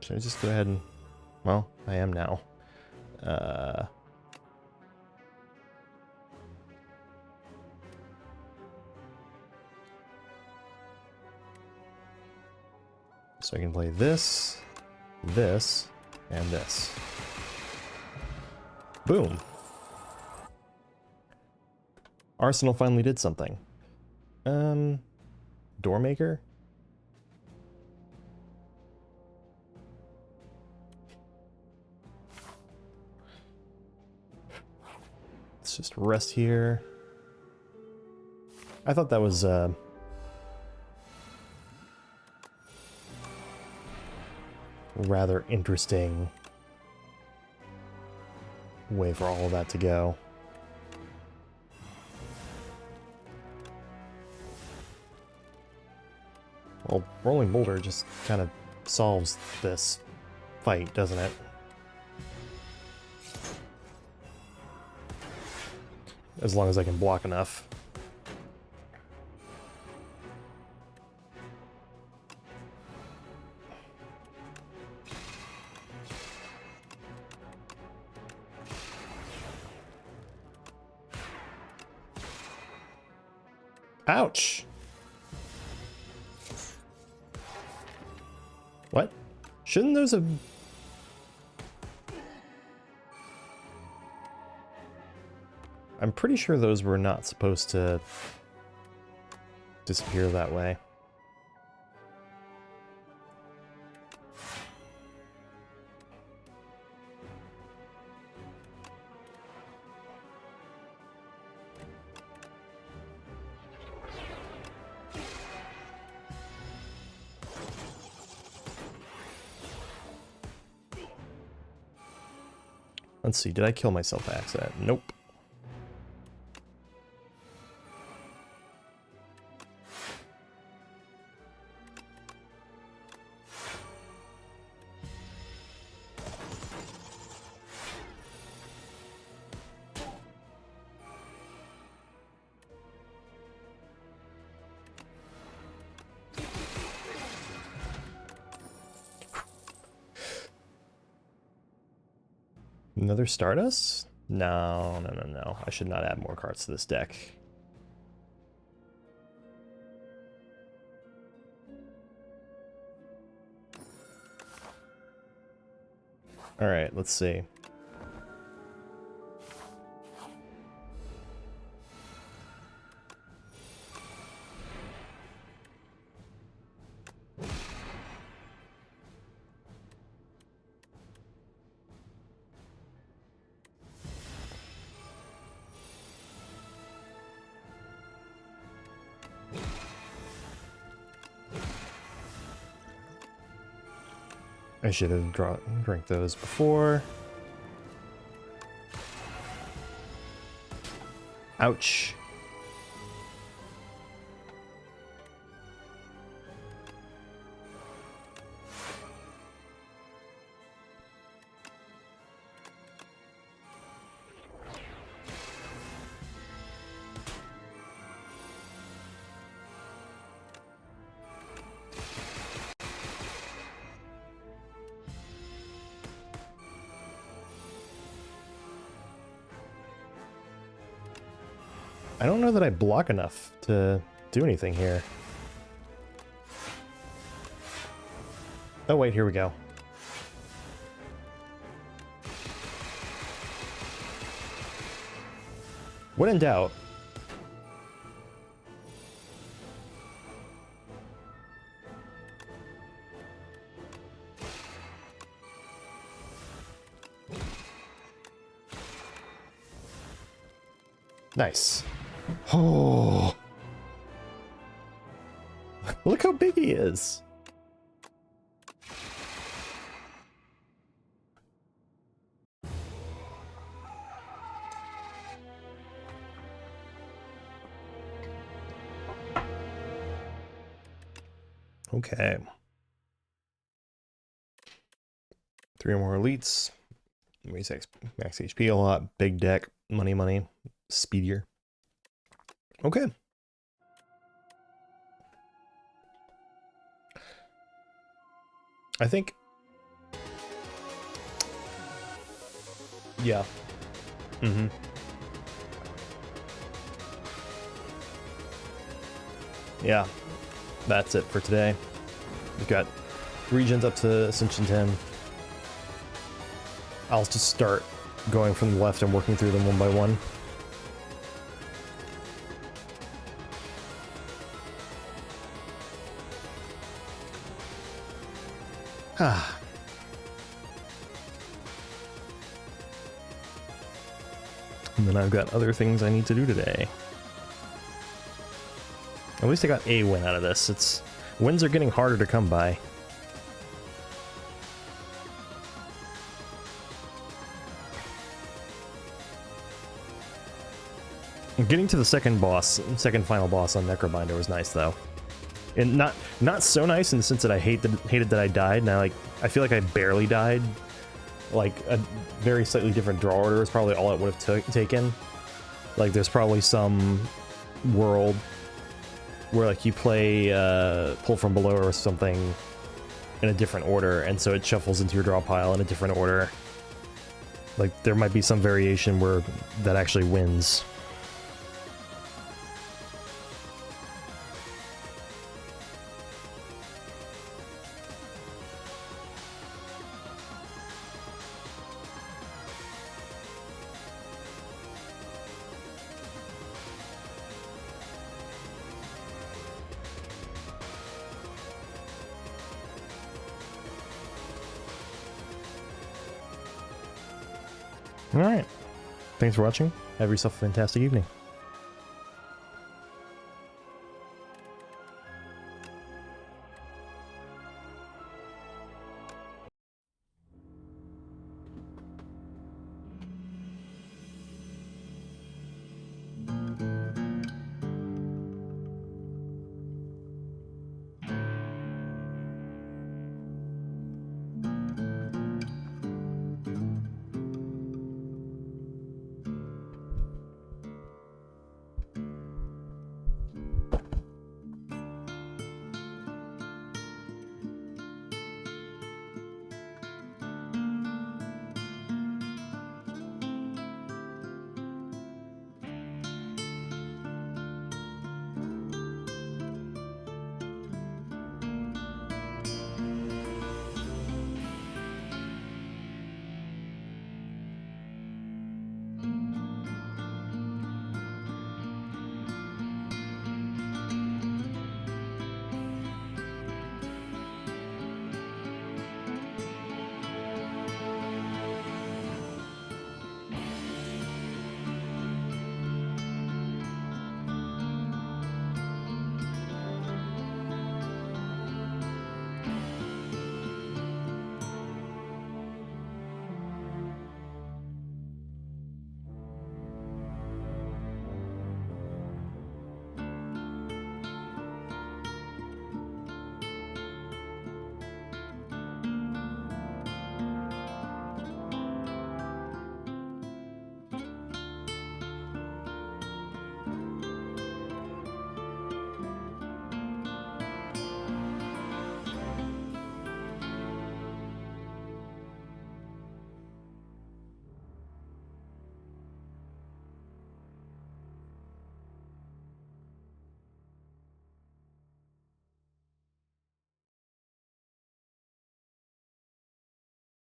should I just go ahead and, well, I am now. So I can play this, this, and this. Boom. Arsenal finally did something. Doormaker? Let's just rest here. I thought that was rather interesting way for all of that to go. Well, Rolling Boulder just kind of solves this fight, doesn't it? As long as I can block enough. Ouch! What? Shouldn't those have... I'm pretty sure those were not supposed to disappear that way. Let's see, did I kill myself by accident? Nope. Another Stardust? No, no, no, no. I should not add more cards to this deck. Alright, let's see. I should have drank those before. Ouch. I don't know that I block enough to do anything here. Oh wait, here we go. When in doubt. Nice. Oh. Look how big he is. Okay. 3 more elites. Max HP a lot. Big deck. Money. Speedier. Okay. I think... Yeah. Mm-hmm. Yeah. That's it for today. We've got regions up to Ascension 10. I'll just start going from the left and working through them one by one. Ah. And then I've got other things I need to do today. At least I got a win out of this. Wins are getting harder to come by. Getting to the second final boss on Necrobinder was nice though. And not so nice in the sense that I hated that I died. Now, like, I feel like I barely died. Like, a very slightly different draw order is probably all it would have taken. Like, there's probably some world where, like, you play Pull From Below or something in a different order, and so it shuffles into your draw pile in a different order. Like, there might be some variation where that actually wins. Alright. Thanks for watching. Have yourself a fantastic evening.